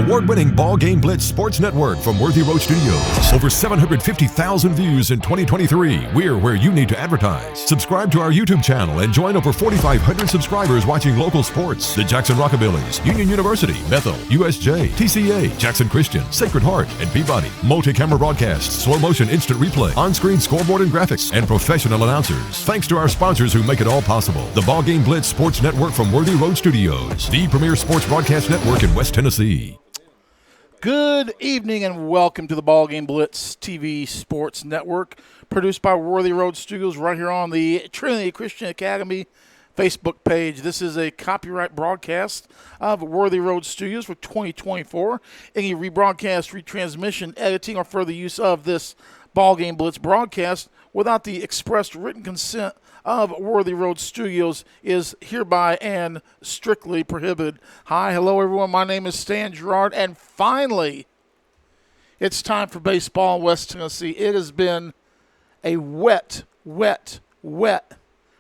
award-winning BallGame Blitz Sports Network from Worthy Road Studios. Over 750,000 views in 2023. We're where you need to advertise. Subscribe to our YouTube channel and join over 4,500 subscribers watching local sports. The Jackson Rockabillys, Union University, Bethel, USJ, TCA, Jackson Christian, Sacred Heart, and Peabody. Multi-camera broadcasts, slow-motion instant replay, on-screen scoreboard and graphics, and professional announcers. Thanks to our sponsors who make it all possible. The BallGame Blitz Sports Network from Worthy Road Studios, the premier sports broadcast network in West Tennessee. Good evening and welcome to the BallGame Blitz TV Sports Network, produced by Worthy Road Studios right here on the Trinity Christian Academy Facebook page. This is a copyright broadcast of Worthy Road Studios for 2024. Any rebroadcast, retransmission, editing, or further use of this BallGame Blitz broadcast without the expressed written consent of Worthy Road Studios is hereby and strictly prohibited. Hi, hello everyone. My name is Stan Gerard, and finally, it's time for baseball in West Tennessee. It has been a wet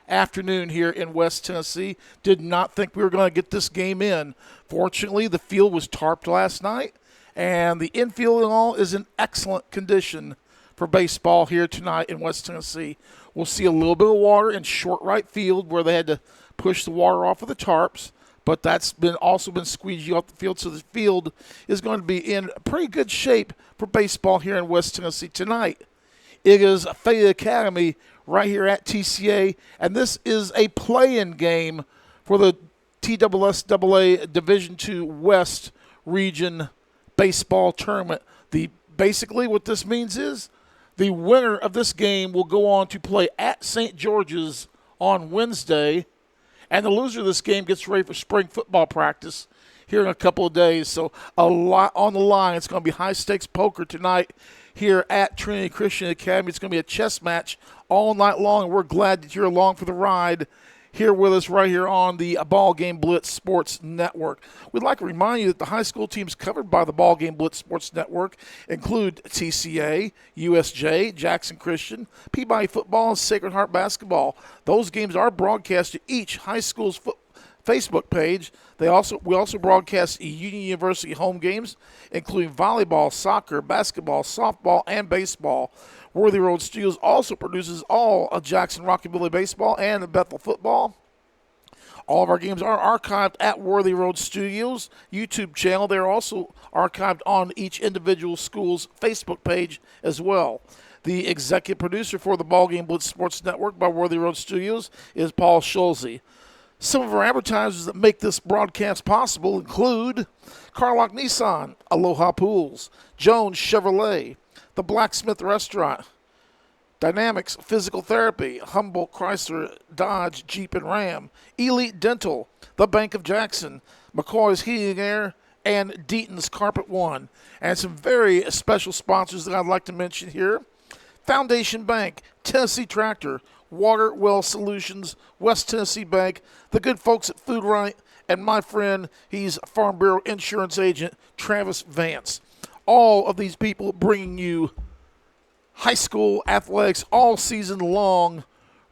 afternoon here in West Tennessee. Did not think we were going to get this game in. Fortunately, the field was tarped last night, and the infield and all is in excellent condition for baseball here tonight in West Tennessee. We'll see a little bit of water in short right field where they had to push the water off of the tarps, but that's also been squeegeed off the field, so the field is going to be in pretty good shape for baseball here in West Tennessee tonight. It is Fayette Academy right here at TCA, and this is a play-in game for the TSSAA Division II West Region Baseball Tournament. Basically what this means is the winner of this game will go on to play at St. George's on Wednesday, and the loser of this game gets ready for spring football practice here in a couple of days. So a lot on the line. It's going to be high-stakes poker tonight here at Trinity Christian Academy. It's going to be a chess match all night long, and we're glad that you're along for the ride here with us right here on the BallGame Blitz Sports Network. We'd like to remind you that the high school teams covered by the BallGame Blitz Sports Network include TCA, USJ, Jackson Christian, Peabody Football, and Sacred Heart Basketball. Those games are broadcast to each high school's Facebook page. We also broadcast Union University home games, including volleyball, soccer, basketball, softball, and baseball. Worthy Road Studios also produces all of Jackson Rockabilly baseball and Bethel football. All of our games are archived at Worthy Road Studios YouTube channel. They're also archived on each individual school's Facebook page as well. The executive producer for the BallGame Blitz Sports Network by Worthy Road Studios is Paul Schulze. Some of our advertisers that make this broadcast possible include Carlock Nissan, Aloha Pools, Jones Chevrolet, the Blacksmith Restaurant, Dynamics Physical Therapy, Humboldt Chrysler, Dodge, Jeep, and Ram, Elite Dental, the Bank of Jackson, McCoy's Heating and Air, and Deaton's Carpet One. And some very special sponsors that I'd like to mention here: Foundation Bank, Tennessee Tractor, Water Well Solutions, West Tennessee Bank, the good folks at Food Right, and my friend, he's Farm Bureau Insurance Agent Travis Vance. All of these people bringing you high school athletics all season long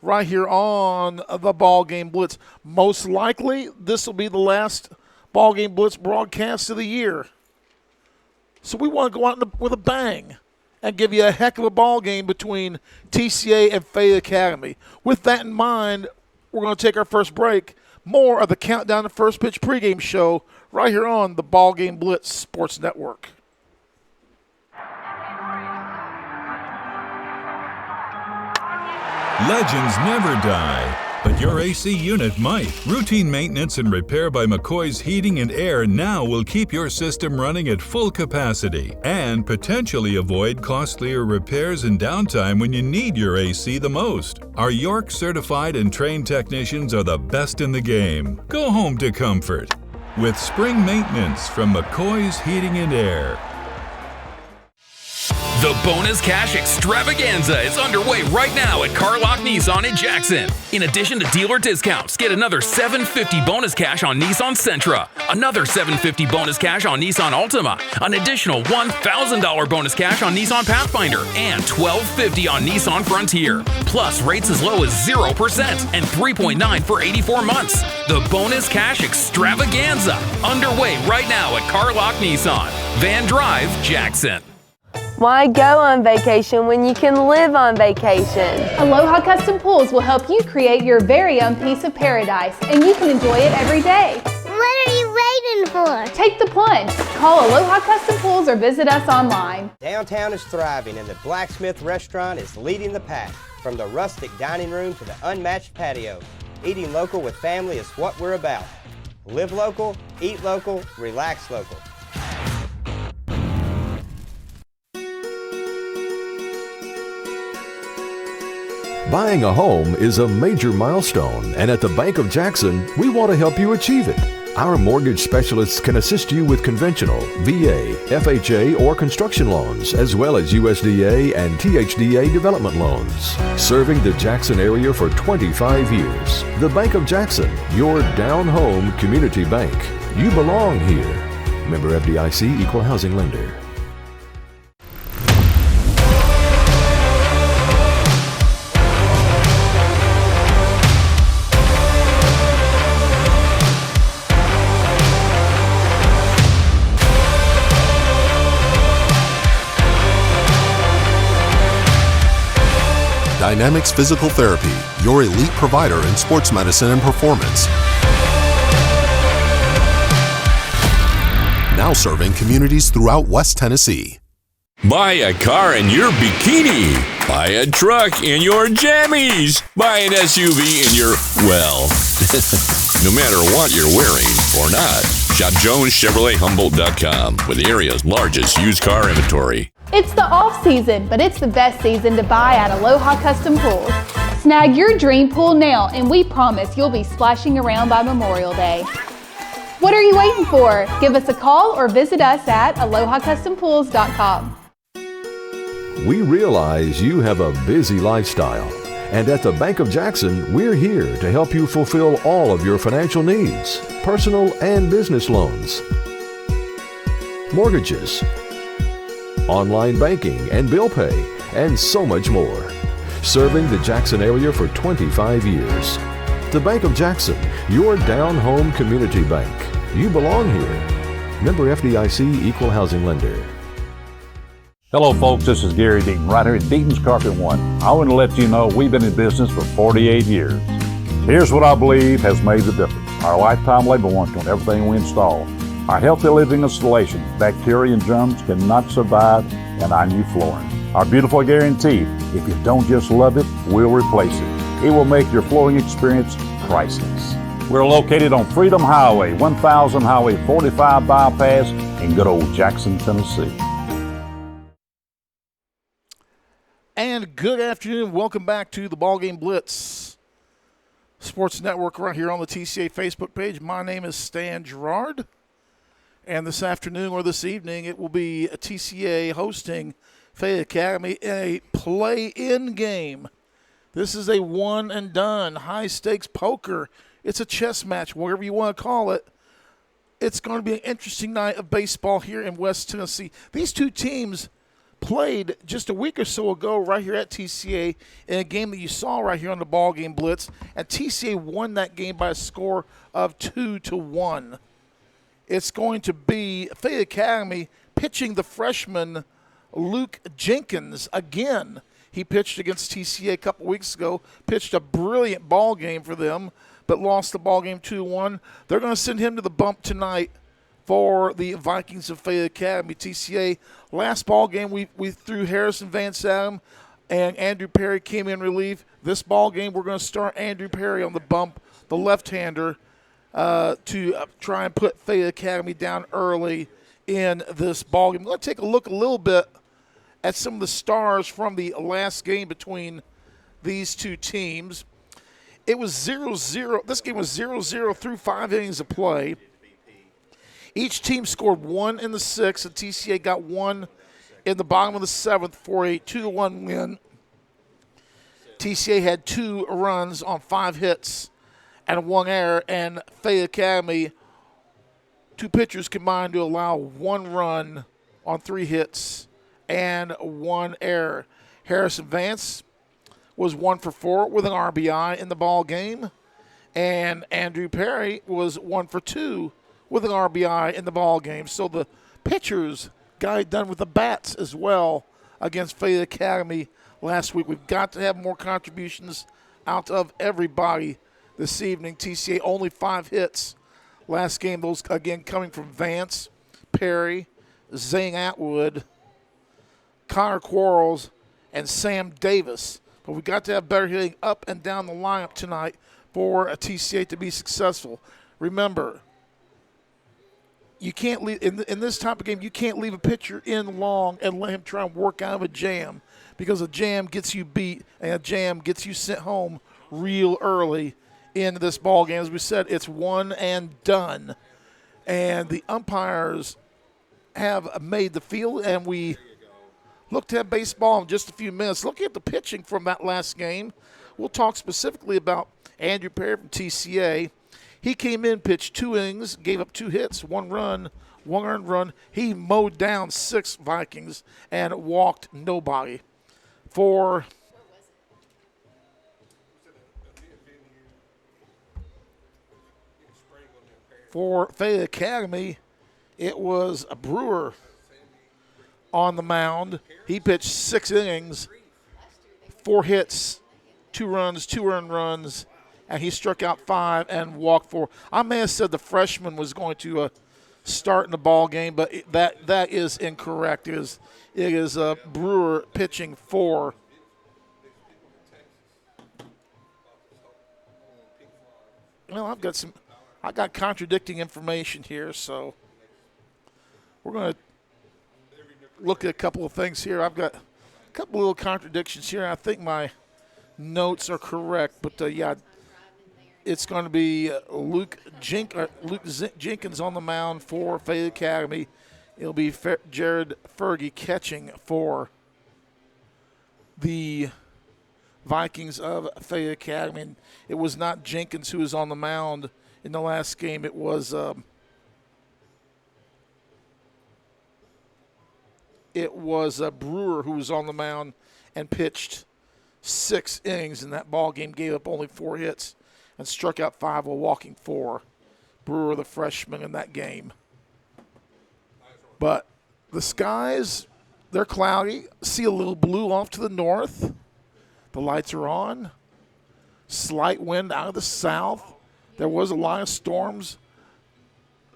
right here on the BallGame Blitz. Most likely, this will be the last BallGame Blitz broadcast of the year. So we want to go out with a bang and give you a heck of a ball game between TCA and Fayette Academy. With that in mind, we're going to take our first break. More of the Countdown to First Pitch pregame show right here on the BallGame Blitz Sports Network. Legends never die, but your AC unit might. Routine maintenance and repair by McCoy's Heating and Air now will keep your system running at full capacity and potentially avoid costlier repairs and downtime when you need your AC the most. Our York certified and trained technicians are the best in the game. Go home to comfort with spring maintenance from McCoy's Heating and Air. The bonus cash extravaganza is underway right now at Carlock Nissan in Jackson. In addition to dealer discounts, get another $750 bonus cash on Nissan Sentra, another $750 bonus cash on Nissan Altima, an additional $1,000 bonus cash on Nissan Pathfinder, and $1,250 on Nissan Frontier. Plus rates as low as 0% and 3.9 for 84 months. The bonus cash extravaganza underway right now at Carlock Nissan, Van Drive, Jackson. Why go on vacation when you can live on vacation? Aloha Custom Pools will help you create your very own piece of paradise, and you can enjoy it every day. What are you waiting for? Take the plunge. Call Aloha Custom Pools or visit us online. Downtown is thriving, and the Blacksmith Restaurant is leading the pack. From the rustic dining room to the unmatched patio, eating local with family is what we're about. Live local, eat local, relax local. Buying a home is a major milestone, and at the Bank of Jackson, we want to help you achieve it. Our mortgage specialists can assist you with conventional, VA, FHA, or construction loans, as well as USDA and THDA development loans. Serving the Jackson area for 25 years. The Bank of Jackson, your down-home community bank. You belong here. Member FDIC, Equal Housing Lender. Dynamics Physical Therapy, your elite provider in sports medicine and performance. Now serving communities throughout West Tennessee. Buy a car in your bikini. Buy a truck in your jammies. Buy an SUV in your, well, no matter what you're wearing or not. Shop JonesChevroletHumboldt.com with the area's largest used car inventory. It's the off season, but it's the best season to buy at Aloha Custom Pools. Snag your dream pool now, and we promise you'll be splashing around by Memorial Day. What are you waiting for? Give us a call or visit us at AlohaCustomPools.com. We realize you have a busy lifestyle, and at the Bank of Jackson, we're here to help you fulfill all of your financial needs, personal and business loans, mortgages, online banking and bill pay, and so much more. Serving the Jackson area for 25 years. The Bank of Jackson, your down-home community bank. You belong here. Member FDIC, Equal Housing Lender. Hello folks, this is Gary Deaton, right here at Deaton's Carpet One. I want to let you know we've been in business for 48 years. Here's what I believe has made the difference. Our lifetime labor warranty on everything we install. Our healthy living installation, bacteria and germs cannot survive in our new flooring. Our beautiful guarantee, if you don't just love it, we'll replace it. It will make your flooring experience priceless. We're located on Freedom Highway, 1000 Highway 45 bypass in good old Jackson, Tennessee. And good afternoon. Welcome back to the BallGame Blitz Sports Network right here on the TCA Facebook page. My name is Stan Gerard. And this afternoon or this evening, it will be a TCA hosting Fayette Academy in a play-in game. This is a one-and-done, high-stakes poker. It's a chess match, whatever you want to call it. It's going to be an interesting night of baseball here in West Tennessee. These two teams played just a week or so ago right here at TCA in a game that you saw right here on the BallGame Blitz. And TCA won that game by a score of 2-1. It's going to be Fayette Academy pitching the freshman Luke Jenkins again. He pitched against TCA a couple weeks ago, pitched a brilliant ball game for them, but lost the ball game 2-1. They're going to send him to the bump tonight for the Vikings of Fayette Academy. TCA, last ball game we threw Harrison Van Salem and Andrew Perry came in relief. This ball game we're going to start Andrew Perry on the bump, the left-hander, to try and put Fayette Academy down early in this ball game. Let's take a look a little bit at some of the stars from the last game between these two teams. It was 0-0. This game was 0-0 through 5 innings of play. Each team scored 1 in the 6th, and TCA got 1 In the bottom of the seventh for a 2-1 win. TCA had 2 runs on 5 hits and 1 error, and Fayette Academy, 2 pitchers combined to allow 1 run on 3 hits and 1 error. Harrison Vance was 1 for 4 with an RBI in the ball game, and Andrew Perry was 1 for 2 with an RBI in the ball game. So the pitchers got it done with the bats as well against Fayette Academy last week. We've got to have more contributions out of everybody this evening. TCA only 5 hits last game. Those, again, coming from Vance, Perry, Zane Atwood, Connor Quarles, and Sam Davis. But we've got to have better hitting up and down the lineup tonight for a TCA to be successful. Remember, you can't leave in this type of game. You can't leave a pitcher in long and let him try and work out of a jam, because a jam gets you beat and a jam gets you sent home real early into this ball game. As we said, it's one and done, and the umpires have made the field, and we look to have baseball in just a few minutes. Looking at the pitching from that last game, we'll talk specifically about Andrew Perry from TCA. He came in, pitched 2 innings, gave up 2 hits, 1 run, 1 earned run. He mowed down 6 Vikings and walked nobody. For Fayette Academy, it was a Brewer on the mound. He pitched 6 innings, 4 hits, 2 runs, 2 earned runs, and he struck out 5 and walked 4. I may have said the freshman was going to start in the ball game, but that is incorrect. It is Brewer pitching 4. Well, I got contradicting information here, so we're going to look at a couple of things here. I've got a couple little contradictions here. I think my notes are correct, but yeah, it's going to be Luke Jenkins on the mound for Fayette Academy. It'll be Jared Fergie catching for the Vikings of Fayette Academy. And it was not Jenkins who was on the mound in the last game. It was Brewer who was on the mound and pitched 6 innings in that ball game, gave up only 4 hits and struck out 5 while walking 4. Brewer, the freshman, in that game. But the skies, they're cloudy. See a little blue off to the north. The lights are on. Slight wind out of the south. There was a line of storms.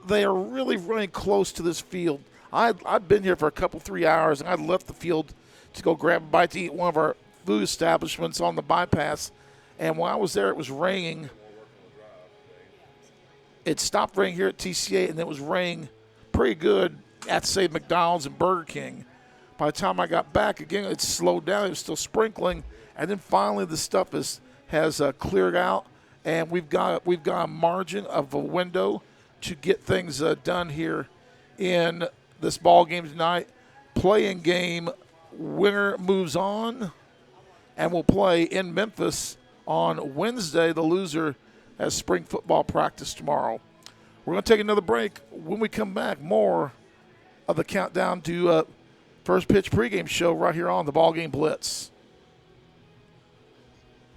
They are really running close to this field. I've been here for a couple, 3 hours, and I left the field to go grab a bite to eat at one of our food establishments on the bypass. And when I was there, it was raining. It stopped raining here at TCA, and it was raining pretty good at, say, McDonald's and Burger King. By the time I got back, again, it slowed down. It was still sprinkling. And then finally the stuff has cleared out, and we've got a margin of a window to get things done here in this ball game tonight. Playing game, winner moves on, and we'll play in Memphis on Wednesday. The loser has spring football practice tomorrow. We're going to take another break. When we come back, more of the countdown to first pitch pregame show right here on the BallGame Blitz.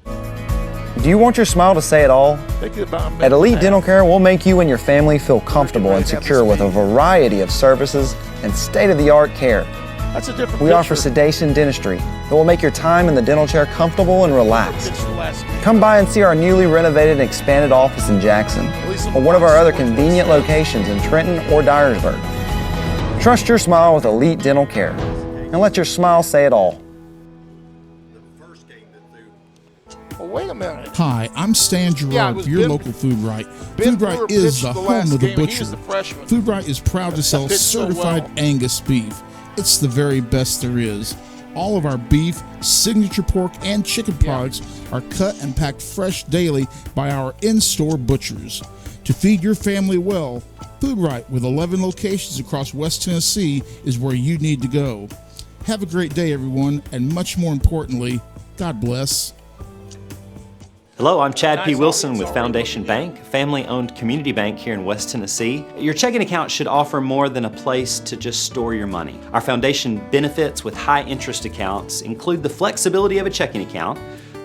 Do you want your smile to say it all? At Elite Dental Care, we'll make you and your family feel comfortable and secure with a variety of services and state-of-the-art care. That's a different We offer sedation dentistry that will make your time in the dental chair comfortable and relaxed. Come by and see our newly renovated and expanded office in Jackson, or one of our other convenient locations in Trenton or Dyersburg. Trust your smile with Elite Dental Care, and let your smile say it all. Wait a minute. Hi, I'm Stan Gerard for your local Food Right. Food Right is the home of the butcher. Food Right is proud to sell certified Angus beef. It's the very best there is. All of our beef, signature pork, and chicken products are cut and packed fresh daily by our in-store butchers. To feed your family well, Food Right, with 11 locations across West Tennessee, is where you need to go. Have a great day, everyone, and much more importantly, God bless. Hello, I'm Chad P. Wilson with Foundation Bank, family-owned community bank here in West Tennessee. Your checking account should offer more than a place to just store your money. Our foundation benefits with high interest accounts include the flexibility of a checking account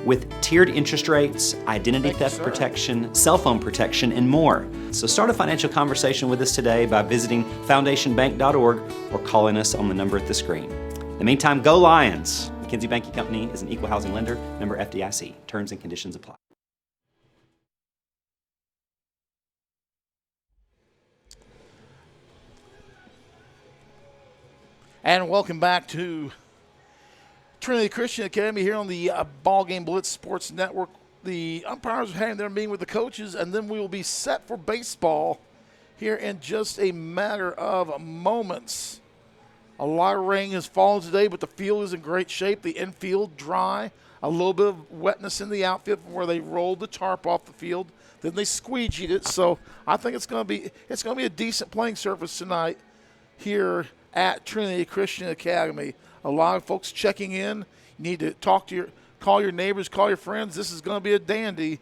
with tiered interest rates, identity theft protection, cell phone protection, and more. So start a financial conversation with us today by visiting foundationbank.org or calling us on the number at the screen. In the meantime, go Lions! McKinsey Banking Company is an equal housing lender, member FDIC. Terms and conditions apply. And welcome back to Trinity Christian Academy here on the BallGame Blitz Sports Network. The umpires are having their meeting with the coaches, and then we will be set for baseball here in just a matter of moments. A lot of rain has fallen today, but the field is in great shape. The infield dry, a little bit of wetness in the outfield where they rolled the tarp off the field. Then they squeegeed it, so I think it's going to be a decent playing surface tonight here at Trinity Christian Academy. A lot of folks checking in. You need to call your neighbors, call your friends. This is going to be a dandy.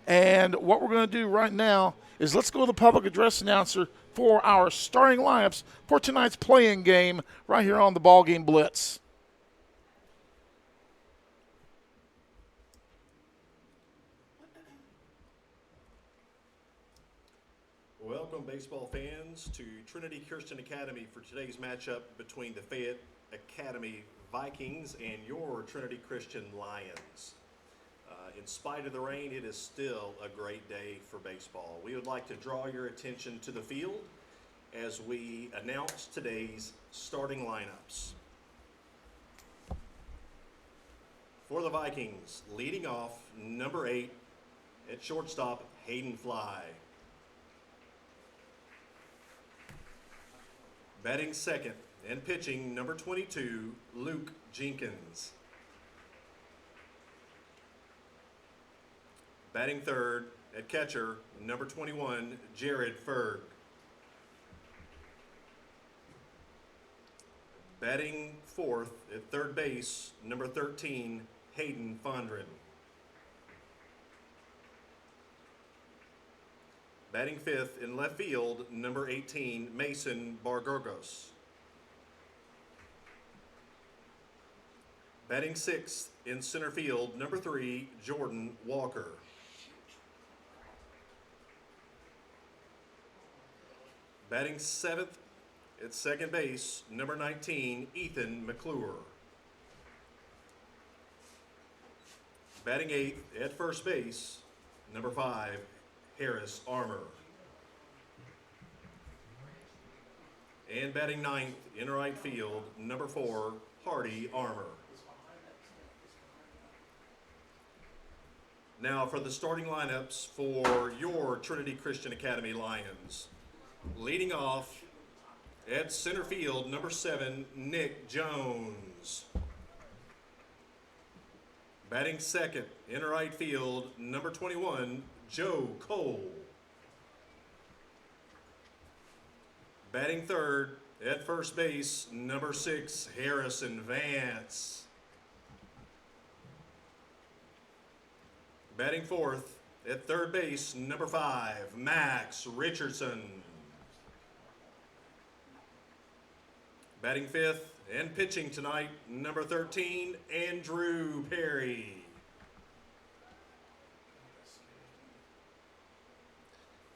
And what we're going to do right now is let's go to the public address announcer for our starting lineups for tonight's playing game right here on the BallGame Blitz. Welcome, baseball fans, to Trinity Christian Academy for today's matchup between the Fayette Academy Vikings and your Trinity Christian Lions. In spite of the rain, it is still a great day for baseball. We would like to draw your attention to the field as we announce today's starting lineups. For the Vikings, leading off, number 8 at shortstop, Hayden Fly. Batting second and pitching, number 22, Luke Jenkins. Batting third at catcher, number 21, Jared Ferg. Batting fourth at third base, number 13, Hayden Fondren. Batting fifth in left field, number 18, Mason Bargorgos. Batting sixth in center field, number 3, Jordan Walker. Batting seventh at second base, number 19, Ethan McClure. Batting eighth at first base, number 5, Harris Armour. And batting ninth in right field, number 4, Hardy Armour. Now for the starting lineups for your Trinity Christian Academy Lions. Leading off at center field, number 7, Nick Jones. Batting second in right field, number 21, Joe Cole. Batting third at first base, number 6, Harrison Vance. Batting fourth at third base, number 5, Max Richardson. Batting fifth and pitching tonight, number 13, Andrew Perry.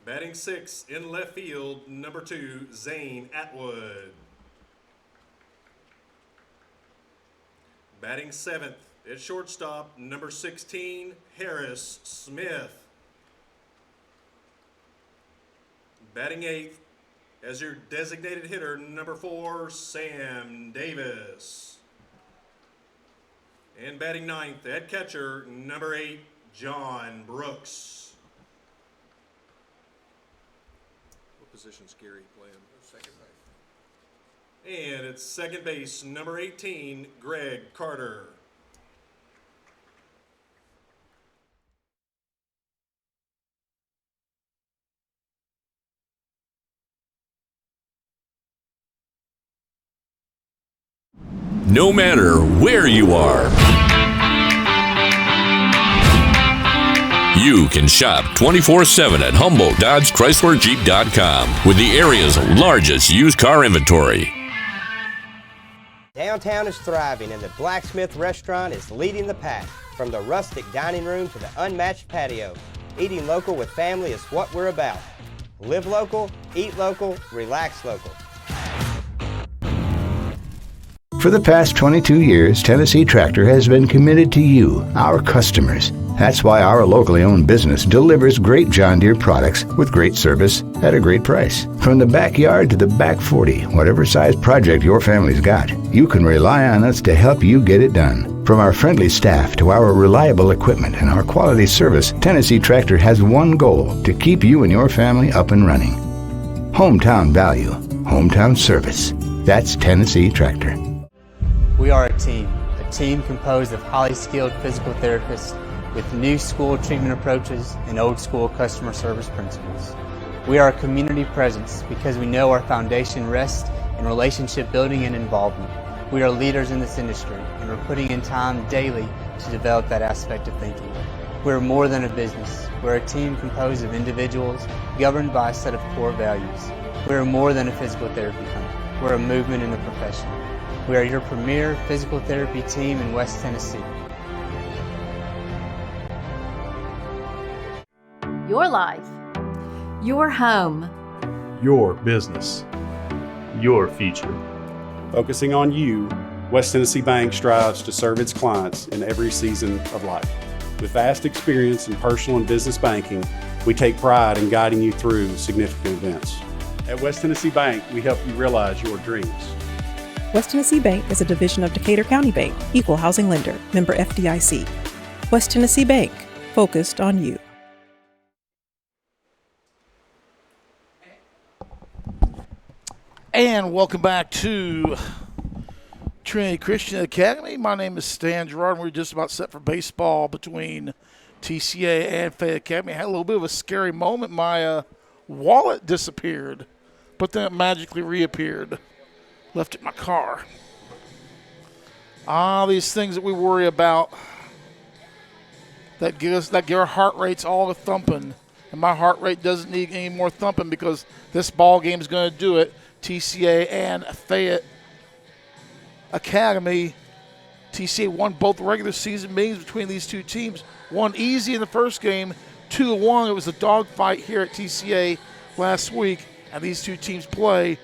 Batting sixth in left field, number 2, Zane Atwood. Batting seventh at shortstop, number 16, Harris Smith. Batting eighth as your designated hitter, number 4, Sam Davis. And batting ninth at catcher, number 8, John Brooks. What position's Gary playing? Second base. And it's second base, number 18, Greg Carter. no matter where you are. You can shop 24/7 at HumboldtDodgeChryslerJeep.com with the area's largest used car inventory. Downtown is thriving and the Blacksmith Restaurant is leading the pack. From the rustic dining room to the unmatched patio, eating local with family is what we're about. Live local, eat local, relax local. For the past 22 years, Tennessee Tractor has been committed to you, our customers. That's why our locally owned business delivers great John Deere products with great service at a great price. From the backyard to the back 40, whatever size project your family's got, you can rely on us to help you get it done. From our friendly staff to our reliable equipment and our quality service, Tennessee Tractor has one goal: to keep you and your family up and running. Hometown value, hometown service. That's Tennessee Tractor. We are a team composed of highly skilled physical therapists with new school treatment approaches and old school customer service principles. We are a community presence because we know our foundation rests in relationship building and involvement. We are leaders in this industry and we're putting in time daily to develop that aspect of thinking. We're more than a business. We're a team composed of individuals governed by a set of core values. We're more than a physical therapy company. We're a movement in the profession. We are your premier physical therapy team in West Tennessee. Your life, your home, your business, your future. Focusing on you, West Tennessee Bank strives to serve its clients in every season of life. With vast experience in personal and business banking, we take pride in guiding you through significant events. At West Tennessee Bank, we help you realize your dreams. West Tennessee Bank is a division of Decatur County Bank, equal housing lender, member FDIC. West Tennessee Bank, focused on you. And welcome back to Trinity Christian Academy. My name is Stan Gerard, and we're just about set for baseball between TCA and Fayette Academy. I had a little bit of a scary moment. My wallet disappeared, but then it magically reappeared. Left it in my car. These things that we worry about that get our heart rates all the thumping. And my heart rate doesn't need any more thumping because this ball game is going to do it. TCA and Fayette Academy. TCA won both regular season meetings between these two teams. Won easy in the first game, 2-1. It was a dogfight here at TCA last week, and these two teams play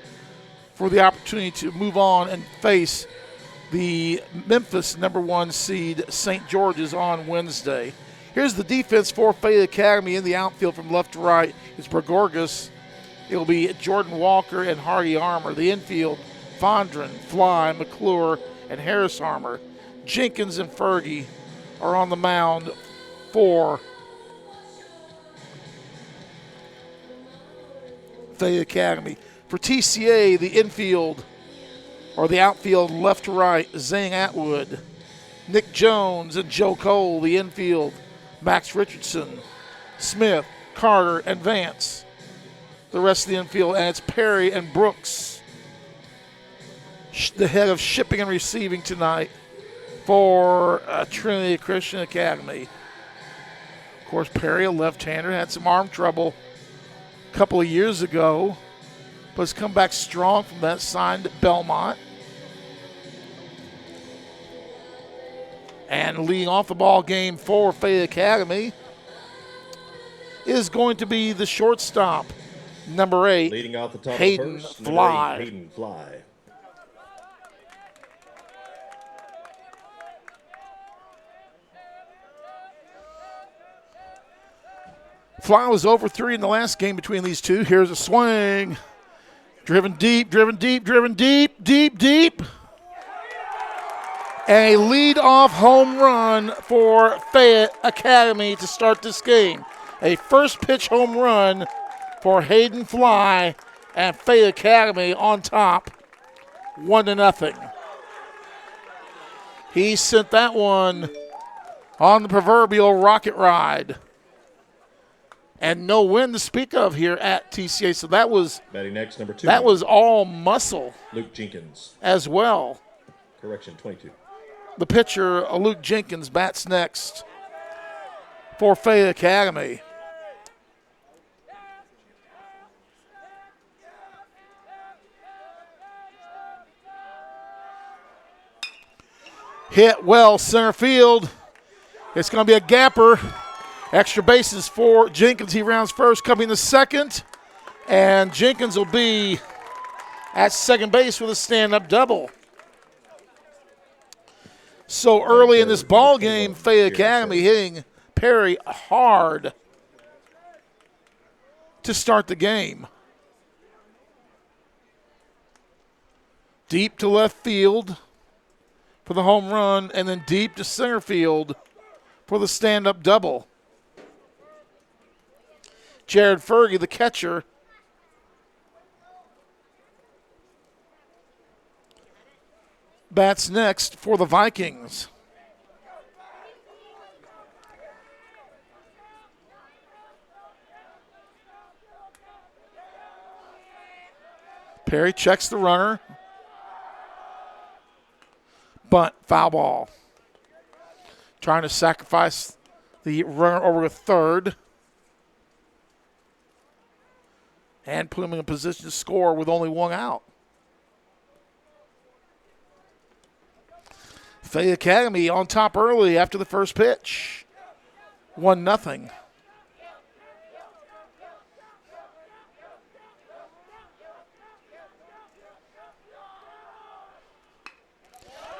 for the opportunity to move on and face the Memphis #1 seed St. George's on Wednesday. Here's the defense for Fayette Academy. In the outfield from left to right is Bergorgas. It will be Jordan Walker and Hardy Armour. The infield, Fondren, Fly, McClure, and Harris Armour. Jenkins and Fergie are on the mound for Fayette Academy. For TCA, the infield, or the outfield left to right, Zane Atwood, Nick Jones and Joe Cole. The infield, Max Richardson, Smith, Carter, and Vance. The rest of the infield, and it's Perry and Brooks, the head of shipping and receiving tonight for Trinity Christian Academy. Of course, Perry, a left-hander, had some arm trouble a couple of years ago, but has come back strong from that, signed at Belmont. And leading off the ball game for Fayette Academy is going to be the shortstop, number 8, leading off the top Hayden of first, Fly. 8, Hayden Fly. Fly was over 3 in the last game between these two. Here's a swing. Driven deep, driven deep, driven deep, deep, deep. And a lead-off home run for Fayette Academy to start this game. A first-pitch home run for Hayden Fly, and Fayette Academy on top, 1-0. He sent that one on the proverbial rocket ride. And no wind to speak of here at TCA. So that was batting next, number 2. That was all muscle. Luke Jenkins as well. Correction, 22. The pitcher, Luke Jenkins, bats next for Fayette Academy. Hit well, center field. It's going to be a gapper. Extra bases for Jenkins. He rounds first, coming to second. And Jenkins will be at second base with a stand-up double. So early in this ball game, Fayette Academy hitting Perry hard to start the game. Deep to left field for the home run, and then deep to center field for the stand-up double. Jared Fergie, the catcher, bats next for the Vikings. Perry checks the runner. Bunt, foul ball. Trying to sacrifice the runner over to third. And put him in a position to score with only one out. Fayette Academy on top early after the first pitch. 1-0.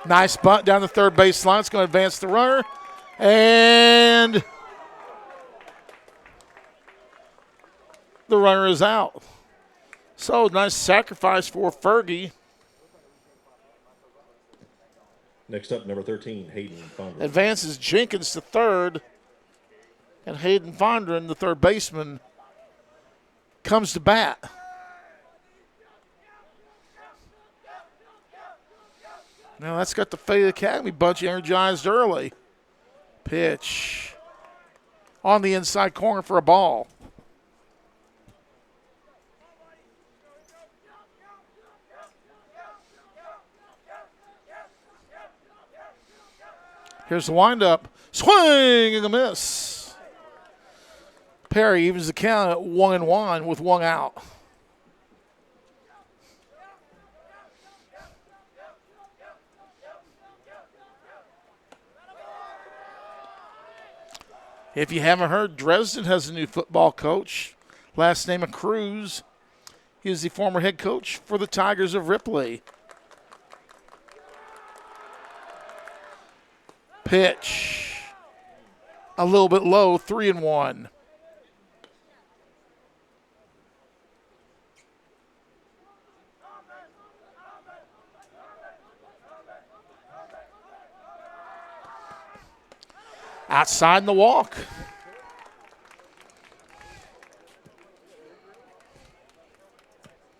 Nice bunt down the third baseline. It's going to advance the runner. And the runner is out. So nice sacrifice for Fergie. Next up, number 13, Hayden Fondren. Advances Jenkins to third. And Hayden Fondren, the third baseman, comes to bat. Now that's got the Fayette Academy bunch energized early. Pitch on the inside corner for a ball. Here's the windup. Swing and a miss. Perry evens the count at 1-1 with one out. If you haven't heard, Dresden has a new football coach. Last name of Cruz. He is the former head coach for the Tigers of Ripley. Pitch. A little bit low, 3-1. Outside in the walk.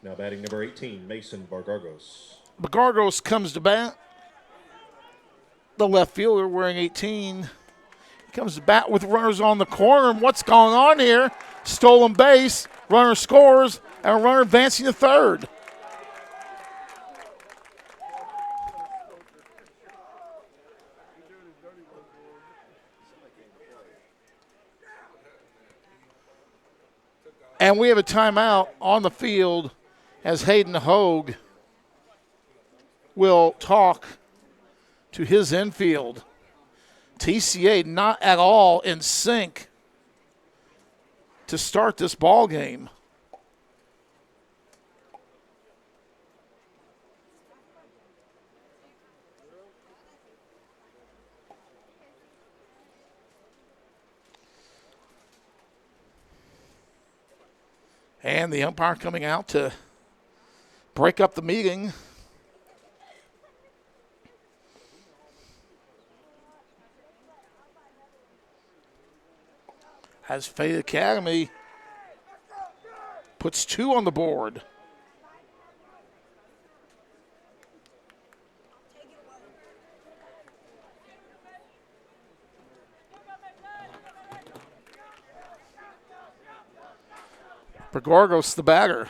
Now batting number 18, Mason Bargargos. Bargargos comes to bat. The left fielder wearing 18. He comes to bat with runners on the corner. And what's going on here? Stolen base. Runner scores. And a runner advancing to third. And we have a timeout on the field as Hayden Hogue will talk to his infield. TCA not at all in sync to start this ball game. And the umpire coming out to break up the meeting. As Fayette Academy puts 2 on the board. Bargargos, the batter.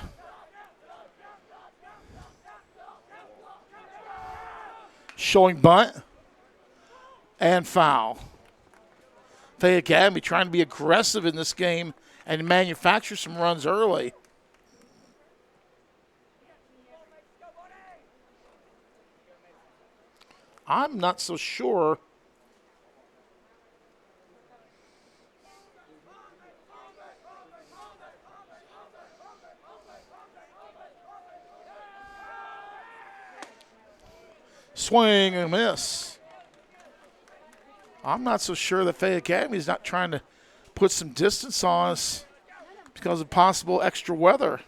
Showing bunt and foul. Fayette Academy trying to be aggressive in this game and manufacture some runs early. I'm not so sure. Swing and a miss. I'm not so sure that Fayette Academy is not trying to put some distance on us because of possible extra weather.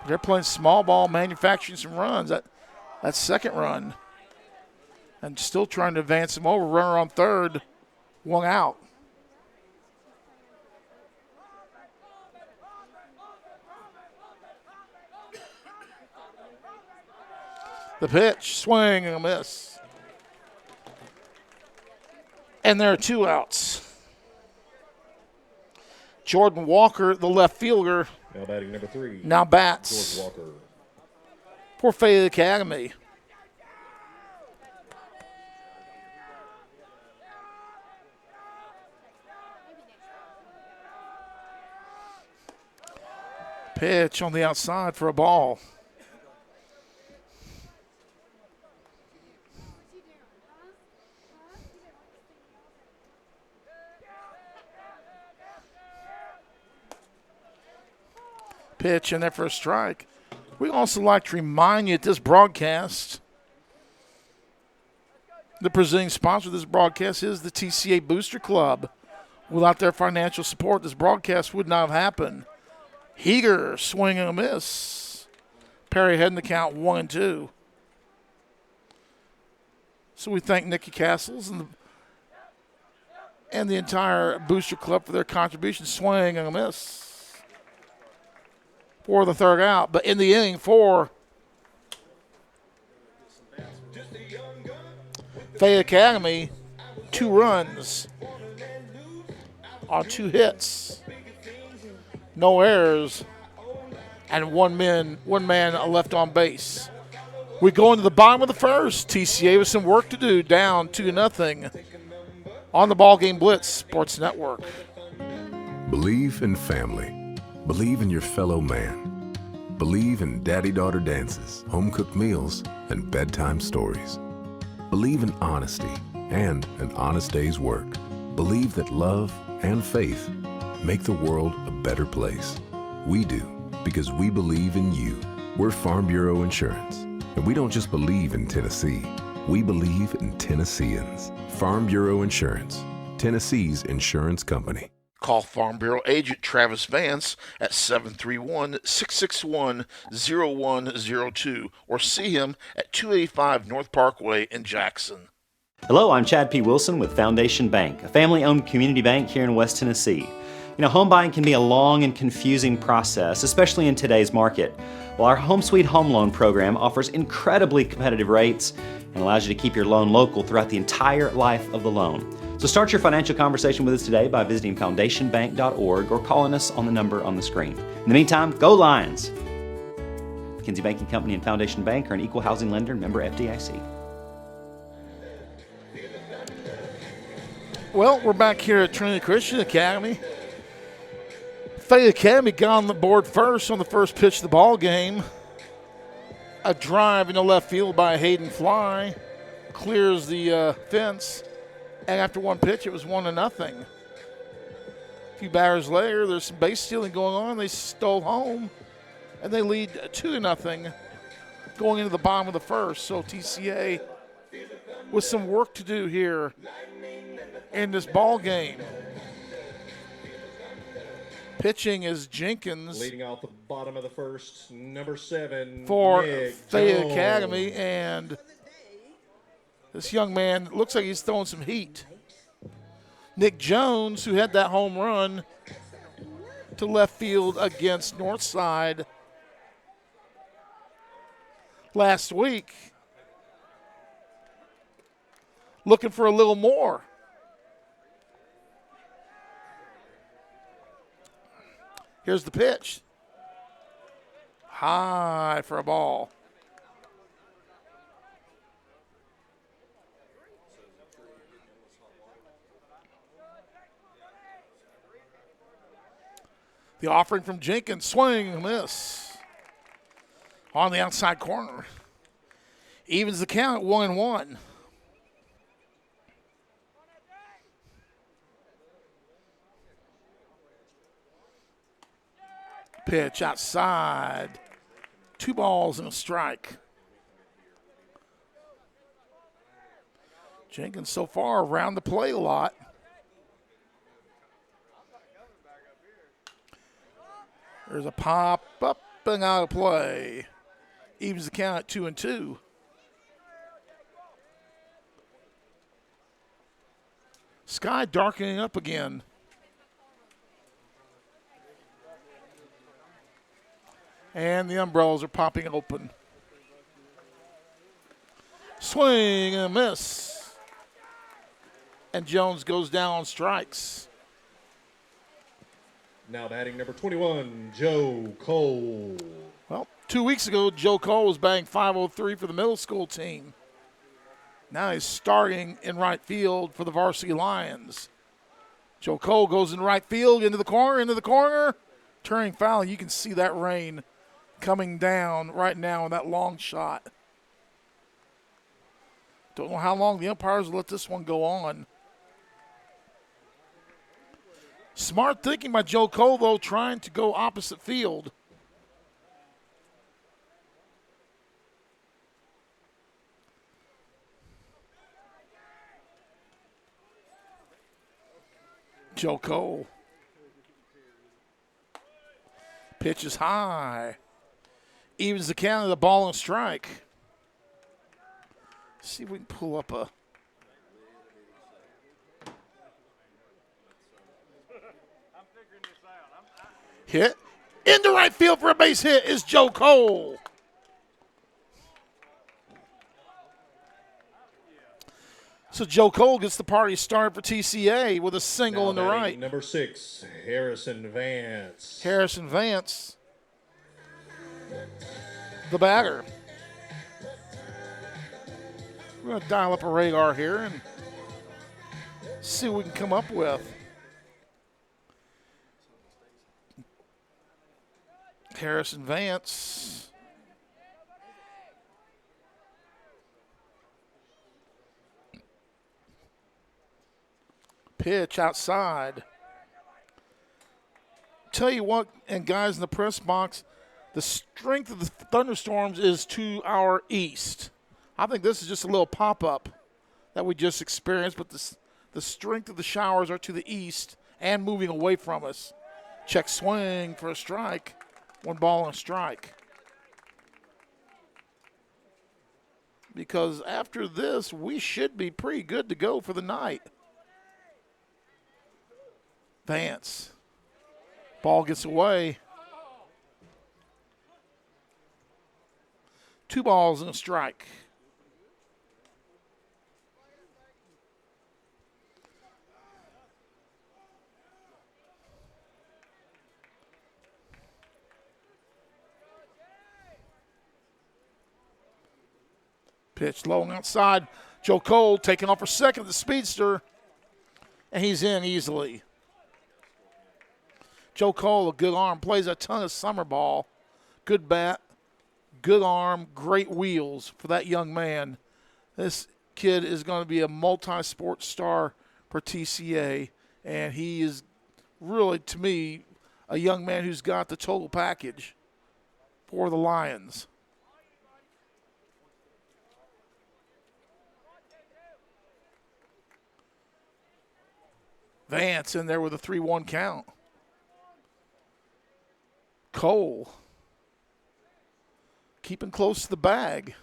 They're playing small ball, manufacturing some runs. That second run. And still trying to advance them over. Runner on third, one out. The pitch, swing and a miss. And there are two outs. Jordan Walker, the left fielder, now batting number 3. Now bats. George Walker. For Fayette Academy. Pitch on the outside for a ball. Pitch in there for a strike. We also like to remind you that this broadcast, the presenting sponsor of this broadcast is the TCA Booster Club. Without their financial support, this broadcast would not have happened. Heeger, swing and a miss. Perry heading the count 1-2. So we thank Nikki Castles and the entire Booster Club for their contribution. Swing and a miss for the third out. But in the inning for Fayette Academy, 2 runs on 2 hits, no errors, and one man left on base. We go into the bottom of the first. TCA with some work to do, down 2-0 on the BallGame Blitz Sports Network. Believe in family. Believe in your fellow man. Believe in daddy-daughter dances, home-cooked meals, and bedtime stories. Believe in honesty and an honest day's work. Believe that love and faith make the world a better place. We do, because we believe in you. We're Farm Bureau Insurance, and we don't just believe in Tennessee. We believe in Tennesseans. Farm Bureau Insurance, Tennessee's insurance company. Call Farm Bureau agent Travis Vance at 731-661-0102 or see him at 285 North Parkway in Jackson. Hello, I'm Chad P. Wilson with Foundation Bank, a family-owned community bank here in West Tennessee. You know, home buying can be a long and confusing process, especially in today's market. Well, our Home Sweet Home Loan program offers incredibly competitive rates and allows you to keep your loan local throughout the entire life of the loan. So start your financial conversation with us today by visiting foundationbank.org or calling us on the number on the screen. In the meantime, go Lions! McKinsey Banking Company and Foundation Bank are an equal housing lender and member FDIC. Well, we're back here at Trinity Christian Academy. Fayette Academy got on the board first on the first pitch of the ball game. A drive in the left field by Hayden Fly clears the fence. And after one pitch, it was 1-0. A few batters later, there's some base stealing going on. They stole home, and they lead 2-0 going into the bottom of the first. So TCA with some work to do here in this ball game. Pitching is Jenkins. Leading off the bottom of the first, number 7 for Nick Fayette Jones. Academy, and this young man looks like he's throwing some heat. Nick Jones, who had that home run to left field against Northside last week, looking for a little more. Here's the pitch. High for a ball. The offering from Jenkins, swing and miss. On the outside corner. Evens the count at 1-1. Pitch outside. 2 balls and a strike. Jenkins so far around the plate a lot. There's a pop up and out of play. Evens the count at 2-2. Sky darkening up again. And the umbrellas are popping open. Swing and a miss. And Jones goes down on strikes. Now batting number 21, Joe Cole. Well, 2 weeks ago, Joe Cole was batting .503 for the middle school team. Now he's starting in right field for the Varsity Lions. Joe Cole goes in right field, into the corner, turning foul. You can see that rain coming down right now in that long shot. Don't know how long the umpires will let this one go on. Smart thinking by Joe Cole, though, trying to go opposite field. Joe Cole. Pitch is high. Evens the count of the ball and strike. See if we can pull up a... hit. Into right field for a base hit is Joe Cole. So Joe Cole gets the party started for TCA with a single now in the right. Number 6, Harrison Vance. Harrison Vance, the batter. We're going to dial up a radar here and see what we can come up with. Harrison Vance. Pitch outside. Tell you what, and guys in the press box, the strength of the thunderstorms is to our east. I think this is just a little pop-up that we just experienced, but the strength of the showers are to the east and moving away from us. Check swing for a strike. 1 ball and a strike. Because after this, we should be pretty good to go for the night. Vance. Ball gets away. 2 balls and a strike. Pitch low and outside. Joe Cole taking off for second, the speedster, and he's in easily. Joe Cole, a good arm, plays a ton of summer ball. Good bat, good arm, great wheels for that young man. This kid is going to be a multi-sport star for TCA, and he is really, to me, a young man who's got the total package for the Lions. Vance in there with a 3-1 count. Cole keeping close to the bag.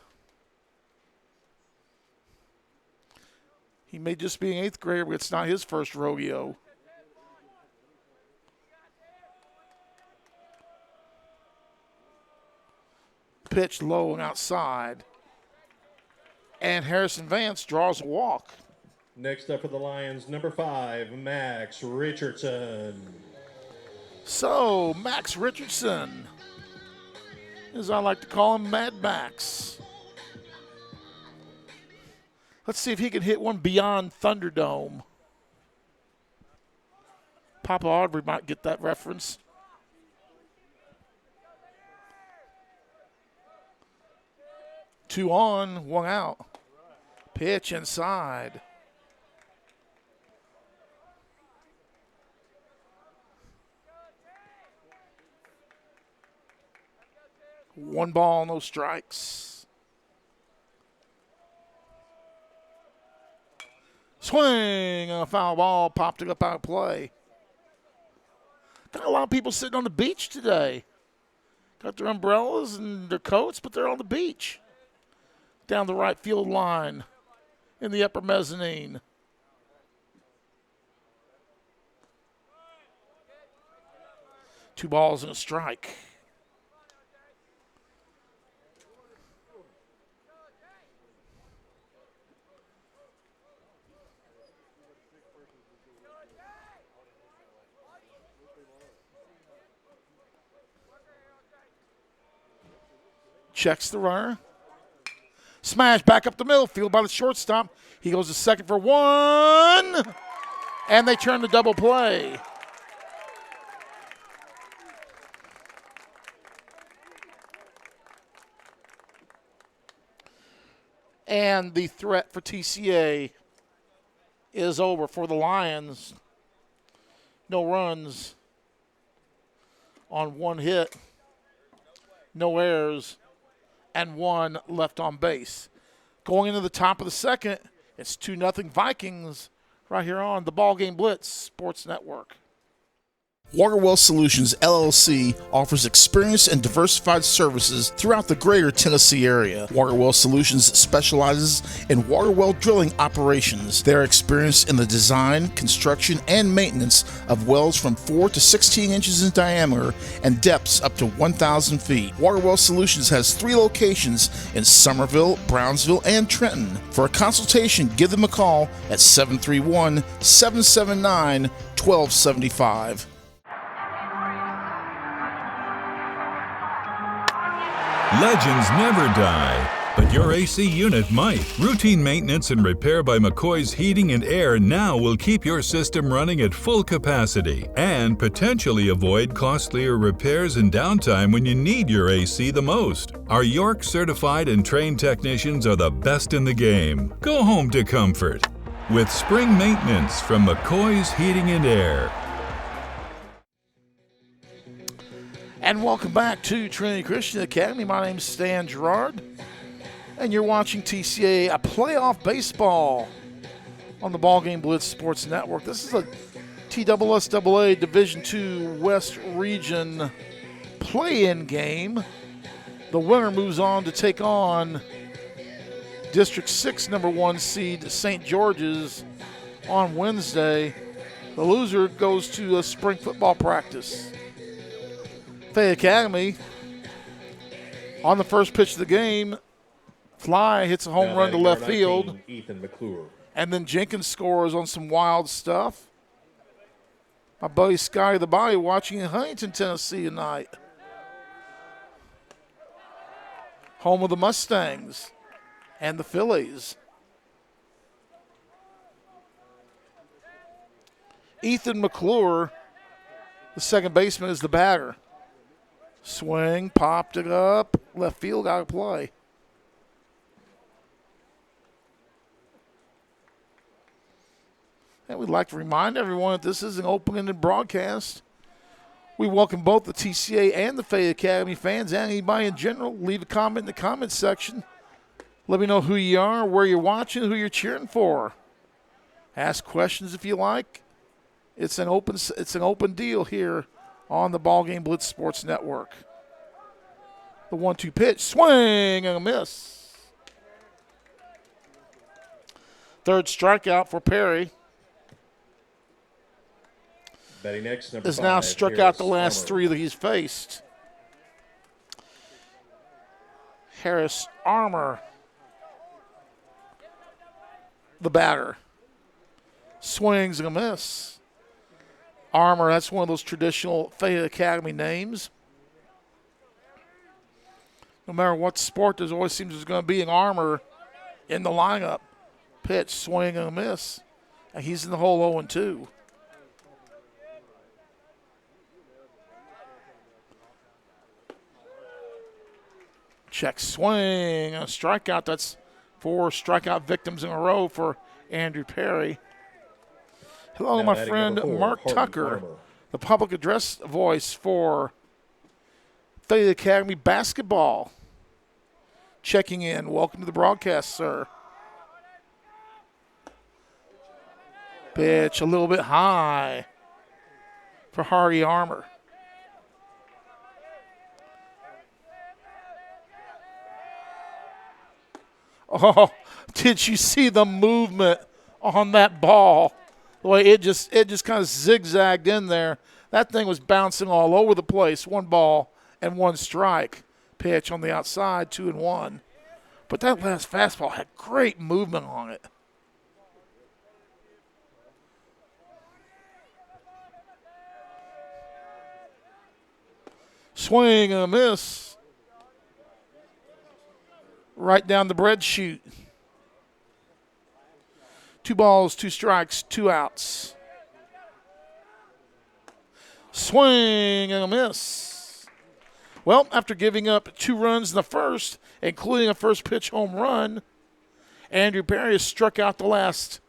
He may just be an 8th grader, but it's not his first rodeo. Pitch low and outside. And Harrison Vance draws a walk. Next up for the Lions, number 5, Max Richardson. So, Max Richardson as I like to call him, Mad Max. Let's see if he can hit one beyond Thunderdome. Papa Audrey might get that reference. Two on, one out. Pitch inside. One ball, no strikes. Swing on a foul ball, popped it up out of play. Got a lot of people sitting on the beach today. Got their umbrellas and their coats, but they're on the beach. Down the right field line in the upper mezzanine. Two balls and a strike. Checks the runner. Smash back up the middle, field by the shortstop. He goes to second for one. And they turn the double play. And the threat for TCA is over for the Lions. No runs on one hit. No errors. And one left on base. Going into the top of the second, it's 2-0 Vikings right here on the BallGame Blitz Sports Network. Waterwell Solutions, LLC offers experienced and diversified services throughout the greater Tennessee area. Waterwell Solutions specializes in water well drilling operations. They are experienced in the design, construction, and maintenance of wells from 4 to 16 inches in diameter and depths up to 1,000 feet. Waterwell Solutions has 3 locations in Somerville, Brownsville, and Trenton. For a consultation, give them a call at 731-779-1275. Legends never die, but your AC unit might. Routine maintenance and repair by McCoy's Heating and Air now will keep your system running at full capacity and potentially avoid costlier repairs and downtime when you need your AC the most. Our York certified and trained technicians are the best in the game. Go home to comfort with spring maintenance from McCoy's Heating and Air. And welcome back to Trinity Christian Academy. My name's Stan Gerard, and you're watching TCA, a playoff baseball on the BallGame Blitz Sports Network. This is a TSSAA Division II West Region play-in game. The winner moves on to take on District 6 number 1 seed St. George's on Wednesday. The loser goes to a spring football practice. Fayette Academy, on the first pitch of the game, Fly hits a home run to left field. Ethan McClure. And then Jenkins scores on some wild stuff. My buddy Sky the Body watching in Huntington, Tennessee tonight. Home of the Mustangs and the Phillies. Ethan McClure, the second baseman, is the batter. Swing, popped it up, left field, out of play. And we'd like to remind everyone that this is an open-ended broadcast. We welcome both the TCA and the Fayette Academy fans and anybody in general. Leave a comment in the comments section. Let me know who you are, where you're watching, who you're cheering for. Ask questions if you like. It's an open deal here on the BallGame Blitz Sports Network. The 1-2 pitch, swing and a miss. Third strikeout for Perry. Batting next, number has 5, now struck out the last 3 that he's faced. Harris Armour, the batter. Swings and a miss. Armour, that's one of those traditional Fayette Academy names. No matter what sport, there always seems there's going to be an armor in the lineup. Pitch, swing and a miss. And he's in the hole 0-2. Check swing, a strikeout. That's 4 strikeout victims in a row for Andrew Perry. Hello, my friend Mark Tucker, the public address voice for Fayette Academy basketball. Checking in. Welcome to the broadcast, sir. Pitch a little bit high for Hardy Armour. Oh, did you see the movement on that ball? The way it just kind of zigzagged in there. That thing was bouncing all over the place. 1 ball and 1 strike. Pitch on the outside, 2-1. But that last fastball had great movement on it. Swing and a miss. Right down the bread chute. 2 balls, 2 strikes, 2 outs. Swing and a miss. Well, after giving up 2 runs in the first, including a first pitch home run, Andrew Perry has struck out the last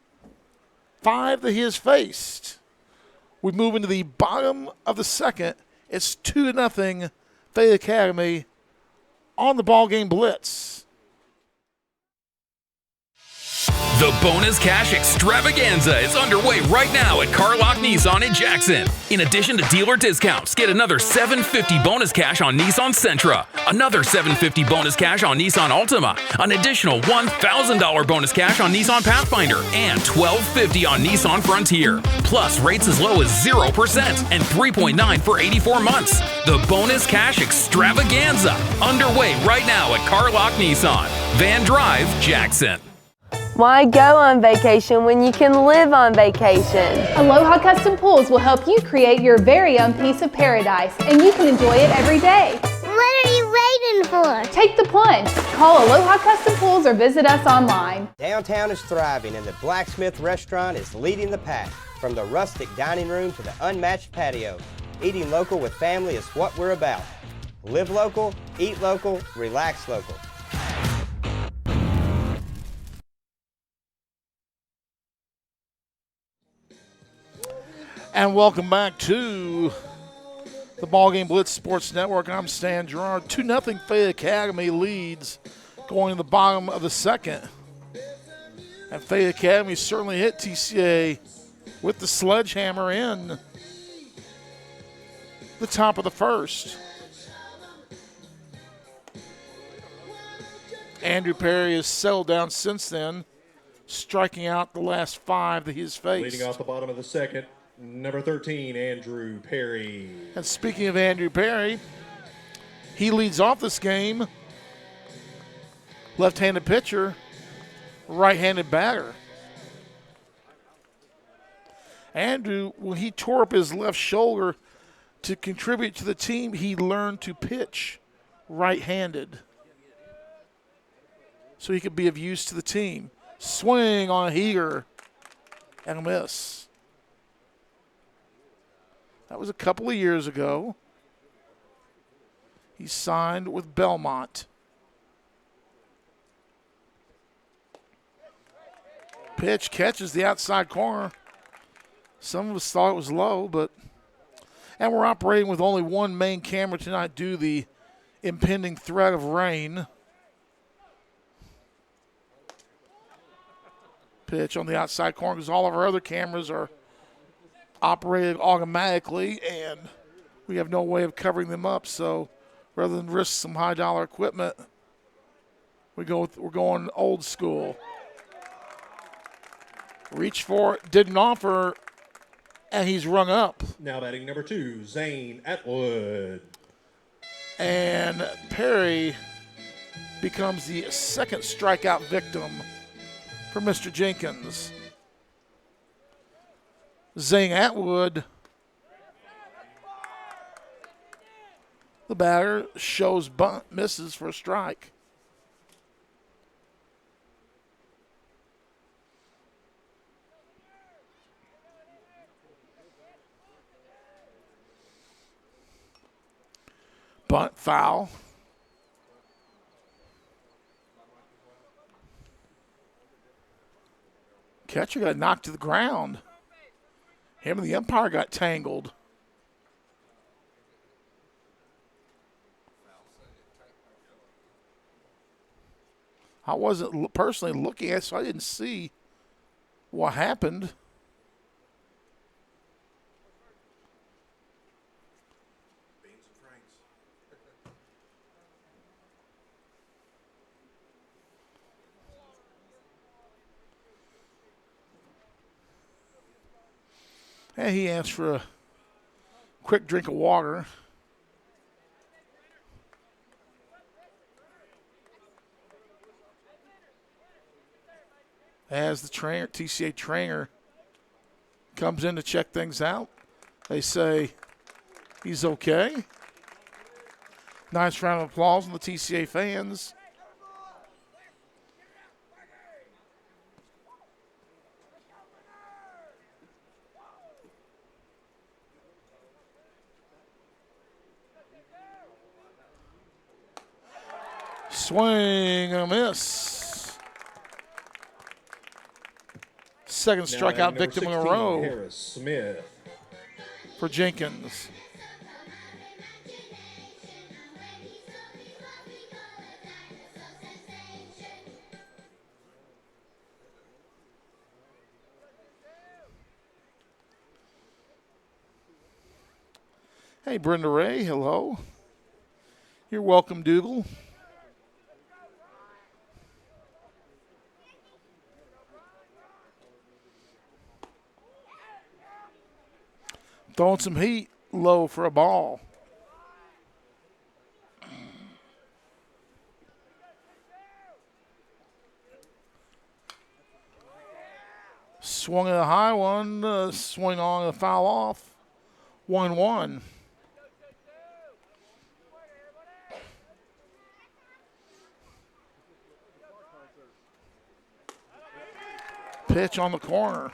5 that he has faced. We move into the bottom of the second. It's 2-0 Fayette Academy on the BallGame Blitz. The bonus cash extravaganza is underway right now at Carlock Nissan in Jackson. In addition to dealer discounts, get another $750 bonus cash on Nissan Sentra, another $750 bonus cash on Nissan Altima, an additional $1,000 bonus cash on Nissan Pathfinder, and $1,250 on Nissan Frontier. Plus rates as low as 0% and 3.9 for 84 months. The bonus cash extravaganza underway right now at Carlock Nissan, Van Drive, Jackson. Why go on vacation when you can live on vacation? Aloha Custom Pools will help you create your very own piece of paradise, and you can enjoy it every day. What are you waiting for? Take the plunge. Call Aloha Custom Pools or visit us online. Downtown is thriving, and the Blacksmith Restaurant is leading the pack. From the rustic dining room to the unmatched patio, eating local with family is what we're about. Live local, eat local, relax local. And welcome back to the BallGame Blitz Sports Network. I'm Stan Gerard. 2-0 Fayette Academy leads going to the bottom of the second. And Fayette Academy certainly hit TCA with the sledgehammer in the top of the first. Andrew Perry has settled down since then, striking out the last 5 that he's faced. Leading off the bottom of the second, number 13, Andrew Perry. And speaking of Andrew Perry, he leads off this game. Left-handed pitcher, right-handed batter. Andrew, when he tore up his left shoulder to contribute to the team, he learned to pitch right-handed so he could be of use to the team. Swing on a heater and a miss. That was a couple of years ago. He signed with Belmont. Pitch catches the outside corner. Some of us thought it was low, and we're operating with only one main camera tonight due to the impending threat of rain. Pitch on the outside corner because all of our other cameras are operated automatically, and we have no way of covering them up. So rather than risk some high-dollar equipment, we're going old school. Reach for it, didn't offer, and he's rung up. Now batting number 2, Zane Atwood. And Perry becomes the second strikeout victim for Mr. Jenkins. Zane Atwood The batter shows bunt, misses for a strike. Bunt foul. Catcher got knocked to the ground. Him and the umpire got tangled. I wasn't personally looking at it, so I didn't see what happened. And he asked for a quick drink of water. As the trainer, TCA trainer comes in to check things out, they say he's okay. Nice round of applause from the TCA fans. Swing and a miss. Second strikeout victim in a row Harris Smith. for Jenkins. Hey, Brenda Ray, hello. You're welcome, Dougal. Throwing some heat low for a ball. Swung at a high one, swing on a foul off. 1-1. Pitch on the corner.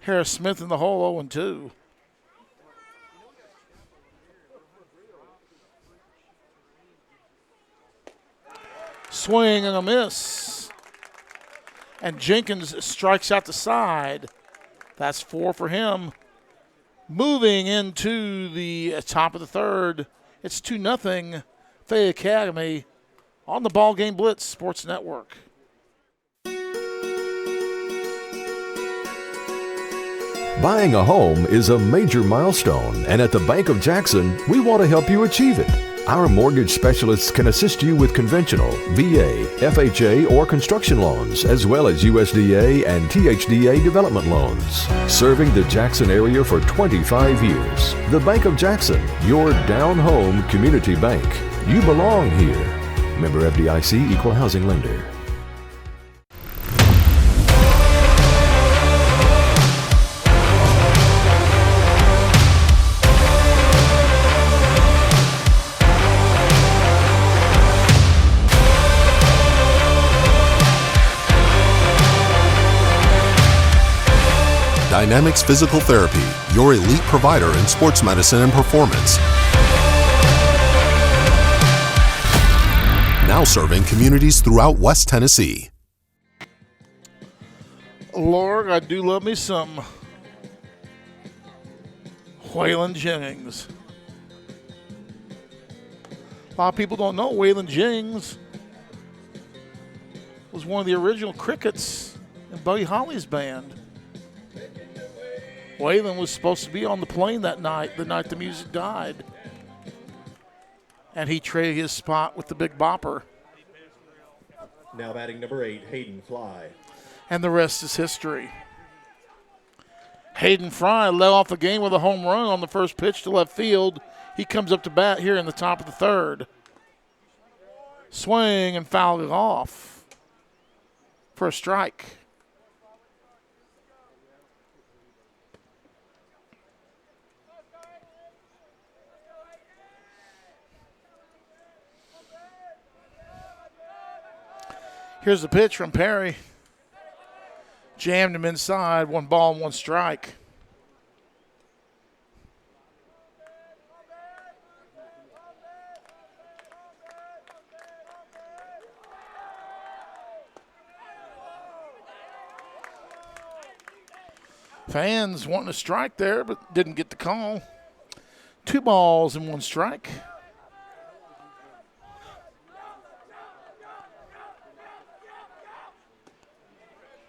Harris Smith in the hole, 0-2. Swing and a miss. And Jenkins strikes out the side. That's 4 for him. Moving into the top of the third, it's 2-0 Fayette Academy on the BallGame Blitz Sports Network. Buying a home is a major milestone, and at the Bank of Jackson, we want to help you achieve it. Our mortgage specialists can assist you with conventional, VA, FHA, or construction loans, as well as USDA and THDA development loans. Serving the Jackson area for 25 years. The Bank of Jackson, your down-home community bank. You belong here. Member FDIC, Equal Housing Lender. Dynamics Physical Therapy, your elite provider in sports medicine and performance. Now serving communities throughout West Tennessee. Lord, I do love me some Waylon Jennings. A lot of people don't know Waylon Jennings was one of the original Crickets in Buddy Holly's band. Waylon was supposed to be on the plane that night, the night the music died. And he traded his spot with the Big Bopper. Now batting number 8, Hayden Fly. And the rest is history. Hayden Fry led off the game with a home run on the first pitch to left field. He comes up to bat here in the top of the third. Swing and fouled it off for a strike. Here's the pitch from Perry. Jammed him inside. 1 ball and 1 strike. Fans wanting a strike there, but didn't get the call. 2 balls and 1 strike.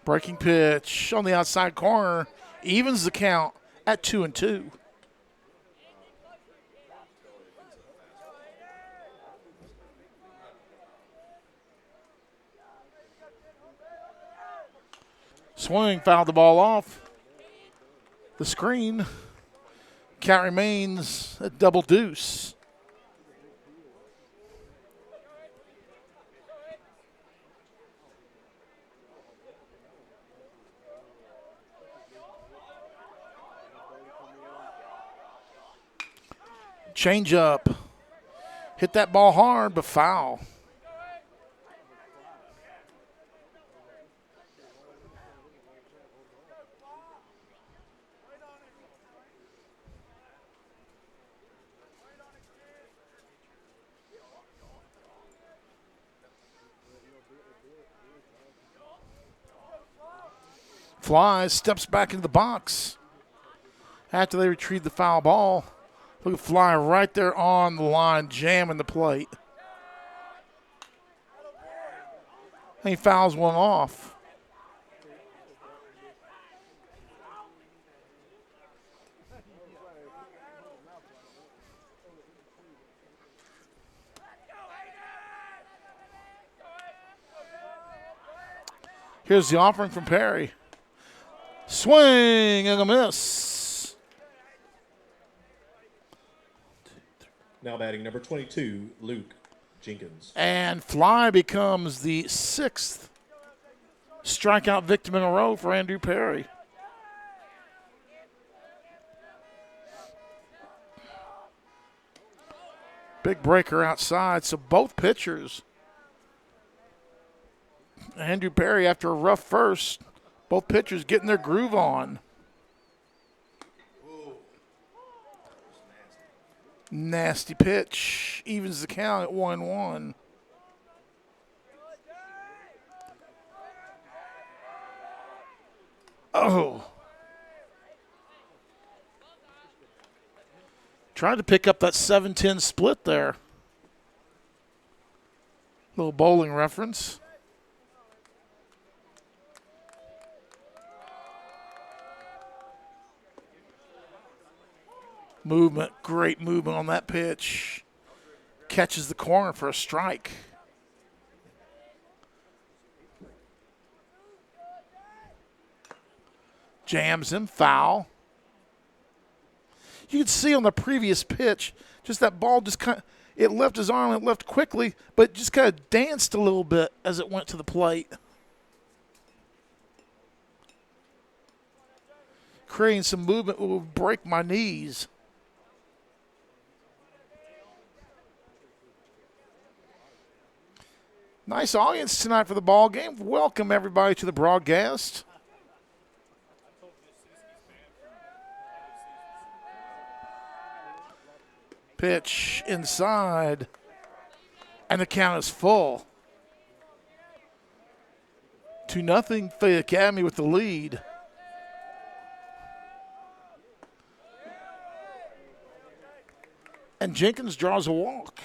Breaking pitch on the outside corner. Evens the count at 2-2. Swing, fouled the ball off the screen. Count remains at double deuce. Change up. Hit that ball hard, but foul. Flies, steps back into the box after they retrieve the foul ball. Look at Fly right there on the line, jamming the plate. And he fouls one off. Here's the offering from Perry. Swing and a miss. Now batting number 22, Luke Jenkins. And Fly becomes the 6th strikeout victim in a row for Andrew Perry. Big breaker outside, so both pitchers. Andrew Perry, after a rough first, both pitchers getting their groove on. Nasty pitch. Evens the count at 1-1. Oh. Tried to pick up that 7-10 split there. Little bowling reference. Movement, great movement on that pitch. Catches the corner for a strike. Jams him, foul. You could see on the previous pitch, just that ball just kind of, it left his arm, it left quickly, but just kind of danced a little bit as it went to the plate. Creating some movement that will break my knees. Nice audience tonight for the ball game. Welcome everybody to the broadcast. Pitch inside, and the count is full. 2-0 Fayette Academy with the lead. And Jenkins draws a walk.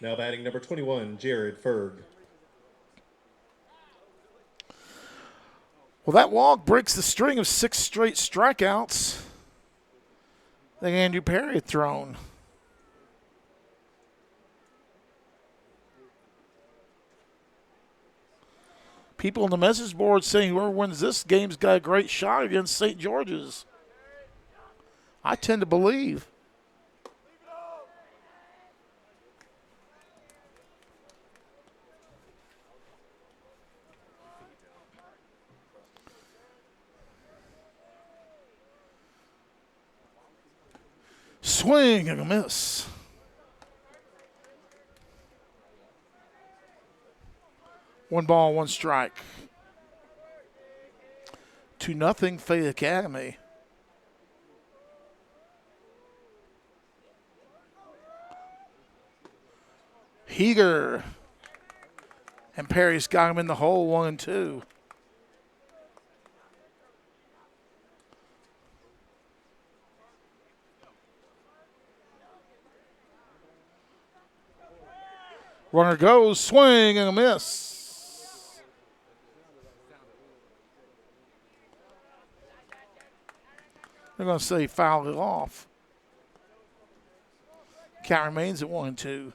Now batting number 21, Jared Ferg. Well, that walk breaks the string of 6 straight strikeouts that Andrew Perry had thrown. People on the message board saying whoever wins this game's got a great shot against St. George's. I tend to believe. Swing and a miss. 1 ball, 1 strike. 2-0 Fayette Academy. Heger and Perry's got him in the hole, 1-2. Runner goes, swing and a miss. They're going to say fouled it off. Count remains at 1-2.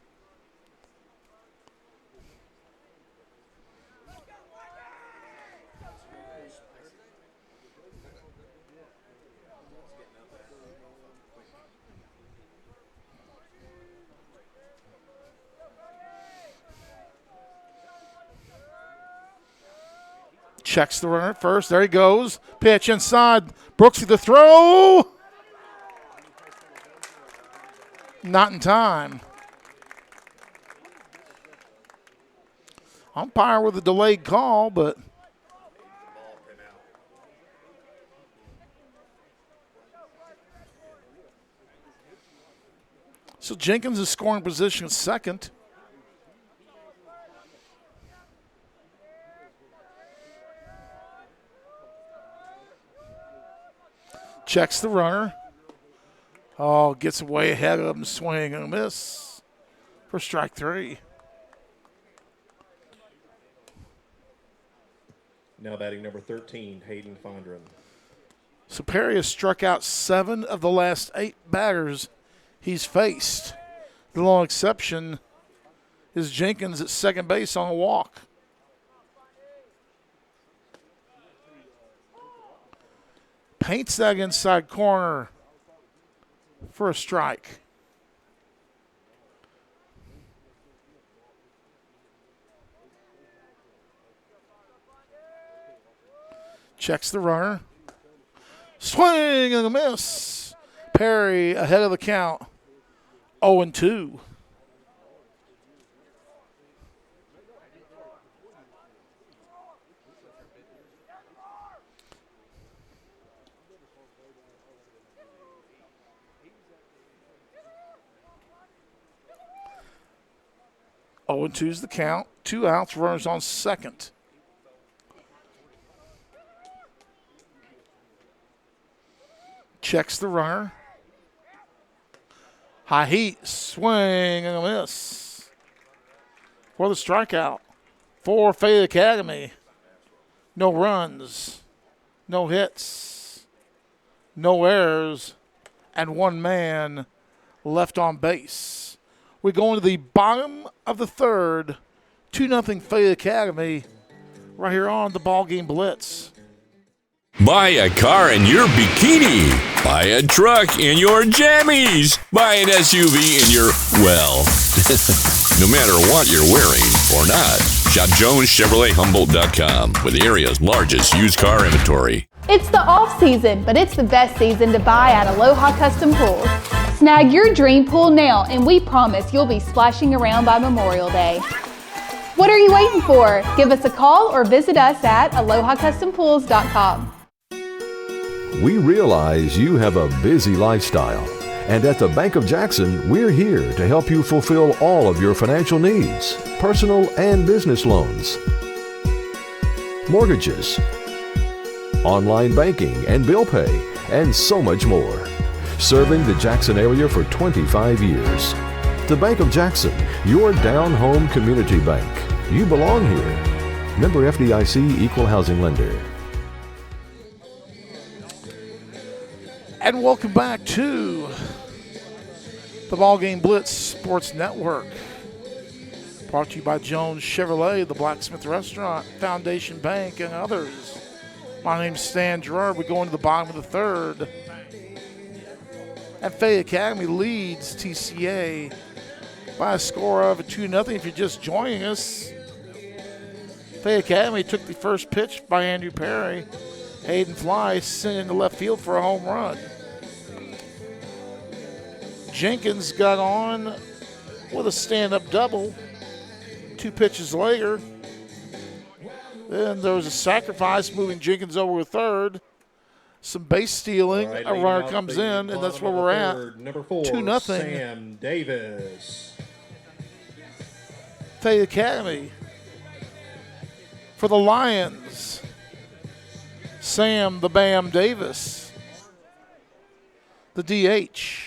Checks the runner at first. There he goes. Pitch inside. Brooks with the throw. Not in time. Umpire with a delayed call, but so Jenkins is scoring position at second. Checks the runner. Oh, gets way ahead of him, swing and a miss for strike 3. Now batting number 13, Hayden Fondren. So Perry has struck out 7 of the last 8 batters he's faced. The long exception is Jenkins at second base on a walk. Paints that inside corner for a strike. Checks the runner. Swing and a miss. Perry ahead of the count. 0-2. Oh, and 2's the count. 2 outs, runners on second. Checks the runner. High heat, swing and a miss. For the strikeout. For Fayette Academy. No runs, no hits, no errors, and 1 man left on base. We go into the bottom of the third. 2-0 Fayette Academy right here on the BallGame Blitz. Buy a car in your bikini. Buy a truck in your jammies. Buy an SUV in your, well, no matter what you're wearing or not. Shop JonesChevroletHumboldt.com with the area's largest used car inventory. It's the off season, but it's the best season to buy at Aloha Custom Pools. Snag your dream pool now, and we promise you'll be splashing around by Memorial Day. What are you waiting for? Give us a call or visit us at AlohaCustomPools.com. We realize you have a busy lifestyle, and at the Bank of Jackson, we're here to help you fulfill all of your financial needs, personal and business loans, mortgages, online banking and bill pay, and so much more. Serving the Jackson area for 25 years. The Bank of Jackson, your down-home community bank. You belong here. Member FDIC Equal Housing Lender. And welcome back to the BallGame Blitz Sports Network. Brought to you by Jones Chevrolet, the Blacksmith Restaurant, Foundation Bank, and others. My name's Stan Gerard. We go into the bottom of the third. And Fayette Academy leads TCA by a score of 2-0. If you're just joining us, Fayette Academy took the first pitch by Andrew Perry. Hayden Fly sent into left field for a home run. Jenkins got on with a stand-up double. 2 pitches later, Then there was a sacrifice moving Jenkins over to third. Some base stealing. Right, a runner comes in, and that's where we're at. Number 4, 2-0. Sam Davis. Fayette Academy. For the Lions, Sam the Bam Davis, the DH.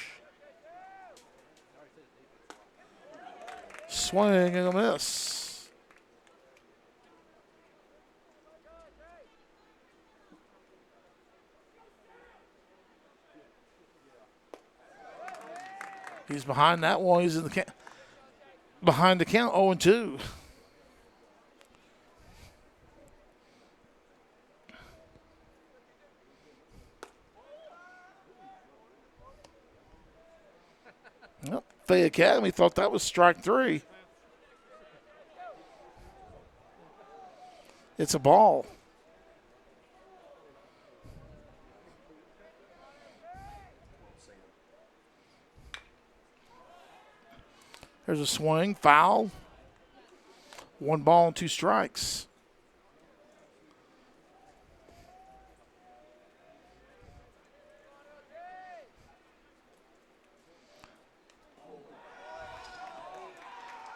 Swing and a miss. He's behind that one. He's in the behind the count, 0-2. Well, Fayette Academy thought that was strike 3. It's a ball. There's a swing, foul. 1 ball and 2 strikes.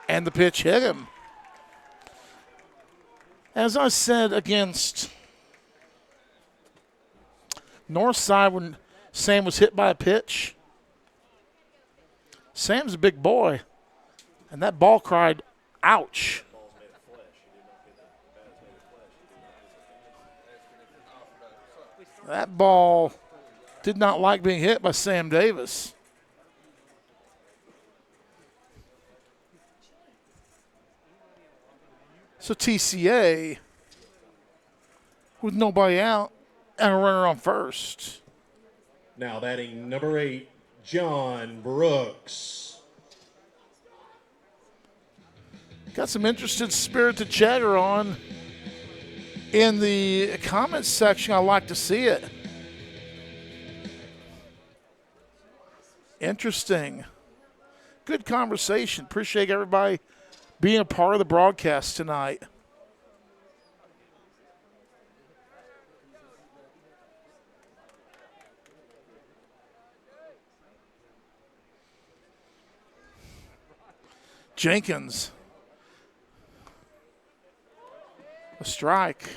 And the pitch hit him. As I said against Northside when Sam was hit by a pitch, Sam's a big boy, and that ball cried, ouch. That ball did not like being hit by Sam Davis. So TCA with nobody out and a runner on first. Now batting number 8, John Brooks. Got some interested spirited chatter on in the comments section. I like to see it. Interesting. Good conversation. Appreciate everybody being a part of the broadcast tonight. Jenkins. A strike.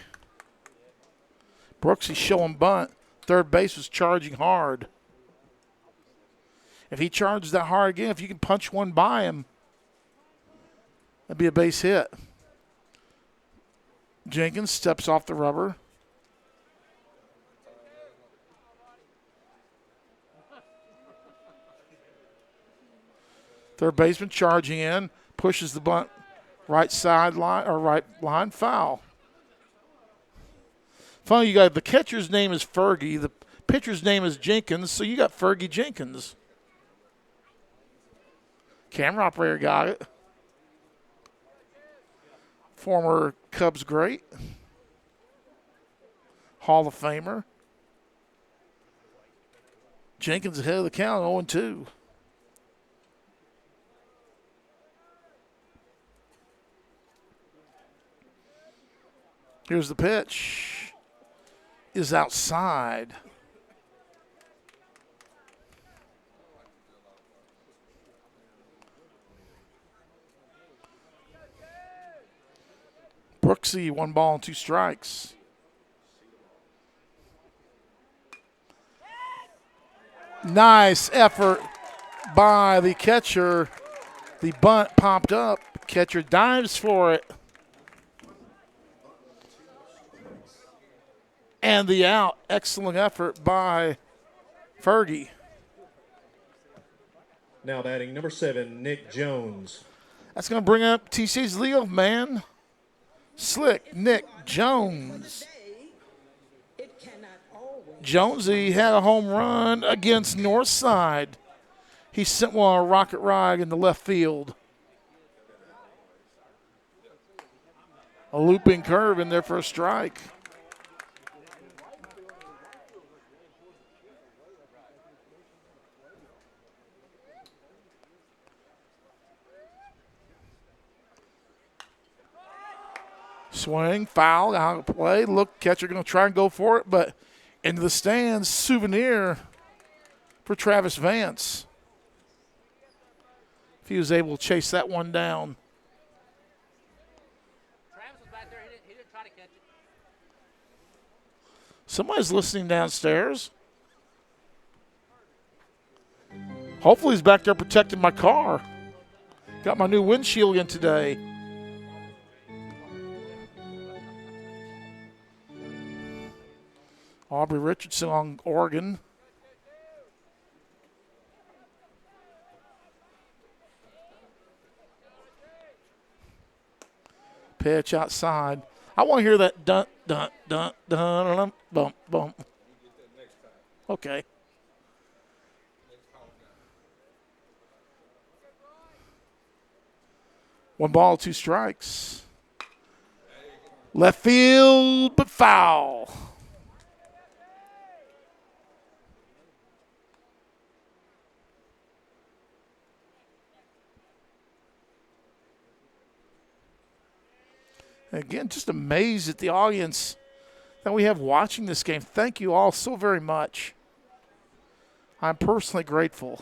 Brooks is showing bunt. Third base was charging hard. If he charges that hard again, if you can punch one by him, that'd be a base hit. Jenkins steps off the rubber. Third baseman charging in, pushes the bunt right side line or right line, foul. Funny, you got the catcher's name is Fergie, the pitcher's name is Jenkins, so you got Fergie Jenkins. Camera operator got it. Former Cubs great. Hall of Famer. Jenkins ahead of the count, 0-2. Here's the pitch. Is outside. Brooksy, 1 ball and 2 strikes. Nice effort by the catcher. The bunt popped up. Catcher dives for it. And the out. Excellent effort by Fergie. Now batting number 7, Nick Jones. That's going to bring up TCA's leadoff man, Slick Nick Jones. Jonesy had a home run against Northside. He sent one on a rocket ride in the left field. A looping curve in there for a strike. Swing, foul, out of play. Look, catcher going to try and go for it, but into the stands, souvenir for Travis Vance. If he was able to chase that one down. Travis was back there. He didn't try to catch it. Somebody's listening downstairs. Hopefully he's back there protecting my car. Got my new windshield in today. Aubrey Richardson on Oregon. Pitch outside. I want to hear that dun, dun, dun, dun, dun, bump, bump. Okay. One ball, two strikes. Left field, but foul. Again, just amazed at the audience that we have watching this game. Thank you all so very much. I'm personally grateful.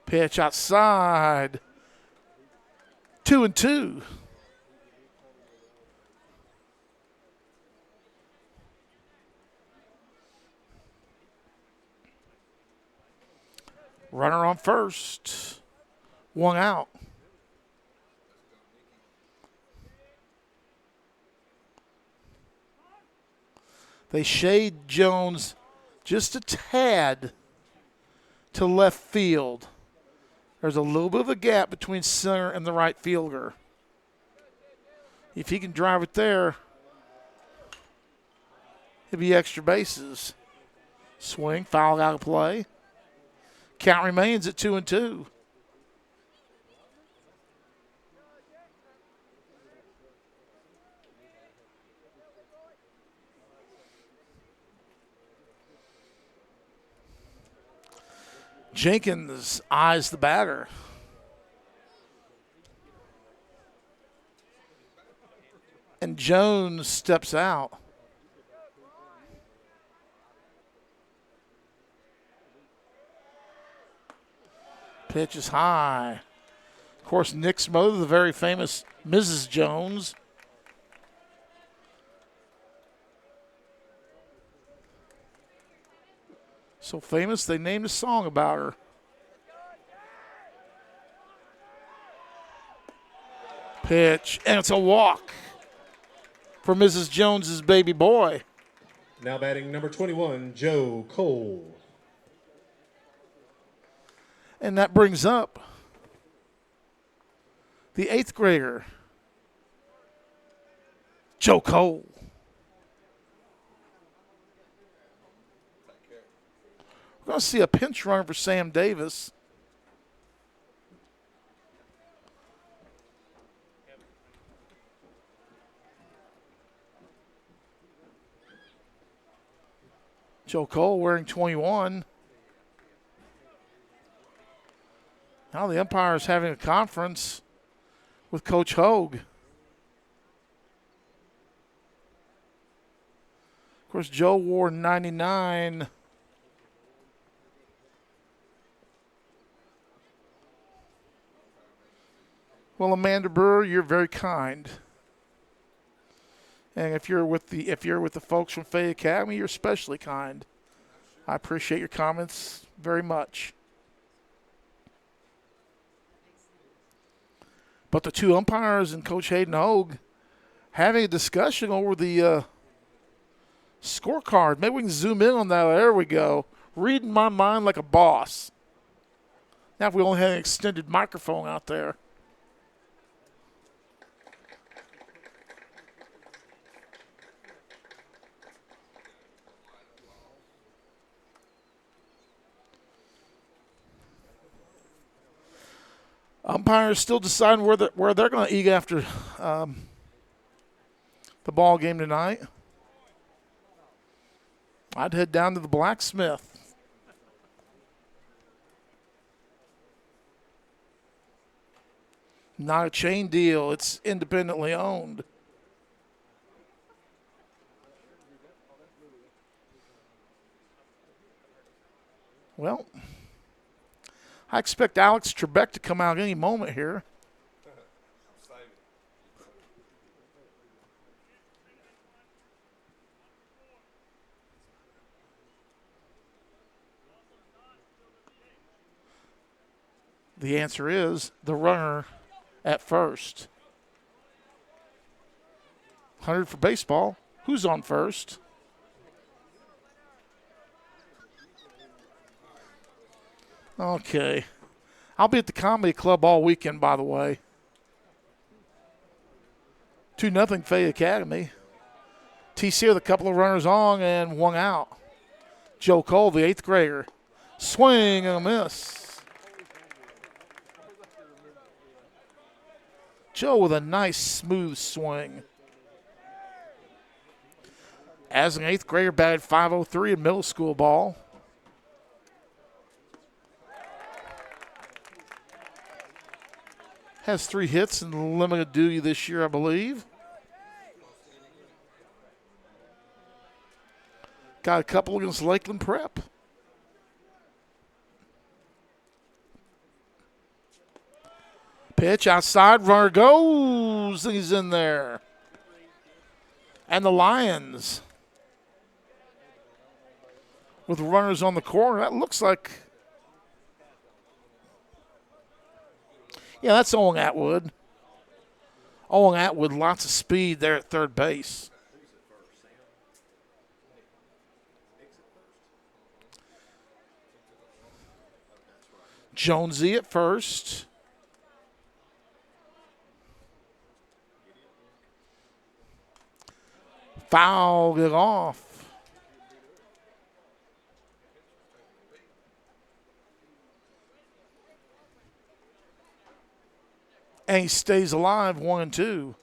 Pitch outside. 2-2. Runner on first. One out. They shade Jones just a tad to left field. There's a little bit of a gap between center and the right fielder. If he can drive it there, it'll be extra bases. Swing, foul out of play. Count remains at 2-2. Jenkins eyes the batter. And Jones steps out. Pitch is high. Of course, Nick's mother, the very famous Mrs. Jones. So famous, they named a song about her. Pitch, and it's a walk for Mrs. Jones's baby boy. Now batting number 21, Joe Cole. And that brings up the 8th grader, Joe Cole. We're going to see a pinch runner for Sam Davis. Joe Cole wearing 21. Now the umpire is having a conference with Coach Hogue. Of course, Joe wore 99. Well, Amanda Brewer, you're very kind. And if you're with the folks from Fayette Academy, you're especially kind. I appreciate your comments very much. But the two umpires and Coach Hayden Hogue having a discussion over the scorecard. Maybe we can zoom in on that. There we go. Reading my mind like a boss. Now if we only had an extended microphone out there. Umpires still deciding where they're going to eat after the ball game tonight. I'd head down to the Blacksmith. Not a chain deal. It's independently owned. Well, I expect Alex Trebek to come out any moment here. The answer is the runner at first. 100 for baseball. Who's on first? Okay. I'll be at the Comedy Club all weekend, by the way. 2-0 Fayette Academy. TCA with a couple of runners on and one out. Joe Cole, the 8th grader. Swing and a miss. Joe with a nice, smooth swing. As an 8th grader, batted .503 in middle school ball. Has 3 hits in limited duty this year, I believe. Got a couple against Lakeland Prep. Pitch outside, runner goes, and he's in there. And the Lions, with runners on the corner, that looks like, yeah, that's Owen Atwood. Owen Atwood, lots of speed there at third base. Jonesy at first. Foul it off. And he stays alive, 1-2.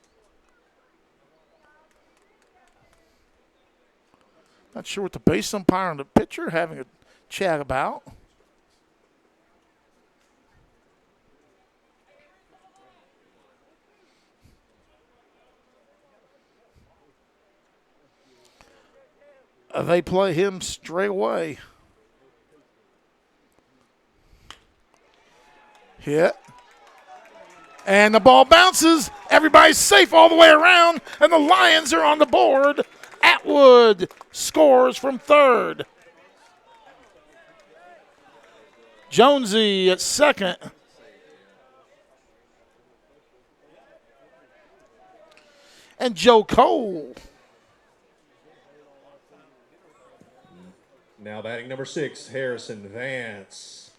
Not sure what the base umpire and the pitcher are having a chat about. They play him straight away. Hit. And the ball bounces. Everybody's safe all the way around, and the Lions are on the board. Atwood scores from third. Jonesy at second. And Joe Cole. Now batting number 6, Harrison Vance.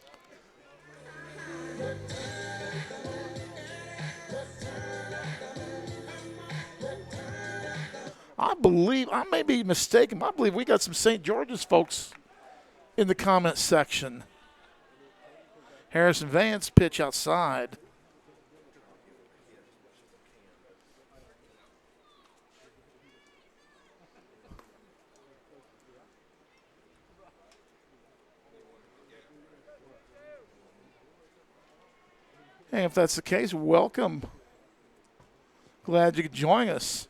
I believe, I may be mistaken, but I believe we got some St. George's folks in the comment section. Harrison Vance, pitch outside. And if that's the case, welcome. Glad you could join us.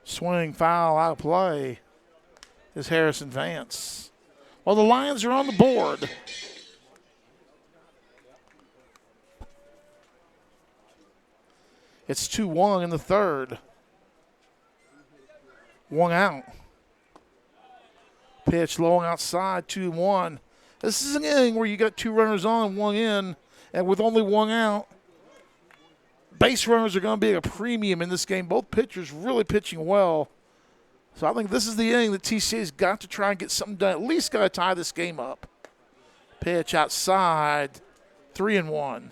Swing, foul, out of play is Harrison Vance. Well, the Lions are on the board. It's 2-1 in the third. One out. Pitch low and outside, 2-1. This is an inning where you got 2 runners on, 1 in, and with only 1 out, base runners are going to be a premium in this game. Both pitchers really pitching well. So I think this is the inning that TCA's got to try and get something done. At least got to tie this game up. Pitch outside, 3-1.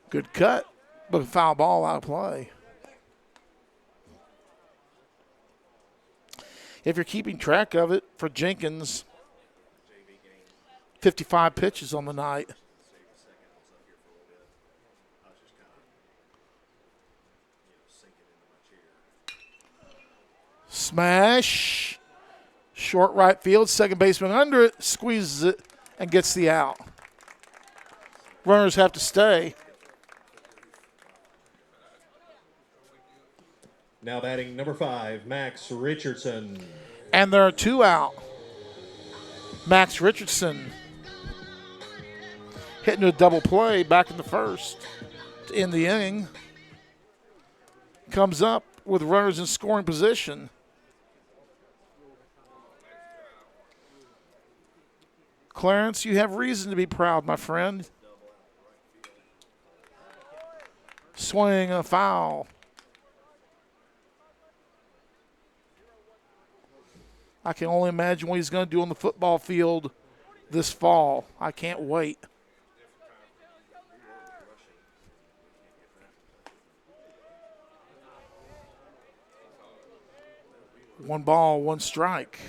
Good cut, but a foul ball out of play. If you're keeping track of it, for Jenkins, 55 pitches on the night. Smash. Short right field, second baseman under it, squeezes it, and gets the out. Runners have to stay. Now batting number 5, Max Richardson. And there are 2 out. Max Richardson hitting a double play back in the first to end the inning. Comes up with runners in scoring position. Clarence, you have reason to be proud, my friend. Swing, a foul. I can only imagine what he's going to do on the football field this fall. I can't wait. One ball, one strike.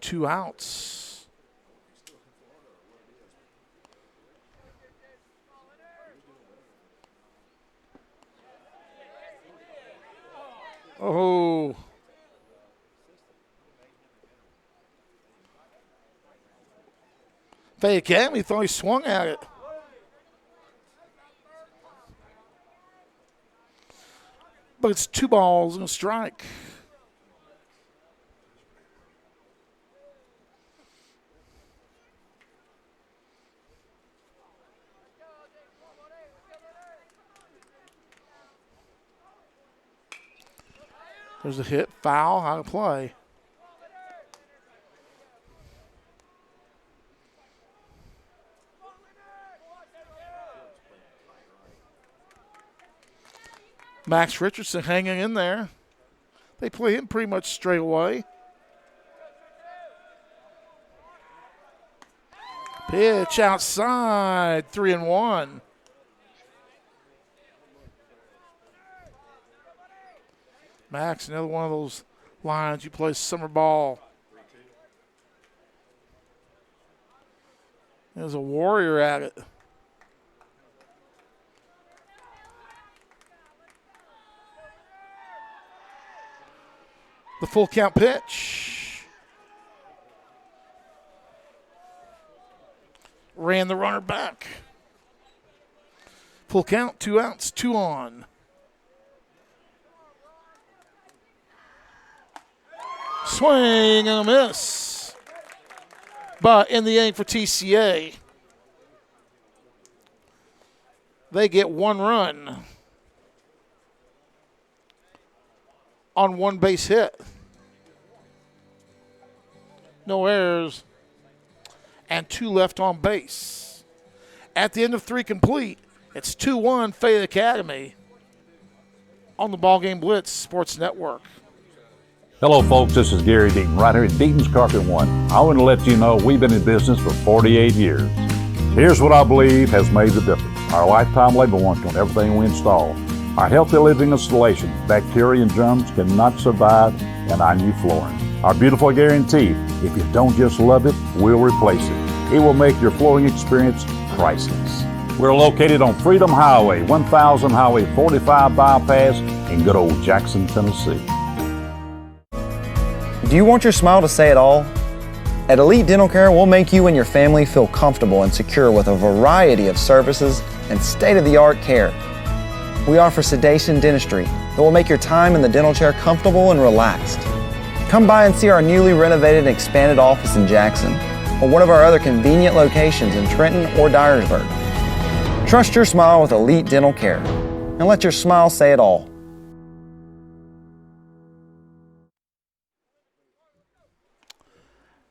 2 outs. Oh. Fayette Academy thought he swung at it. But it's 2 balls and a strike. There's a hit, foul, out of play. Max Richardson hanging in there. They play him pretty much straight away. Pitch outside, 3-1. Max, another one of those lines you play summer ball. There's a warrior at it. The full count pitch. Ran the runner back. Full count, 2 outs, 2 on. Swing and a miss. But in the inning for TCA, they get 1 run on 1 base hit. No errors and 2 left on base. At the end of 3 complete, it's 2-1 Fayette Academy on the BallGame Blitz Sports Network. Hello folks, this is Gary Deaton right here at Deaton's Carpet One. I want to let you know we've been in business for 48 years. Here's what I believe has made the difference. Our lifetime labor warranty on everything we install. Our healthy living installation, bacteria and germs cannot survive in our new flooring. Our beautiful guarantee, if you don't just love it, we'll replace it. It will make your flooring experience priceless. We're located on Freedom Highway, 1000 Highway 45 bypass in good old Jackson, Tennessee. Do you want your smile to say it all? At Elite Dental Care, we'll make you and your family feel comfortable and secure with a variety of services and state-of-the-art care. We offer sedation dentistry that will make your time in the dental chair comfortable and relaxed. Come by and see our newly renovated and expanded office in Jackson or one of our other convenient locations in Trenton or Dyersburg. Trust your smile with Elite Dental Care and let your smile say it all.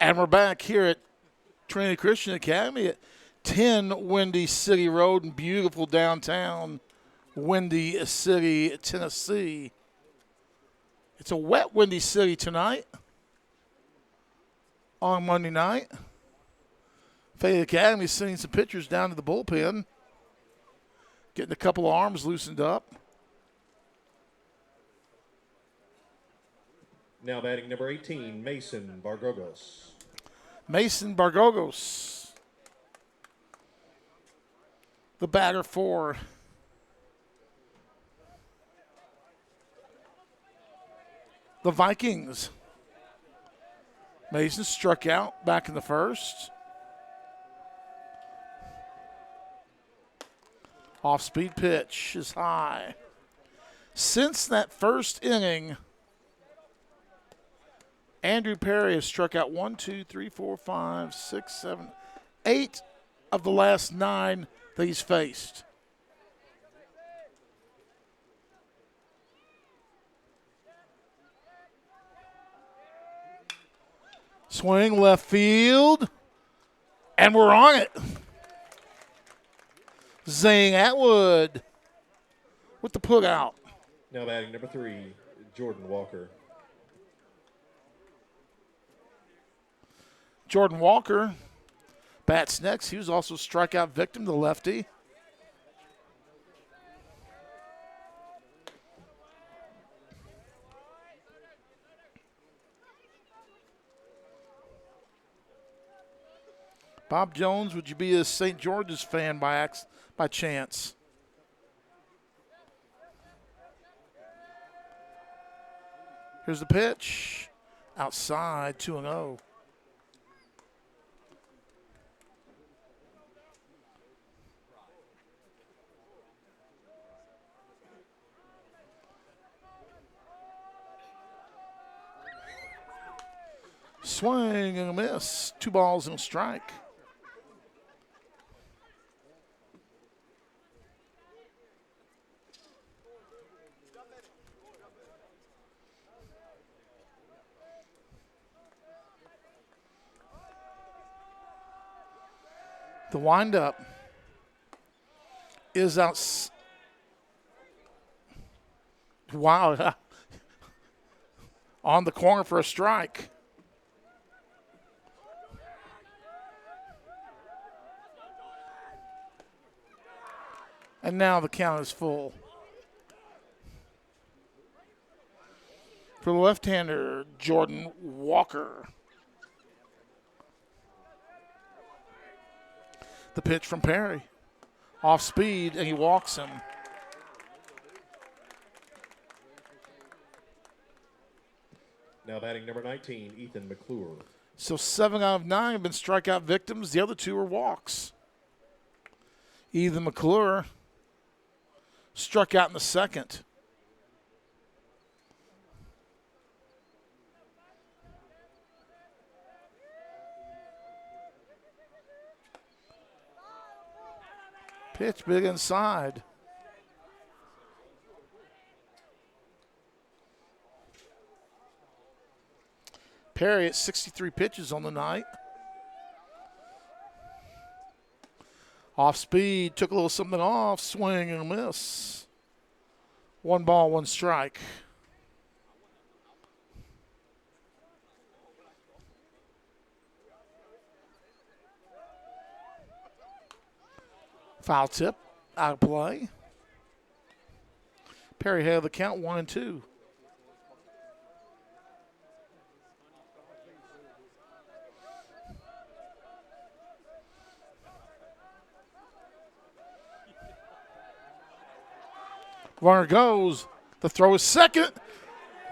And we're back here at Trinity Christian Academy at 10 Windy City Road in beautiful downtown Windy City, Tennessee. It's a wet Windy City tonight on Monday night. Fayette Academy is sending some pitchers down to the bullpen, getting a couple of arms loosened up. Now batting number 18, Mason Bargogos. Mason Bargogos, the batter for the Vikings. Mason struck out back in the first. Off-speed pitch is high. Since that first inning, Andrew Perry has struck out 1, 2, 3, 4, 5, 6, 7, 8 of the last 9 that he's faced. Swing left field, and we're on it. Zane Atwood with the put out. Now batting number 3, Jordan Walker. Jordan Walker bats next. He was also a strikeout victim, the lefty. Bob Jones, would you be a St. George's fan by chance? Here's the pitch. Outside, 2-0. Swing and a miss. 2 balls and a strike. The windup is out. Wow. On the corner for a strike. And now the count is full. For the left-hander, Jordan Walker. The pitch from Perry. Off speed, and he walks him. Now batting number 19, Ethan McClure. So 7 out of 9 have been strikeout victims. The other 2 are walks. Ethan McClure struck out in the second. Pitch big inside. Perry at 63 pitches on the night. Off speed, took a little something off, swing and a miss. 1 ball, 1 strike. Foul tip, out of play. Perry had the count 1-2. Runner goes. The throw is second.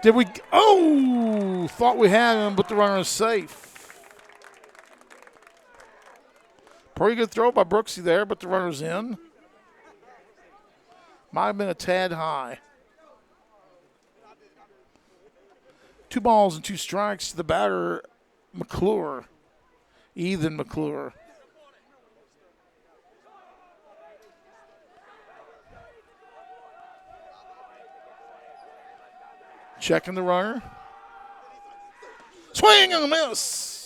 Did we? Oh, thought we had him, but the runner is safe. Pretty good throw by Brooksy there, but the runner's in. Might have been a tad high. 2 balls and 2 strikes to the batter, McClure. Ethan McClure. Checking the runner. Swing and a miss.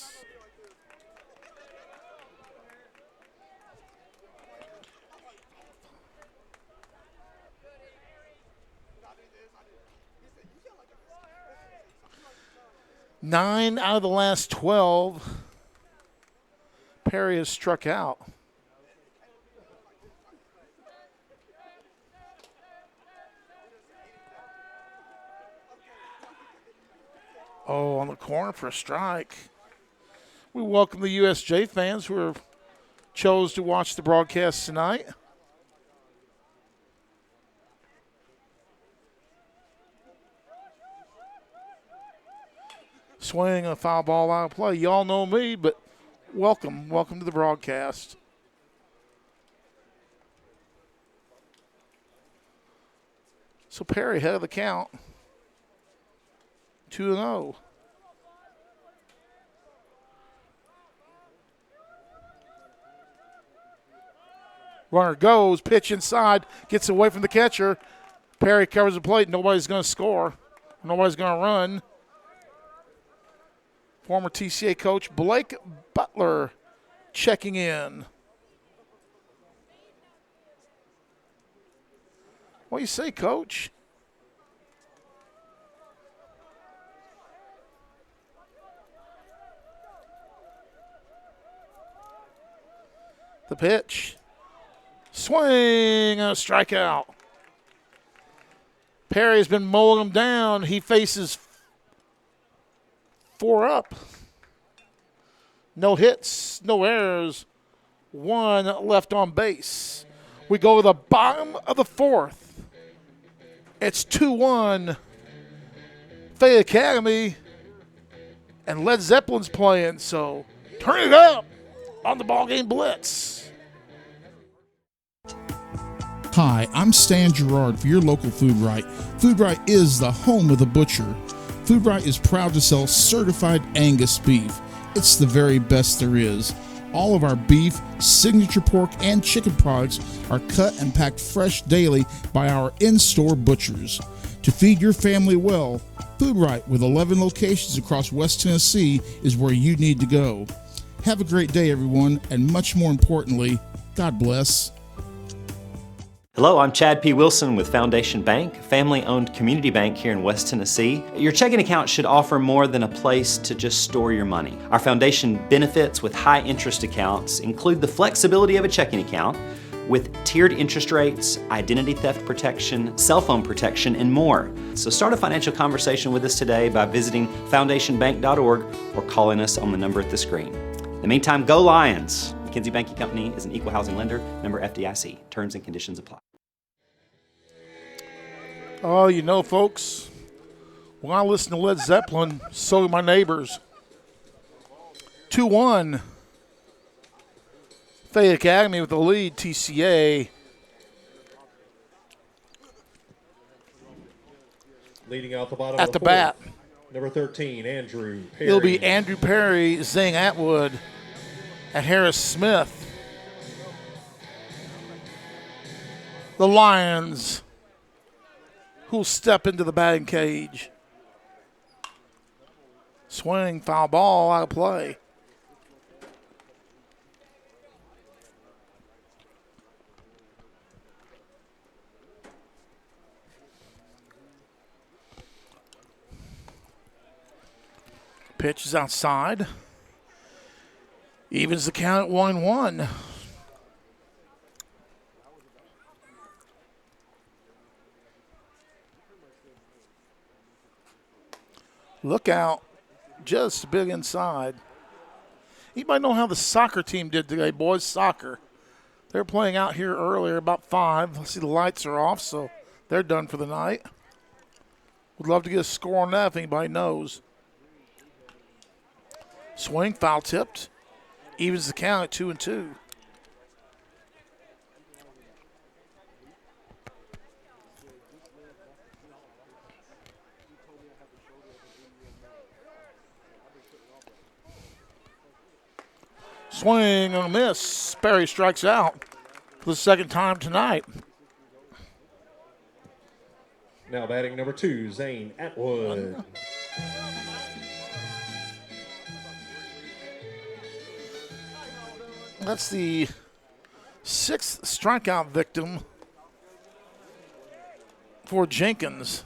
Nine out of the last 12, Perry has struck out. Oh, on the corner for a strike. We welcome the USJ fans who have chose to watch the broadcast tonight. Swing a foul ball out of play. Y'all know me, but welcome to the broadcast. So Perry ahead of the count, 2-0. Runner goes, pitch inside, gets away from the catcher. Perry covers the plate. Nobody's going to score. Nobody's going to run. Former TCA coach Blake Butler checking in. What do you say, Coach? The pitch. Swing, a strikeout. Perry's been mowing him down. He faces 4 up. No hits, no errors. 1 left on base. We go to the bottom of the 4th. It's 2-1. Fayette Academy and Led Zeppelin's playing, so turn it up on the BallGame Blitz. Hi, I'm Stan Gerard for your local Food Right. Food Right is the home of the butcher. Food Right is proud to sell certified Angus beef. It's the very best there is. All of our beef, signature pork, and chicken products are cut and packed fresh daily by our in-store butchers. To feed your family well, Food Right, with 11 locations across West Tennessee, is where you need to go. Have a great day, everyone, and much more importantly, God bless. Hello, I'm Chad P. Wilson with Foundation Bank, family-owned community bank here in West Tennessee. Your checking account should offer more than a place to just store your money. Our foundation benefits with high-interest accounts include the flexibility of a checking account with tiered interest rates, identity theft protection, cell phone protection, and more. So start a financial conversation with us today by visiting foundationbank.org or calling us on the number at the screen. In the meantime, go Lions! McKinsey Banking Company is an equal housing lender, member FDIC. Terms and conditions apply. Oh, you know, folks, when I listen to Led Zeppelin, so do my neighbors. 2-1. Fayette Academy with the lead, TCA. Leading out the bottom at of the fourth, bat. Number 13, Andrew Perry. It'll be Andrew Perry, Zing Atwood, and Harris Smith. The Lions, who'll step into the batting cage. Swing, foul ball, out of play. Pitch is outside. Evens the count at 1-1. Look out. Just a bit inside. Anybody know how the soccer team did today, boys? Soccer. They're playing out here earlier, about 5. I see the lights are off, so they're done for the night. Would love to get a score on that if anybody knows. Swing, foul tipped. Evens the count at 2-2. Swing and a miss. Perry strikes out for the second time tonight. Now batting number 2, Zane Atwood. That's the 6th strikeout victim for Jenkins.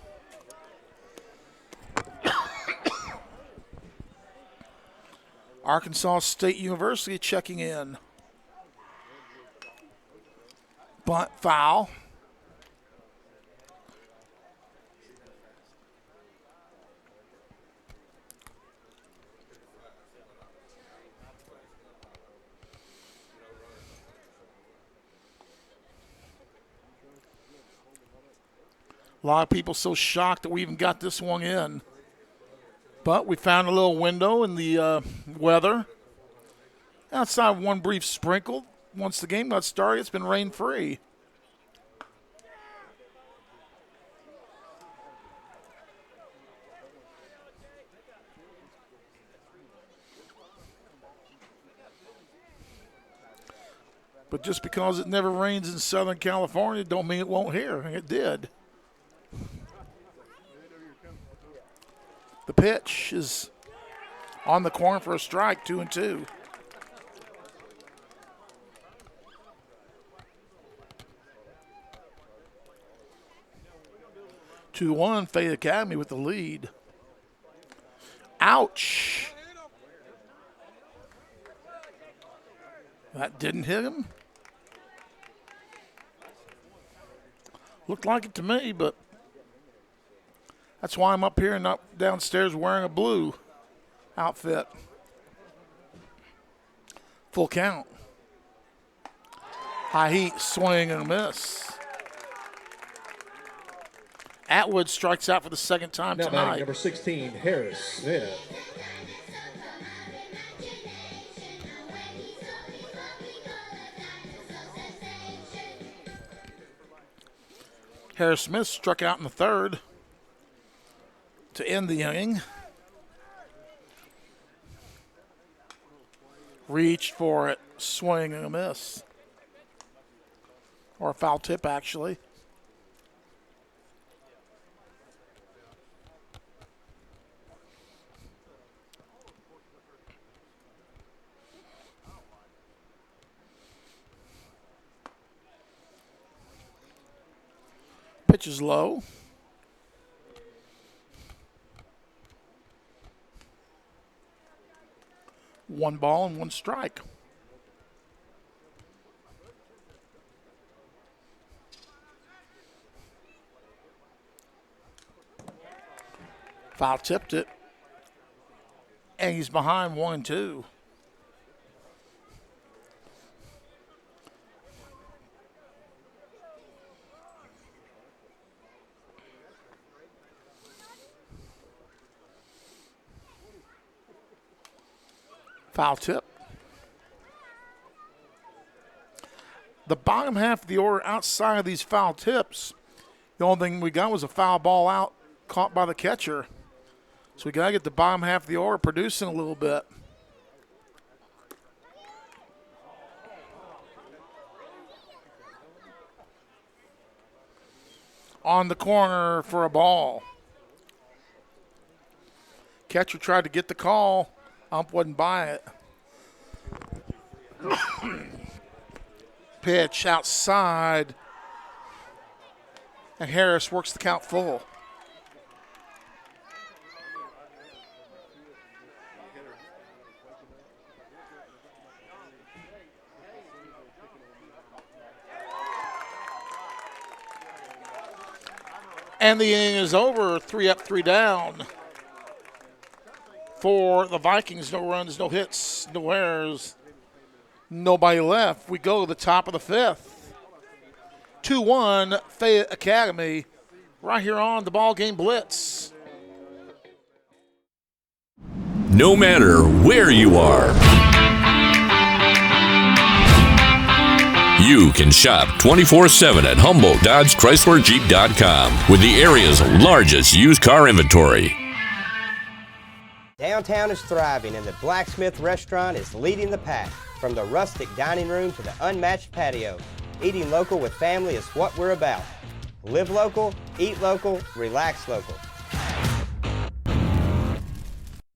Arkansas State University checking in. Bunt foul. A lot of people so shocked that we even got this one in. But we found a little window in the weather. Outside one brief sprinkle. Once the game got started, it's been rain-free. But just because it never rains in Southern California don't mean it won't here. It did. The pitch is on the corner for a strike, 2-2. Two one, Fayette Academy with the lead. Ouch. That didn't hit him. Looked like it to me, but that's why I'm up here and not downstairs wearing a blue outfit. Full count. High heat, swing and a miss. Atwood strikes out for the second time now tonight. Number 16, Harris Smith. Harris Smith struck out in the third to end the inning. Reached for it, swing and a miss. Or a foul tip, actually. Pitch is low. One ball and one strike. Foul tipped it. And he's behind 1-2. Foul tip. The bottom half of the order outside of these foul tips, the only thing we got was a foul ball out caught by the catcher. So we got to get the bottom half of the order producing a little bit. On the corner for a ball. Catcher tried to get the call. Ump wouldn't buy it. Pitch outside. And Harris works the count full. And the inning is over. 3 up, 3 down. For the Vikings, no runs, no hits, no errors, nobody left. We go to the top of the fifth. 2-1 Fayette Academy right here on the BallGame Blitz. No matter where you are, you can shop 24/7 at Humboldt Dodge Chrysler Jeep.com with the area's largest used car inventory. Downtown is thriving and the Blacksmith Restaurant is leading the pack. From the rustic dining room to the unmatched patio, eating local with family is what we're about. Live local, eat local, relax local.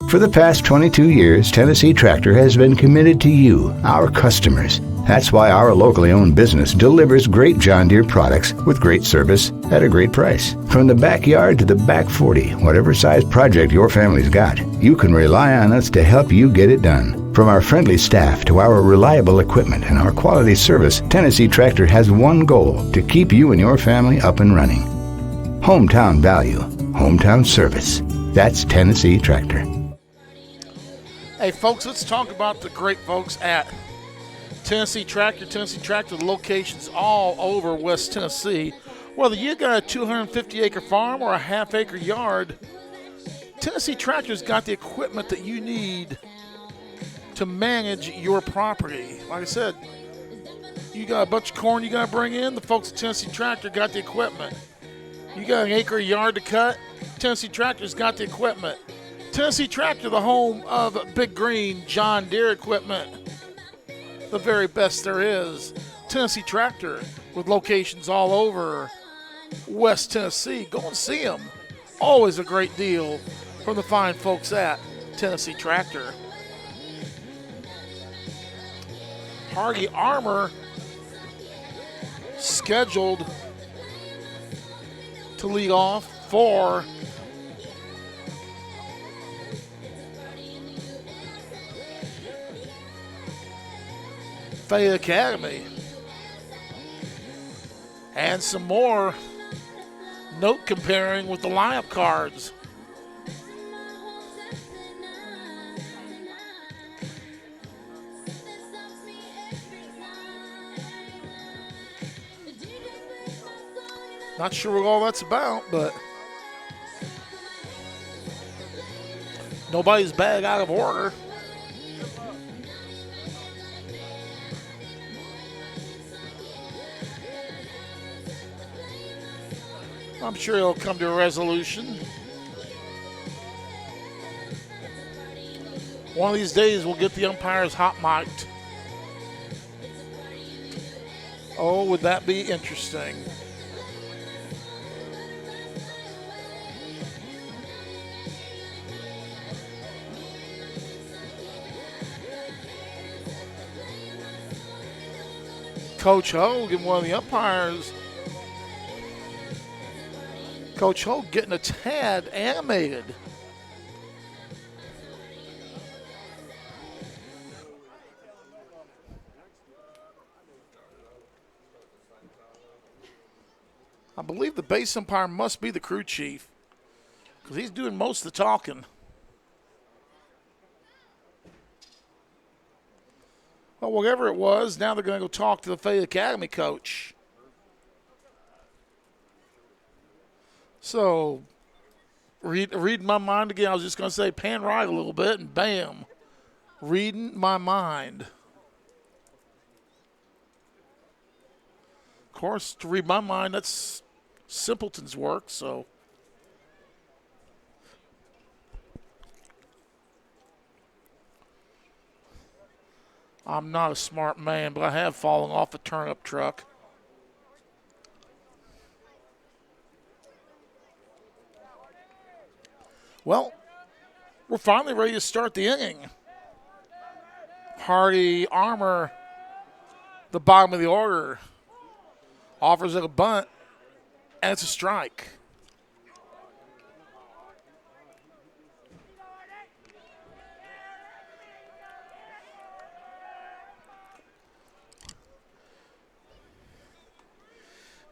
For the past 22 years, Tennessee Tractor has been committed to you, our customers. That's why our locally owned business delivers great John Deere products with great service at a great price. From the backyard to the back 40, whatever size project your family's got, you can rely on us to help you get it done. From our friendly staff to our reliable equipment and our quality service, Tennessee Tractor has one goal: to keep you and your family up and running. Hometown value, hometown service. That's Tennessee Tractor. Hey, folks, let's talk about the great folks at Tennessee Tractor. Tennessee Tractor locations all over West Tennessee. Whether you got a 250-acre farm or a half-acre yard, Tennessee Tractor's got the equipment that you need to manage your property. Like I said, you got a bunch of corn you got to bring in, the folks at Tennessee Tractor got the equipment. You got an acre, yard to cut, Tennessee Tractor's got the equipment. Tennessee Tractor, the home of Big Green John Deere equipment, the very best there is. Tennessee Tractor with locations all over West Tennessee. Go and see them. Always a great deal from the fine folks at Tennessee Tractor. Hardy Armor scheduled to lead off for Fayette Academy. And some more note comparing with the lineup cards. Not sure what all that's about, but nobody's bag out of order. I'm sure he'll come to a resolution. One of these days we'll get the umpires hot mic'd. Oh, would that be interesting? Coach Hogue, one of the umpires. Coach Hogue getting a tad animated. I believe the base umpire must be the crew chief because he's doing most of the talking. Well, whatever it was, now they're going to go talk to the Fayette Academy coach. So, reading my mind again, I was just going to say pan right a little bit, and bam, reading my mind. Of course, to read my mind, that's simpleton's work, so. I'm not a smart man, but I have fallen off a turnip truck. Well, we're finally ready to start the inning. Hardy Armor, the bottom of the order, offers it a bunt, and it's a strike.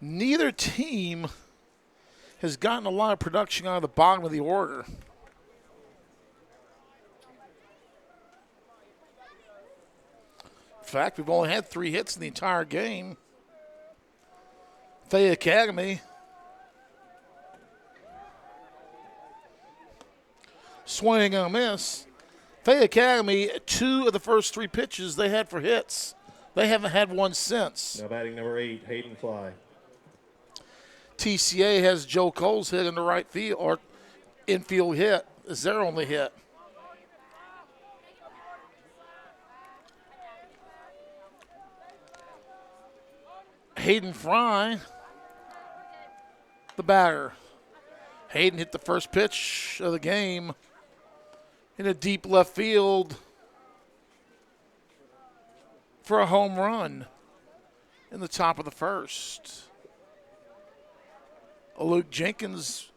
Neither team has gotten a lot of production out of the bottom of the order. In fact, we've only had 3 hits in the entire game. Fayette Academy swing and a miss. Fayette Academy, 2 of the first 3 pitches they had for hits. They haven't had one since. Now batting number 8, Hayden Fly. TCA has Joe Cole's hit in the right field, or infield hit is their only hit. Hayden Fry, the batter. Hayden hit the first pitch of the game in a deep left field for a home run in the top of the first. Luke Jenkins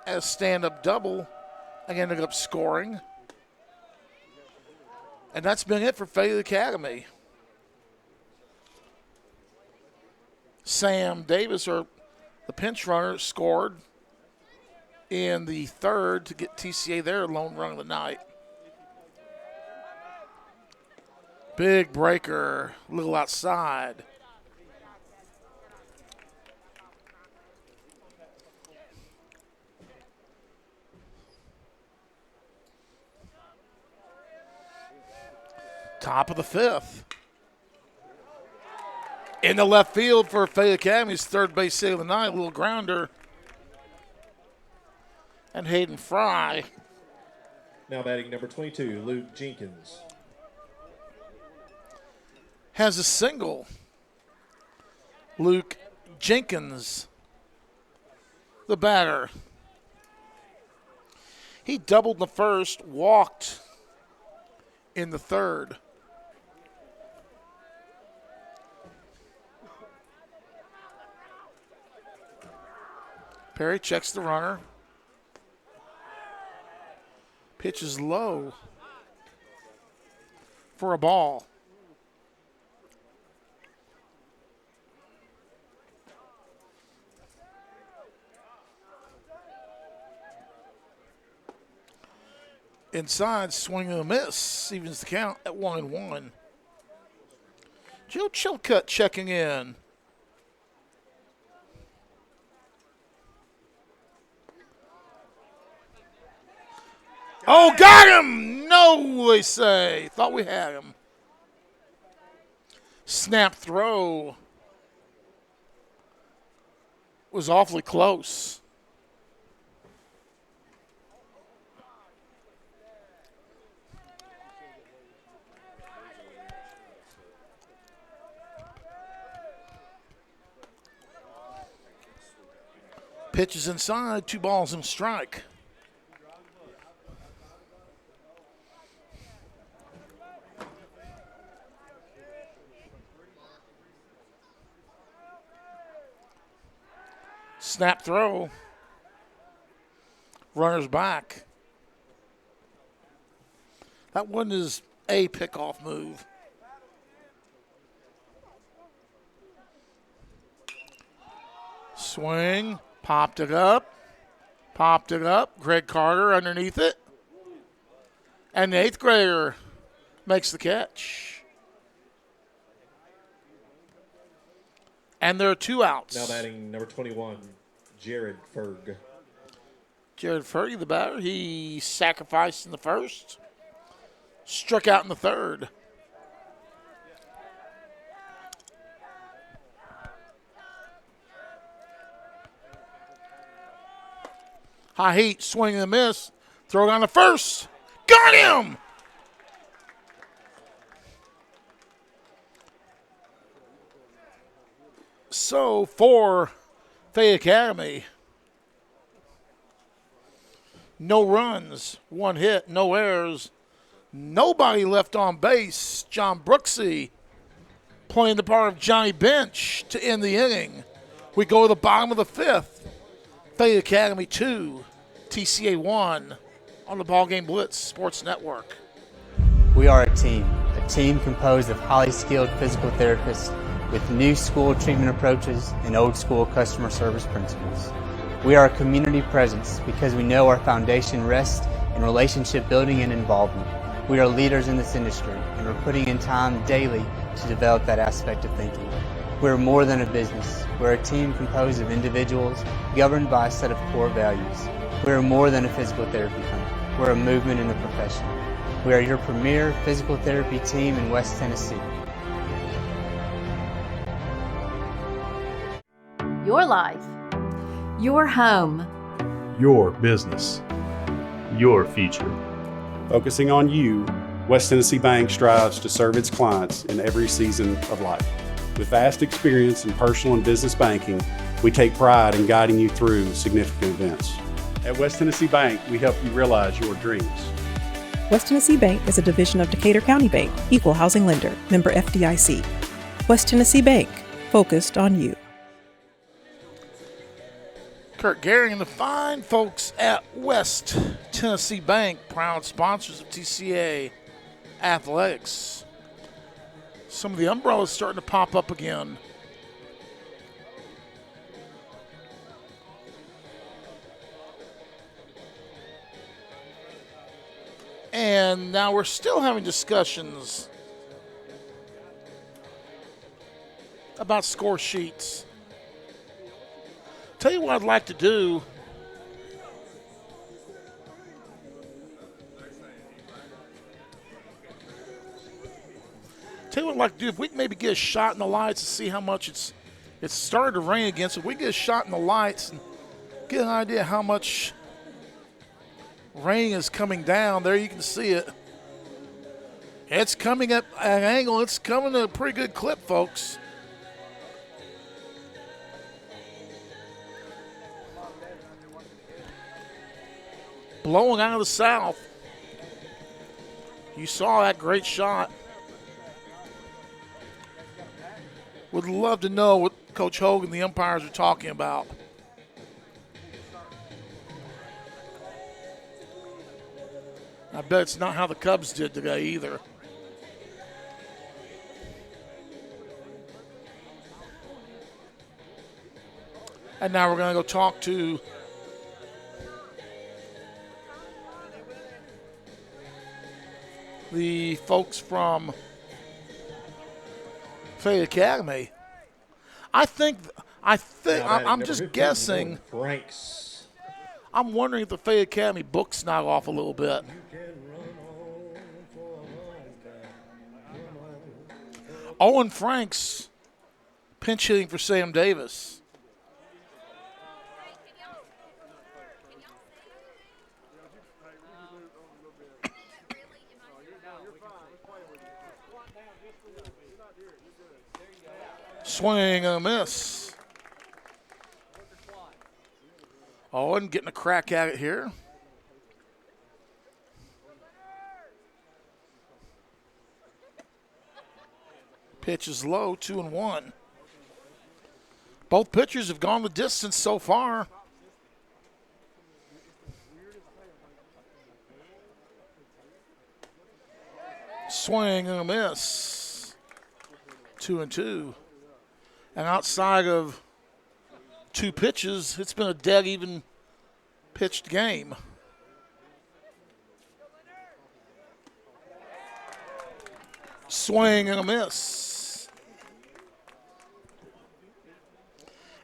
had a stand-up double and ended up scoring. And that's been it for Fayette Academy. Sam Davis, or the pinch runner, scored in the third to get TCA their lone run of the night. Big breaker, a little outside. Top of the fifth. In the left field for Fayette Academy's third base save of the night, little grounder. And Hayden Fry. Now batting number 22, Luke Jenkins. Has a single. Luke Jenkins, the batter. He doubled in the first, walked in the third. Perry checks the runner. Pitch is low for a ball. Inside, swing and a miss. Evens the count at 1-1. Joe Chilcutt checking in. Oh, got him! No, they say. Thought we had him. Snap throw. Was awfully close. Pitch is inside, 2 balls and strike. Snap throw. Runner's back. That wasn't his pickoff move. Swing. Popped it up. Greg Carter underneath it. And the 8th grader makes the catch. And there are 2 outs. Now batting number 21, Jared Ferg. Jared Ferg, the batter, he sacrificed in the first. Struck out in the third. High heat, swing and a miss. Throw down the first. Got him! So for Fayette Academy, no runs, 1 hit, no errors, nobody left on base. John Brooksy playing the part of Johnny Bench to end the inning. We go to the bottom of the 5th. Fayette Academy 2, TCA 1 on the BallGame Blitz Sports Network. We are a team composed of highly skilled physical therapists with new school treatment approaches and old school customer service principles. We are a community presence because we know our foundation rests in relationship building and involvement. We are leaders in this industry and we're putting in time daily to develop that aspect of thinking. We're more than a business. We're a team composed of individuals governed by a set of core values. We're more than a physical therapy company. We're a movement in the profession. We are your premier physical therapy team in West Tennessee. Your life. Your home. Your business. Your future. Focusing on you, West Tennessee Bank strives to serve its clients in every season of life. With vast experience in personal and business banking, we take pride in guiding you through significant events. At West Tennessee Bank, we help you realize your dreams. West Tennessee Bank is a division of Decatur County Bank, equal housing lender, member FDIC. West Tennessee Bank, focused on you. Kurt Gehring and the fine folks at West Tennessee Bank, proud sponsors of TCA Athletics. Some of the umbrellas starting to pop up again. And now we're still having discussions about score sheets. Tell you what I'd like to do. Tell you what I'd like to do, if we can maybe get a shot in the lights to see how much it's started to rain again. So if we get a shot in the lights and get an idea how much rain is coming down. There you can see it. It's coming at an angle. It's coming at a pretty good clip, folks. Blowing out of the south. You saw that great shot. Would love to know what Coach Hogan and the umpires are talking about. I bet it's not how the Cubs did today either. And now we're going to go talk to the folks from Fayette Academy. I'm just guessing. Franks. I'm wondering if the Fayette Academy book's not off a little bit. Owen Franks pinch hitting for Sam Davis. Swing and a miss. Owen getting a crack at it here. Pitch is low, 2-1. Both pitchers have gone the distance so far. Swing and a miss. 2-2. And outside of two pitches, it's been a dead even pitched game. Swing and a miss.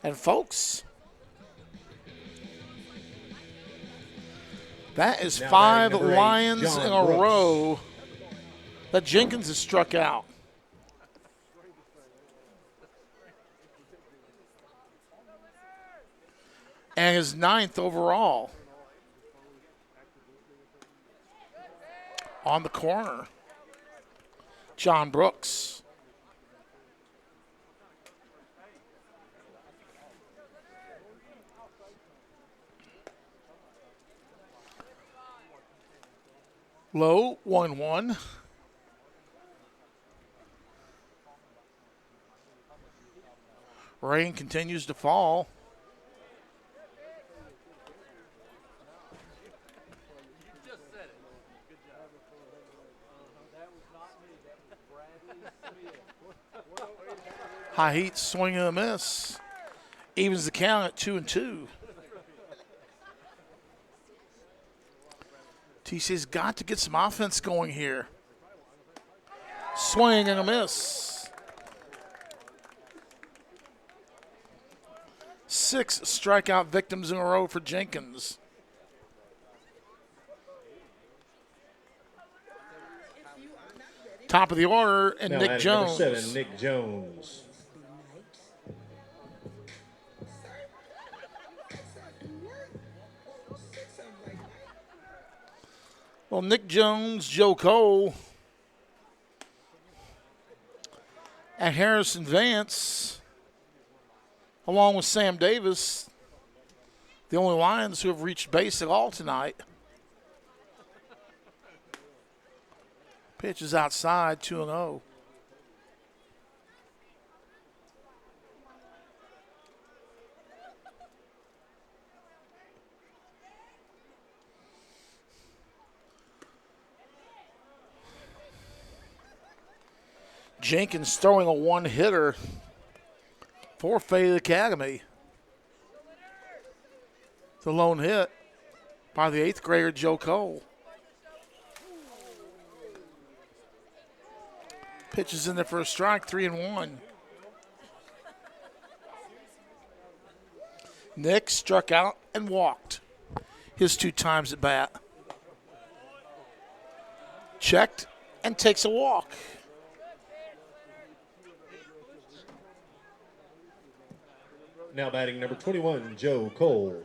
And folks, that is 5 Lions in a row that Jenkins has struck out. And his 9th overall. On the corner, John Brooks. Low, 1-1. Rain continues to fall. High heat, swing and a miss. Evens the count at 2-2. TCA's got to get some offense going here. Swing and a miss. 6 strikeout victims in a row for Jenkins. Top of the order, and Nick Jones. Number 7, Nick Jones. Well, Nick Jones, Joe Cole, and Harrison Vance, along with Sam Davis, the only Lions who have reached base at all tonight. Pitch is outside, 2-0. Jenkins throwing a one-hitter for Fayette Academy. The lone hit by the 8th grader, Joe Cole. Pitch is in there for a strike, 3-1. Nick struck out and walked his 2 times at bat. Checked and takes a walk. Now batting number 21, Joe Cole.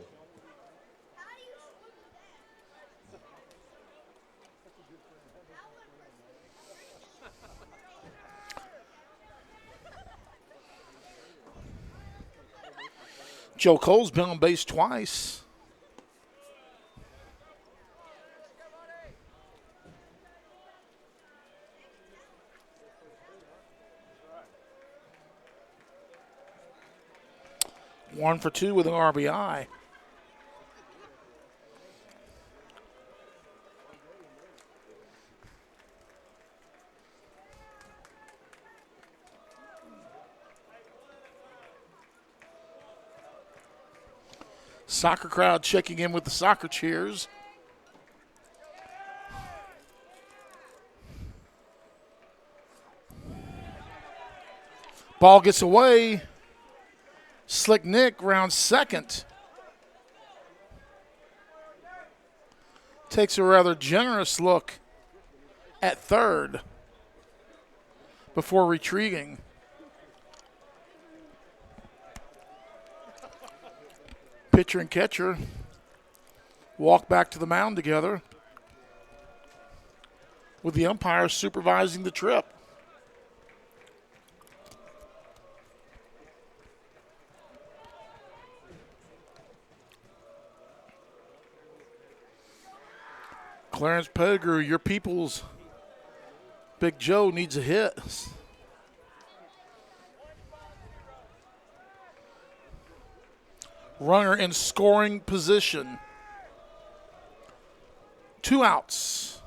Joe Cole's been on base twice. One for two with an RBI. Soccer crowd checking in with the soccer cheers. Ball gets away. Slick Nick rounds second. Takes a rather generous look at third before retreating. Pitcher and catcher walk back to the mound together with the umpire supervising the trip. Clarence Pettigrew, your people's Big Joe needs a hit. Runner in scoring position. 2 outs.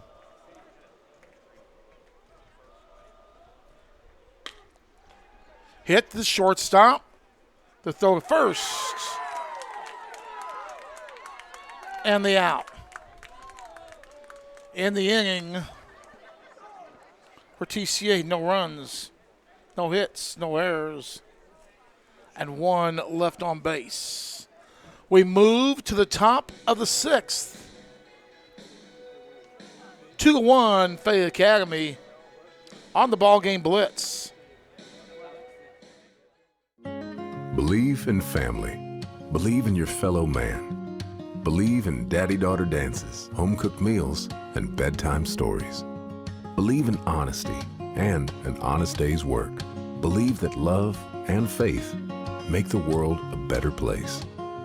Hit the shortstop. The throw to first. And the out. In the inning for TCA, no runs, no hits, no errors, and 1 left on base. We move to the top of the 6th. 2-1 Fayette Academy on the BallGame Blitz. Believe in family. Believe in your fellow man. Believe in daddy-daughter dances, home-cooked meals, and bedtime stories. Believe in honesty and an honest day's work. Believe that love and faith make the world a better place.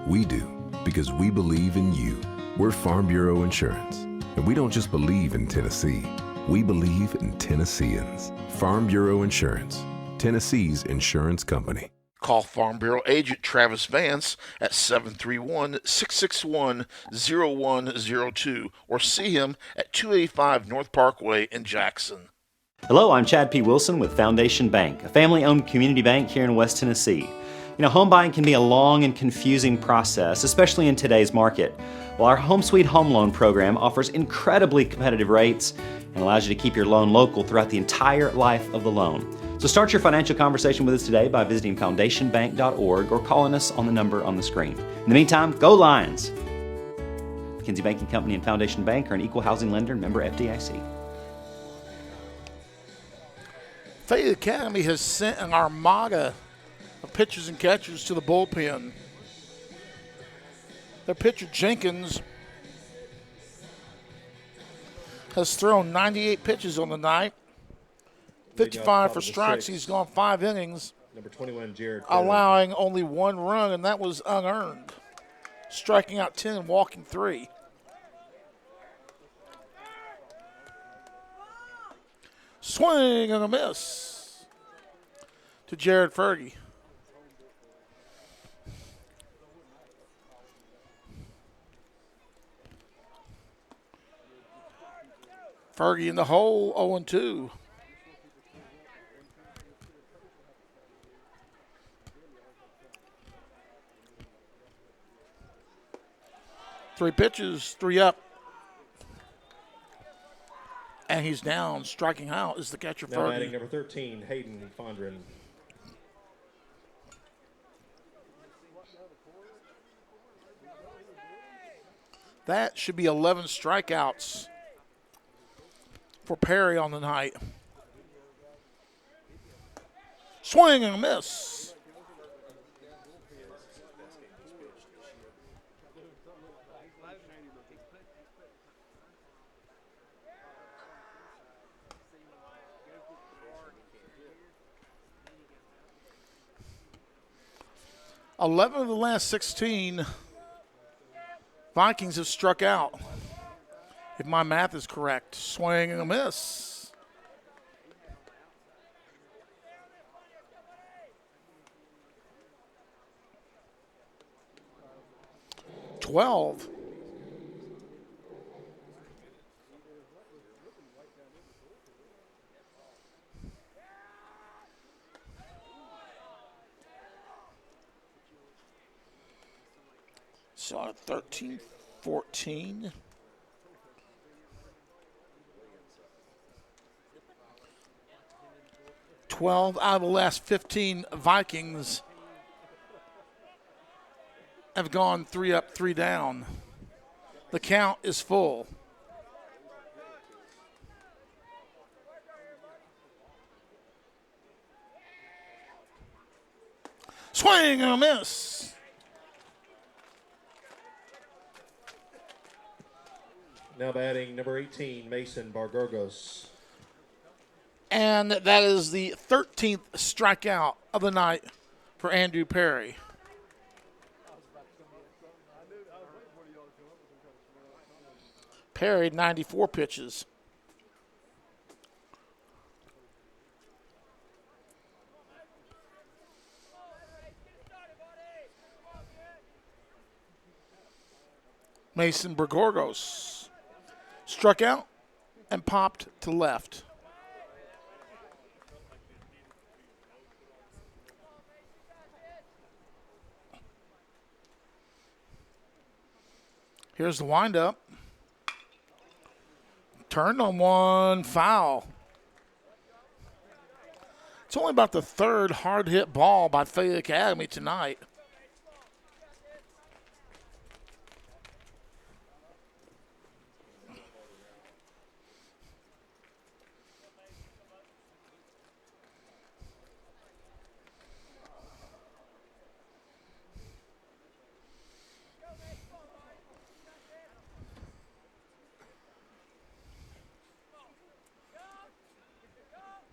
We do, because we believe in you. We're Farm Bureau Insurance, and we don't just believe in Tennessee. We believe in Tennesseans. Farm Bureau Insurance, Tennessee's insurance company. Call Farm Bureau agent Travis Vance at 731-661-0102 or see him at 285 North Parkway in Jackson. Hello, I'm Chad P. Wilson with Foundation Bank, a family-owned community bank here in West Tennessee. You know, home buying can be a long and confusing process, especially in today's market. Well, our Home Sweet Home Loan program offers incredibly competitive rates and allows you to keep your loan local throughout the entire life of the loan. So start your financial conversation with us today by visiting foundationbank.org or calling us on the number on the screen. In the meantime, go Lions! McKinsey Banking Company and Foundation Bank are an equal housing lender and member FDIC. Fayette Academy has sent an armada of pitchers and catchers to the bullpen. Their pitcher Jenkins has thrown 98 pitches on the night. 55 for strikes. He's gone 5 innings, Number 21, Jared, allowing only 1 run, and that was unearned. Striking out 10 and walking 3. Swing and a miss to Jared Fergie. Fergie in the hole, 0-2. Three pitches, 3 up. And he's down. Striking out is the catcher, now Fergie. batting number 13, Hayden Fondren. That should be 11 strikeouts for Perry on the night. Swing and a miss. 11 of the last 16 Vikings have struck out, if my math is correct. Swing and a miss. $12. So 13-14. Out of the last 15 Vikings have gone 3 up, 3 down. The count is full. Swing and a miss. Now batting number 18, Mason Bargorgos. And that is the 13th strikeout of the night for Andrew Perry. Perry, 94 pitches. Mason Bargorgos struck out and popped to left. Here's the windup. Turned on one, foul. It's only about the third hard hit ball by Fayette Academy tonight.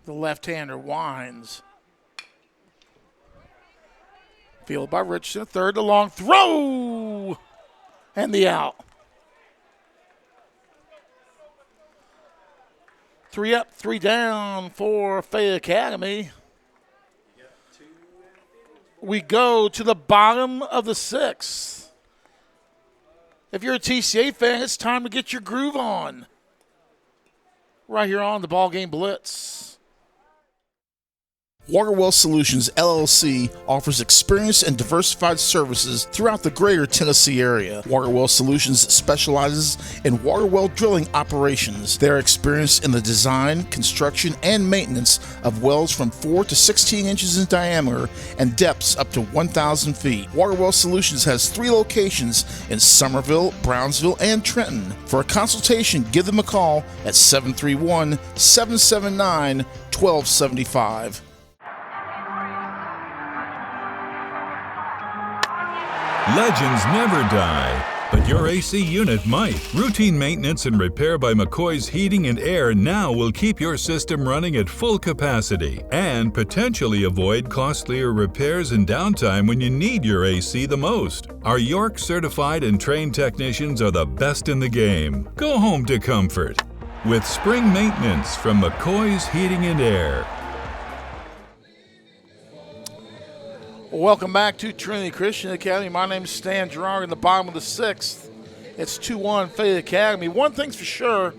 The left-hander winds. Fielded by Richardson, third, the long throw, and the out. 3 up, 3 down for Fayette Academy. We go to the bottom of the 6th. If you're a TCA fan, it's time to get your groove on. Right here on the BallGame Blitz. Waterwell Solutions, LLC offers experienced and diversified services throughout the greater Tennessee area. Waterwell Solutions specializes in water well drilling operations. They are experienced in the design, construction, and maintenance of wells from 4 to 16 inches in diameter and depths up to 1,000 feet. Waterwell Solutions has 3 locations in Summerville, Brownsville, and Trenton. For a consultation, give them a call at 731-779-1275. Legends never die, but your AC unit might. Routine maintenance and repair by McCoy's Heating and Air now will keep your system running at full capacity and potentially avoid costlier repairs and downtime when you need your AC the most. Our York certified and trained technicians are the best in the game. Go home to comfort with spring maintenance from McCoy's Heating and Air. Welcome back to Trinity Christian Academy. My name is Stan Gerard in the bottom of the 6th. It's 2-1 Fayette Academy. One thing's for sure,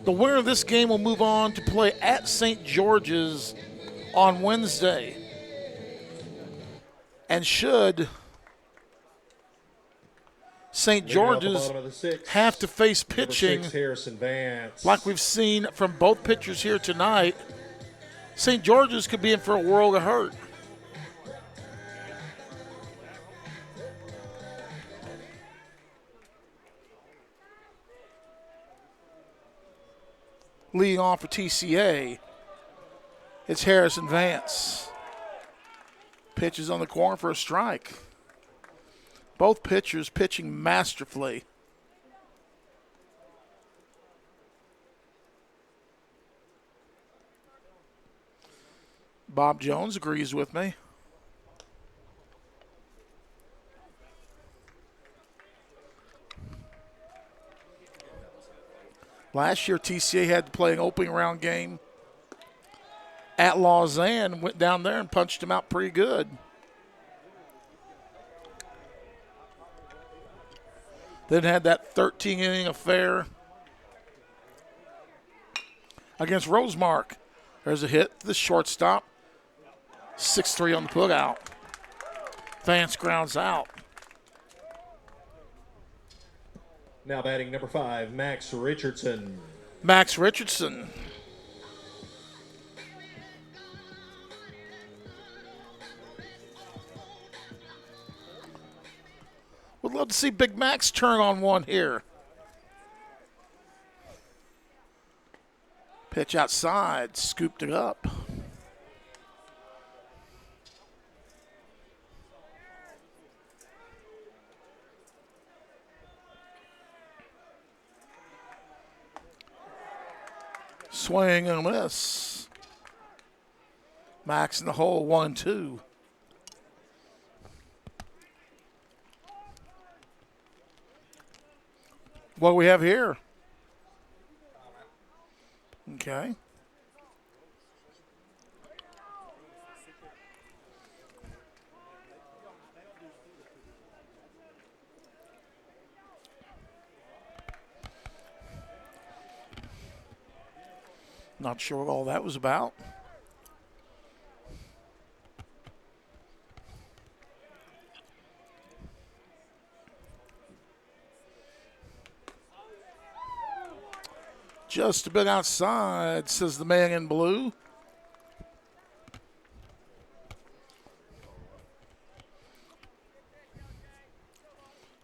the winner of this game will move on to play at St. George's on Wednesday. And should St. George's have to face pitching like we've seen from both pitchers here tonight, St. George's could be in for a world of hurt. Leading off for TCA, it's Harrison Vance. Pitches on the corner for a strike. Both pitchers pitching masterfully. Bob Jones agrees with me. Last year, TCA had to play an opening round game at Lausanne, went down there and punched him out pretty good. Then had that 13-inning affair against Rosemark. There's a hit to the shortstop. 6-3 on the putout. Vance grounds out. Now batting number 5, Max Richardson. Max Richardson. Would love to see Big Max turn on one here. Pitch outside, scooped it up. Swing and a miss. Max in the hole, 1-2. What do we have here? Okay. Not sure what all that was about. Just a bit outside, says the man in blue.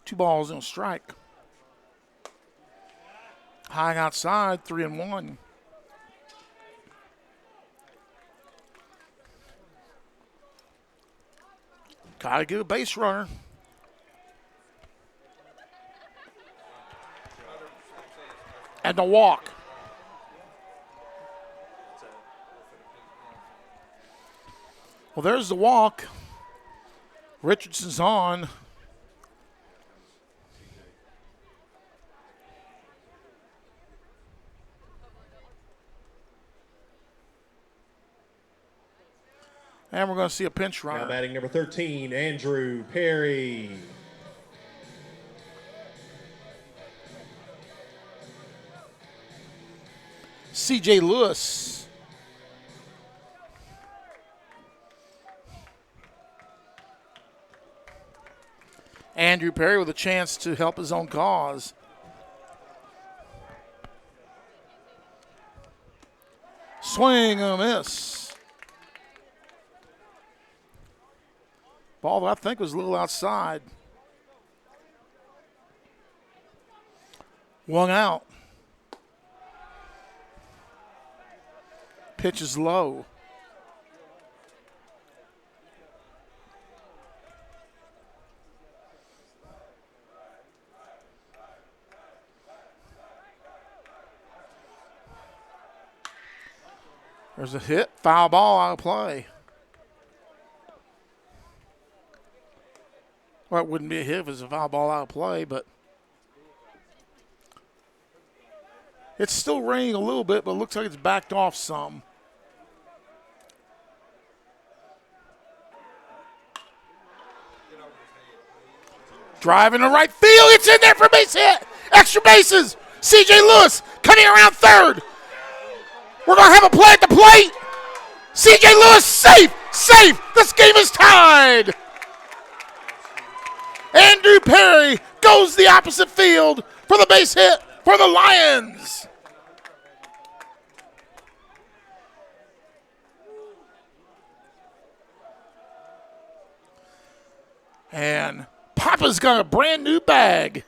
Two balls and a strike. High outside, 3-1. Gotta get a base runner. And the walk. Well, there's the walk. Richardson's on. And we're going to see a pinch runner. Now batting number 13, Andrew Perry. C.J. Lewis. Andrew Perry with a chance to help his own cause. Swing and a miss. Ball that I think was a little outside. 1 out. Pitch is low. There's a hit, foul ball out of play. Well, it wouldn't be a hit if it was a foul ball out of play, but it's still raining a little bit, but it looks like it's backed off some. Driving to right field, it's in there for a base hit. Extra bases. C.J. Lewis coming around third. We're going to have a play at the plate. C.J. Lewis safe. This game is tied. Andrew Perry goes the opposite field for the base hit for the Lions. And Papa's got a brand new bag.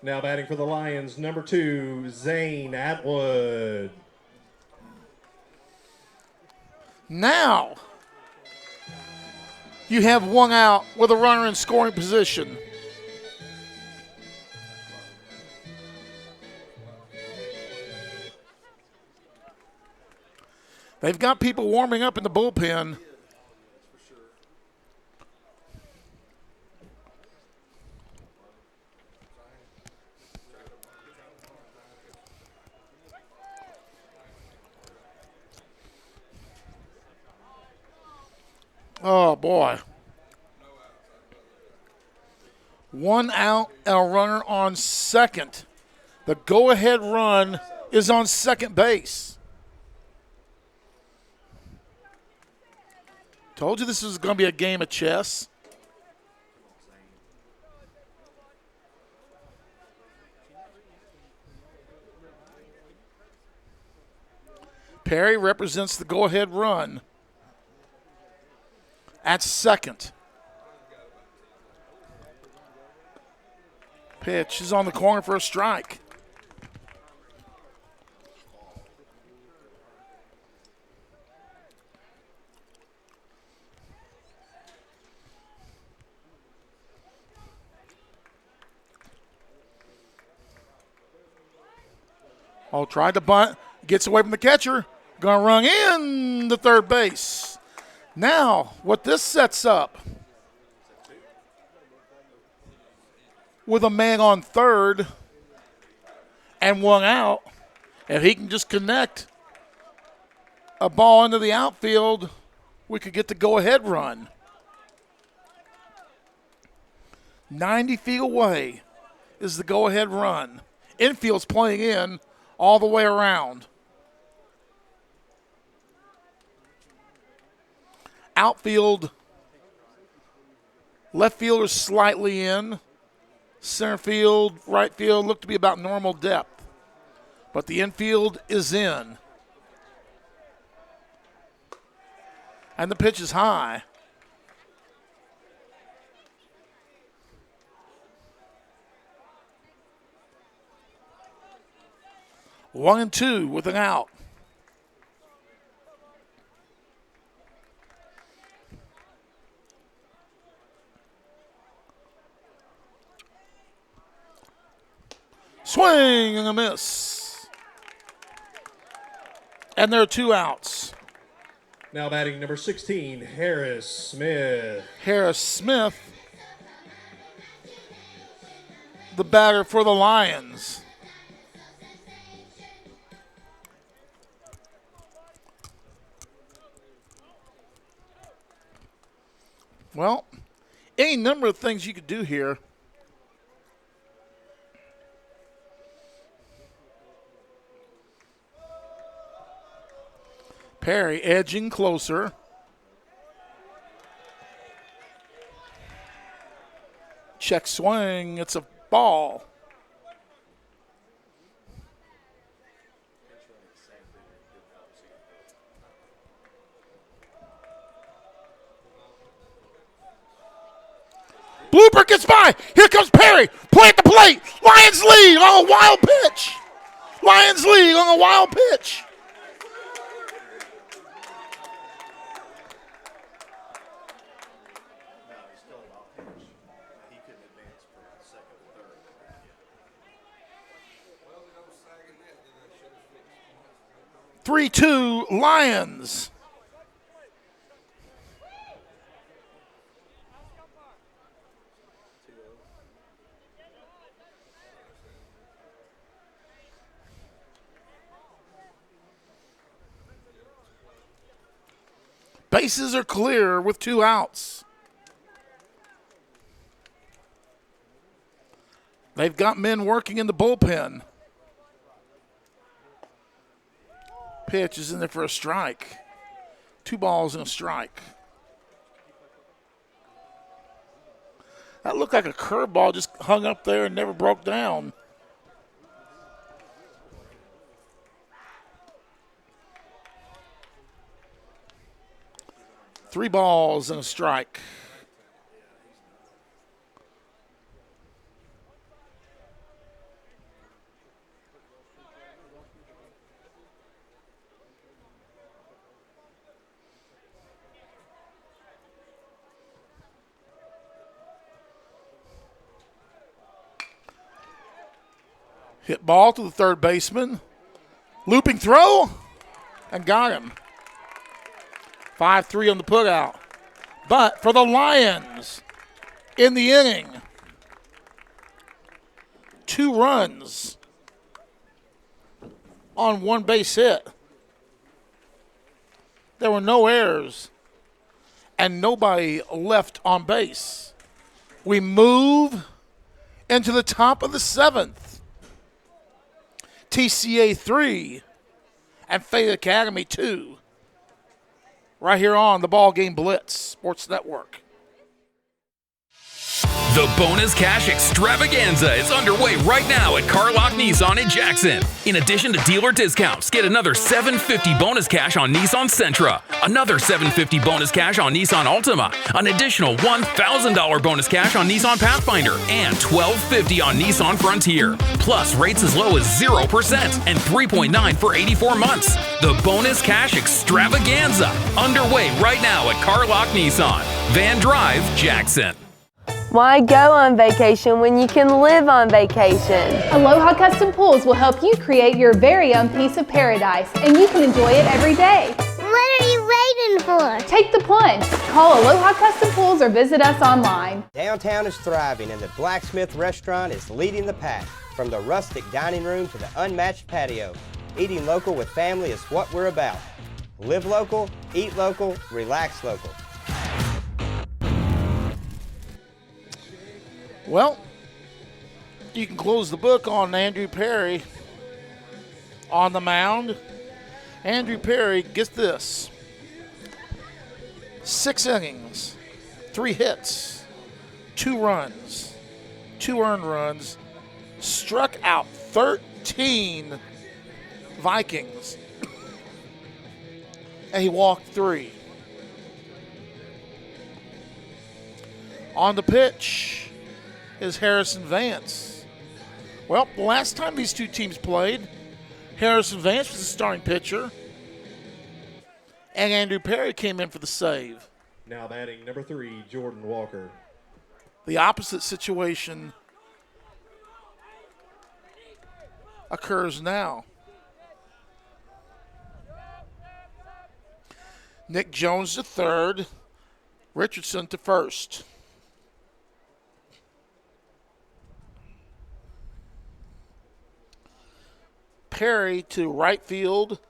Now batting for the Lions, number 2, Zane Atwood. Now, you have 1 out with a runner in scoring position. They've got people warming up in the bullpen. Oh, boy. 1 out and a runner on second. The go-ahead run is on second base. Told you this was going to be a game of chess. Perry represents the go-ahead run at second. Pitch is on the corner for a strike. Oh, tried to bunt. Gets away from the catcher. Going to run in to third base. Now, what this sets up, with a man on third and 1 out, if he can just connect a ball into the outfield, we could get the go-ahead run. 90 feet away is the go-ahead run. Infield's playing in all the way around. Outfield, left fielder slightly in. Center field, right field look to be about normal depth. But the infield is in. And the pitch is high. One and two with an out. Swing and a miss. And there are 2 outs. Now batting number 16, Harris Smith. Harris Smith, the batter for the Lions. Well, any number of things you could do here. Perry edging closer. Check swing. It's a ball. Blooper gets by. Here comes Perry. Play at the plate. Lions lead on a wild pitch. Lions lead on a wild pitch. Three-two Lions. Bases are clear with 2 outs. They've got men working in the bullpen. Pitch is in there for a strike. 2 balls and a strike. That looked like a curveball just hung up there and never broke down. Three balls and a strike. Hit ball to the third baseman. Looping throw and got him. 5-3 on the putout. But for the Lions in the inning, 2 runs on 1 base hit. There were no errors. and nobody left on base. We move into the top of the 7th. TCA 3 and Fayette Academy 2. Right here on the BallGame Blitz Sports Network. The Bonus Cash Extravaganza is underway right now at Carlock Nissan in Jackson. In addition to dealer discounts, get another $750 bonus cash on Nissan Sentra, another $750 bonus cash on Nissan Altima, an additional $1,000 bonus cash on Nissan Pathfinder, and $1,250 on Nissan Frontier. Plus rates as low as 0% and 3.9 for 84 months. The Bonus Cash Extravaganza underway right now at Carlock Nissan, Van Drive, Jackson. Why go on vacation when you can live on vacation? Aloha Custom Pools will help you create your very own piece of paradise, and you can enjoy it every day. What are you waiting for? Take the plunge. Call Aloha Custom Pools or visit us online. Downtown is thriving, and the Blacksmith Restaurant is leading the pack. From the rustic dining room to the unmatched patio, eating local with family is what we're about. Live local, eat local, relax local. Well, you can close the book on Andrew Perry on the mound. Andrew Perry, get this. 6 innings, 3 hits, 2 runs, 2 earned runs, struck out 13 Vikings, and he walked 3. On the pitch is Harrison Vance. Well, the last time these two teams played, Harrison Vance was the starting pitcher, and Andrew Perry came in for the save. Now batting number 3, Jordan Walker. The opposite situation occurs now. Nick Jones to third, Richardson to first. Perry to right field,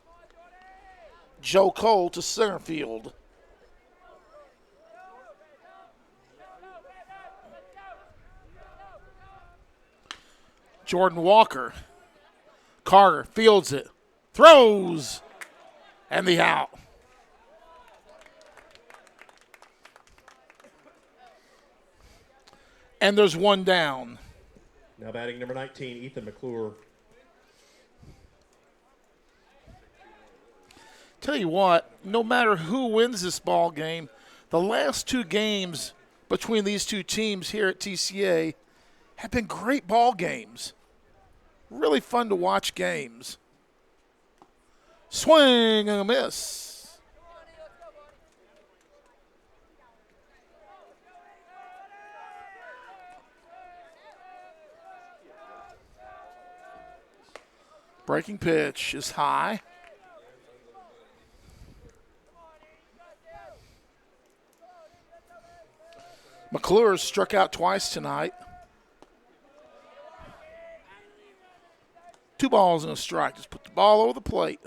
Joe Cole to center field. Jordan Walker, Carter fields it, throws, and the out. And there's one down. Now batting number 19, Ethan McClure. Tell you what, no matter who wins this ball game, the last 2 games between these two teams here at TCA have been great ball games. Really fun to watch games. Swing and a miss. Breaking pitch is high. McClure's struck out twice tonight. 2 balls and a strike. Just put the ball over the plate.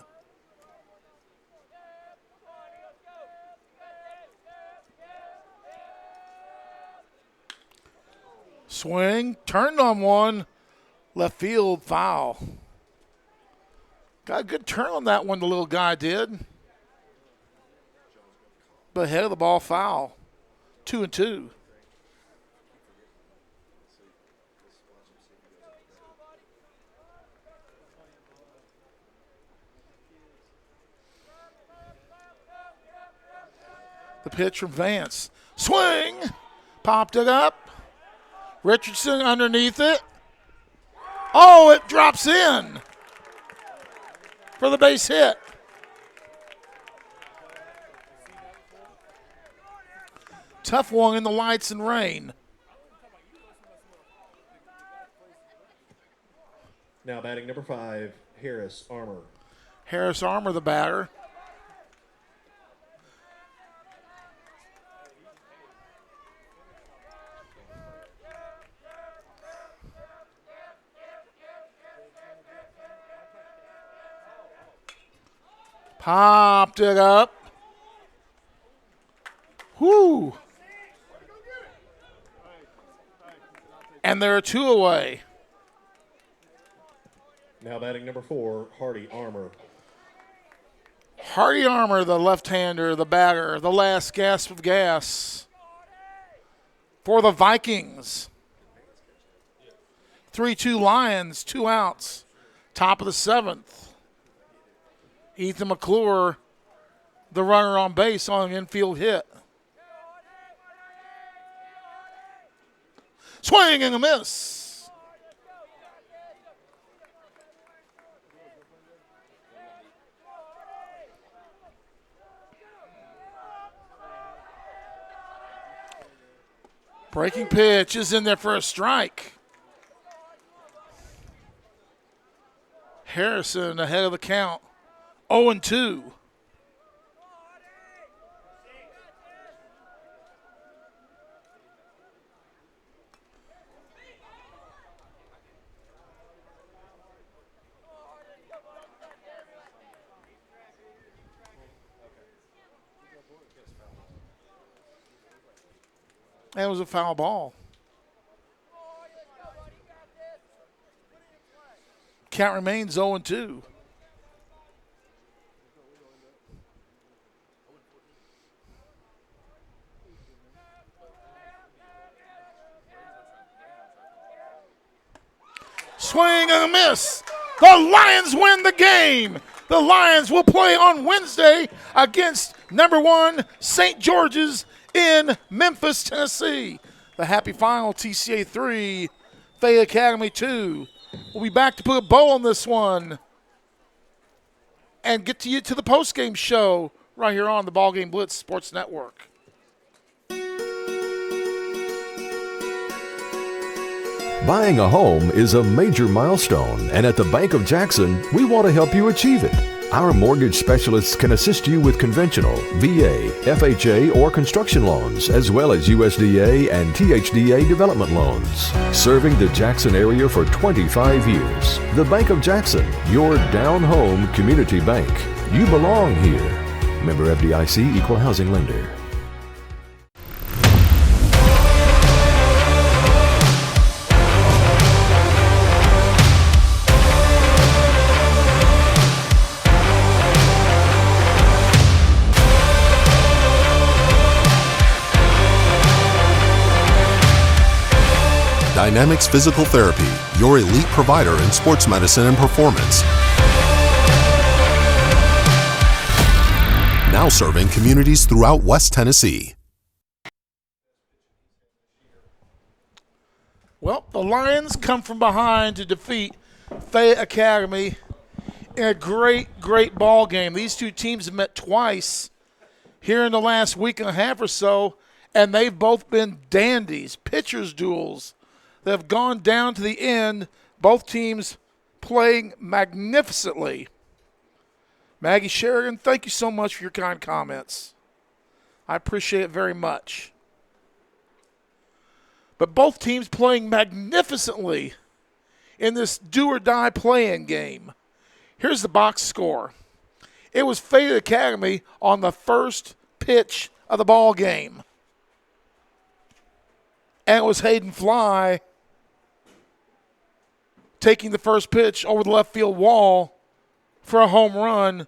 Swing, turned on one. Left field, foul. Got a good turn on that one, the little guy did. But head of the ball, foul. 2-2. The pitch from Vance. Swing! Popped it up. Richardson underneath it. Oh, it drops in for the base hit. Tough one in the lights and rain. Now batting number 5, Harris Armour. Harris Armour, the batter. Popped it up. Whoo! And there are 2 away. Now batting number 4, Hardy Armour. Hardy Armour, the left-hander, the batter, the last gasp of gas for the Vikings. 3-2 Lions, 2 outs. Top of the 7th. Ethan McClure, the runner on base on an infield hit. Swing and a miss. Breaking pitch is in there for a strike. Harrison ahead of the count. 0-2. That was a foul ball. Count remains 0-2. Swing and a miss. The Lions win the game. The Lions will play on Wednesday against number 1 St. George's in Memphis, Tennessee. The happy final, TCA 3, Fayette Academy 2. We'll be back to put a bow on this one and get to you to the postgame show right here on the BallGame Blitz Sports Network. Buying a home is a major milestone, and at the Bank of Jackson, we want to help you achieve it. Our mortgage specialists can assist you with conventional, VA, FHA, or construction loans, as well as USDA and THDA development loans. Serving the Jackson area for 25 years. The Bank of Jackson, your down-home community bank. You belong here. Member FDIC, Equal Housing Lender. Dynamics Physical Therapy, your elite provider in sports medicine and performance. Now serving communities throughout West Tennessee. Well, the Lions come from behind to defeat Fayette Academy in a great ball game. These two teams have met twice here in the last week and a half or so, and they've both been dandies, pitchers' duels. They have gone down to the end, both teams playing magnificently. Maggie Sheridan, thank you so much for your kind comments. I appreciate it very much. But both teams playing magnificently in this do-or-die playing game. Here's the box score. It was Fayette Academy on the first pitch of the ball game. And it was Hayden Fly taking the first pitch over the left field wall for a home run.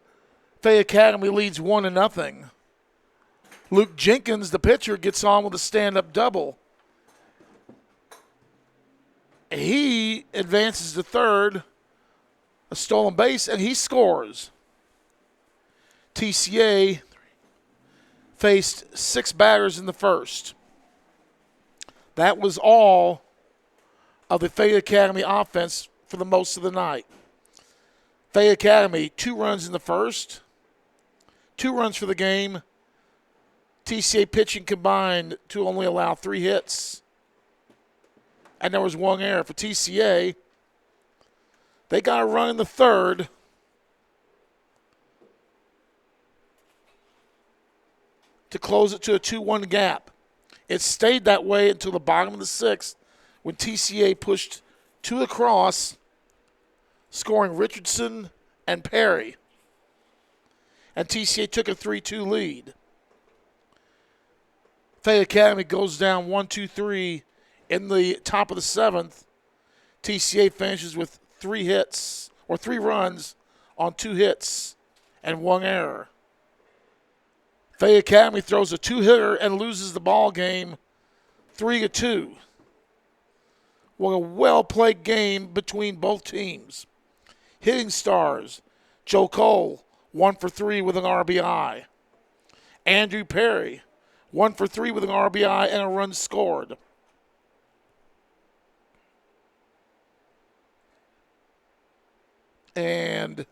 Fayette Academy leads 1-0. Luke Jenkins, the pitcher, gets on with a stand-up double. He advances to third, a stolen base, and he scores. TCA faced 6 batters in the first. That was all of the Fayette Academy offense for the most of the night. Fayette Academy, 2 runs in the first, 2 runs for the game. TCA pitching combined to only allow 3 hits. And there was 1 error for TCA. They got a run in the third. To close it to a 2-1 gap. It stayed that way until the bottom of the 6th when TCA pushed 2 across, scoring Richardson and Perry. And TCA took a 3-2 lead. Fayette Academy goes down 1-2-3 in the top of the 7th. TCA finishes with 3 hits or 3 runs on 2 hits and 1 error. Fayette Academy throws a 2-hitter and loses the ball game 3-2. What a well-played game between both teams. Hitting stars, Joe Cole, 1 for 3 with an RBI. Andrew Perry, 1 for 3 with an RBI and a run scored. And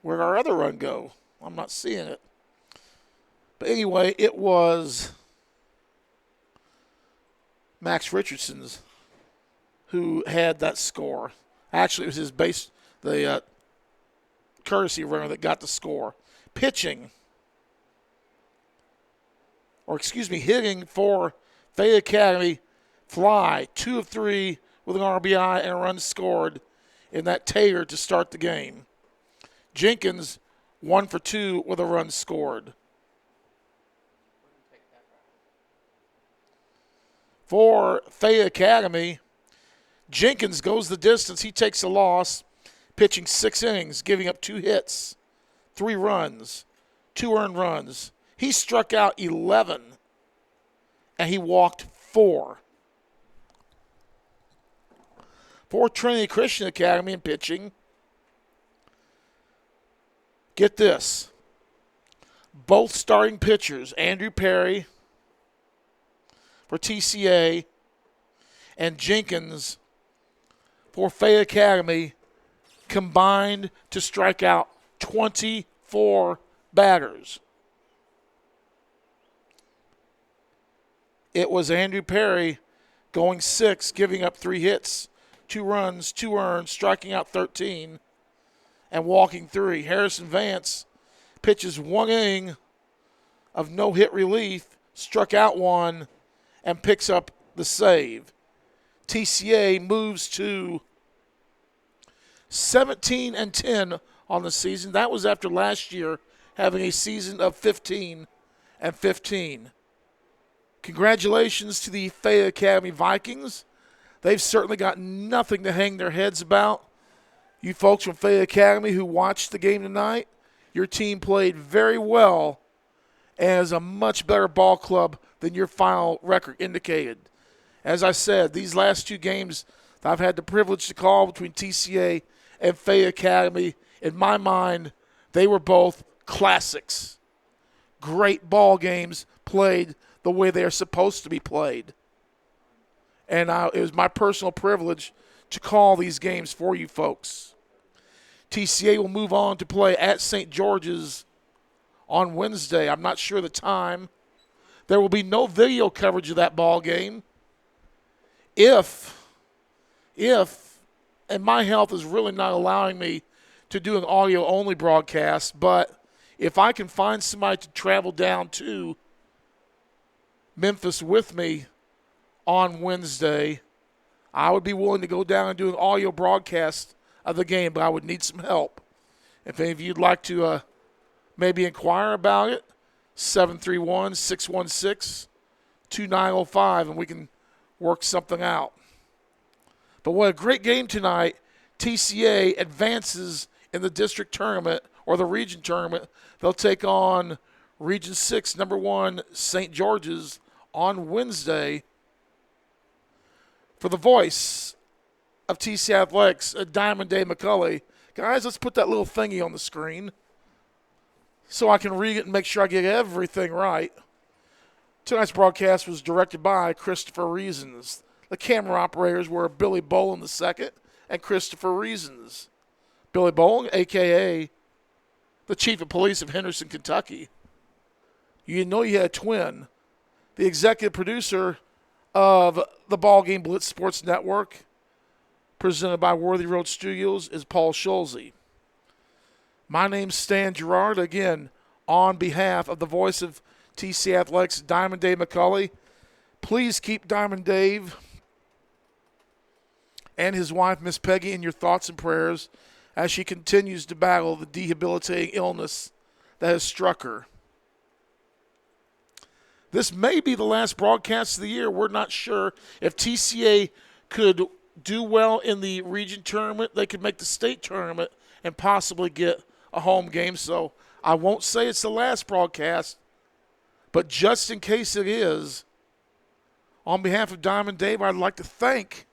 where'd our other run go? I'm not seeing it. But anyway, it was Max Richardson's who had that score. Actually, it was the courtesy runner that got the score. Hitting for Fayette Academy, Fly, 2 of 3 with an RBI and a run scored in that Taylor to start the game. Jenkins, 1 for 2 with a run scored. For Fayette Academy, Jenkins goes the distance. He takes a loss, pitching 6 innings, giving up 2 hits, 3 runs, 2 earned runs. He struck out 11, and he walked 4. For Trinity Christian Academy in pitching, get this. Both starting pitchers, Andrew Perry for TCA and Jenkins for Fayette Academy, combined to strike out 24 batters. It was Andrew Perry going 6, giving up 3 hits, 2 runs, 2 earned, striking out 13, and walking 3. Harrison Vance pitches 1 inning of no-hit relief, struck out 1, and picks up the save. TCA moves to 17-10 on the season. That was after last year having a season of 15-15. Congratulations to the Fayette Academy Vikings. They've certainly got nothing to hang their heads about. You folks from Fayette Academy who watched the game tonight, your team played very well as a much better ball club than your final record indicated. As I said, these last 2 games that I've had the privilege to call between TCA and Fayette Academy, in my mind, they were both classics. Great ball games played the way they are supposed to be played. And it was my personal privilege to call these games for you folks. TCA will move on to play at St. George's on Wednesday. I'm not sure the time. There will be no video coverage of that ball game. If, and my health is really not allowing me to do an audio-only broadcast, but if I can find somebody to travel down to Memphis with me on Wednesday, I would be willing to go down and do an audio broadcast of the game, but I would need some help. If any of you would like to maybe inquire about it, 731-616-2905, and we can work something out. But what a great game tonight. TCA advances in the district tournament or the region tournament. They'll take on Region 6, number 1, St. George's on Wednesday. For the voice of TCA Athletics, Diamond Day McCulley. Guys, let's put that little thingy on the screen so I can read it and make sure I get everything right. Tonight's broadcast was directed by Christopher Reasons. The camera operators were Billy Bolin II and Christopher Reasons. Billy Bolin, a.k.a. the Chief of Police of Henderson, Kentucky. You know you had a twin. The executive producer of the BallGame Blitz Sports Network, presented by Worthy Road Studios, is Paul Schulze. My name's Stan Gerard, again, on behalf of the voice of TCA Athletics, Diamond Dave McCulley. Please keep Diamond Dave and his wife, Miss Peggy, in your thoughts and prayers as she continues to battle the debilitating illness that has struck her. This may be the last broadcast of the year. We're not sure. If TCA could do well in the region tournament, they could make the state tournament and possibly get a home game. So I won't say it's the last broadcast, but just in case it is, on behalf of Diamond Dave, I'd like to thank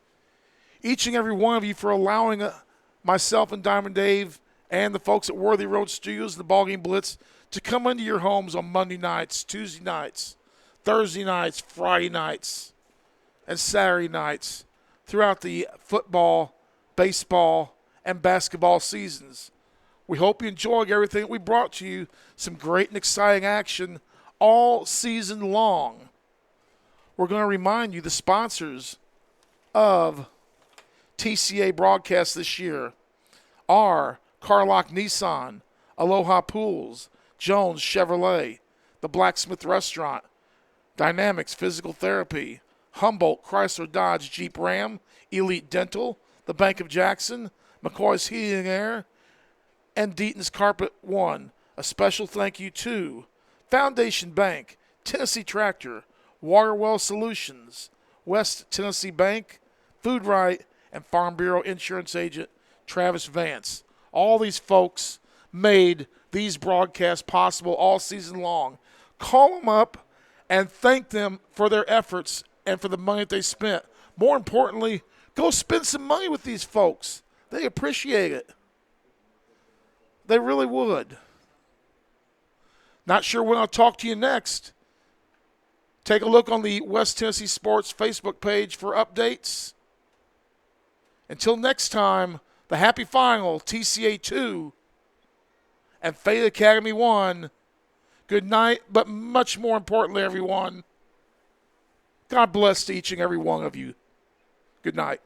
each and every one of you for allowing myself and Diamond Dave and the folks at Worthy Road Studios and the BallGame Blitz to come into your homes on Monday nights, Tuesday nights, Thursday nights, Friday nights, and Saturday nights throughout the football, baseball, and basketball seasons. We hope you enjoyed everything that we brought to you. Some great and exciting action all season long. We're going to remind you the sponsors of TCA broadcast this year are Carlock Nissan, Aloha Pools, Jones Chevrolet, the Blacksmith Restaurant, Dynamics Physical Therapy, Humboldt Chrysler Dodge Jeep Ram, Elite Dental, the Bank of Jackson, McCoy's Heating and Air, and Deaton's Carpet One. A special thank you to Foundation Bank, Tennessee Tractor, Waterwell Solutions, West Tennessee Bank, Food Right, and Farm Bureau Insurance Agent Travis Vance. All these folks made these broadcasts possible all season long. Call them up and thank them for their efforts and for the money that they spent. More importantly, go spend some money with these folks. They appreciate it. They really would. Not sure when I'll talk to you next. Take a look on the West Tennessee Sports Facebook page for updates. Until next time, the happy final, TCA 2 and Fayette Academy 1. Good night, but much more importantly, everyone, God bless to each and every one of you. Good night.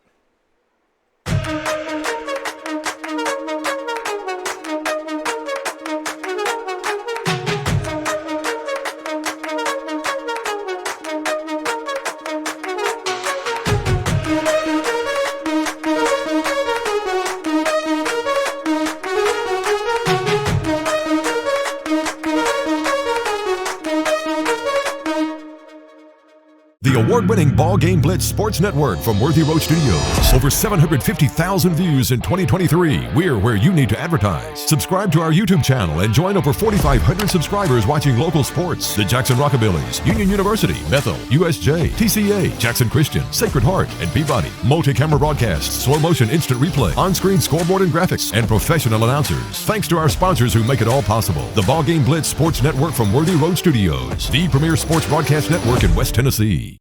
The award-winning BallGame Blitz Sports Network from Worthy Road Studios. Over 750,000 views in 2023. We're where you need to advertise. Subscribe to our YouTube channel and join over 4,500 subscribers watching local sports. The Jackson Rockabillies, Union University, Bethel, USJ, TCA, Jackson Christian, Sacred Heart, and Peabody. Multi-camera broadcasts, slow motion instant replay, on-screen scoreboard and graphics, and professional announcers. Thanks to our sponsors who make it all possible. The BallGame Blitz Sports Network from Worthy Road Studios. The premier sports broadcast network in West Tennessee.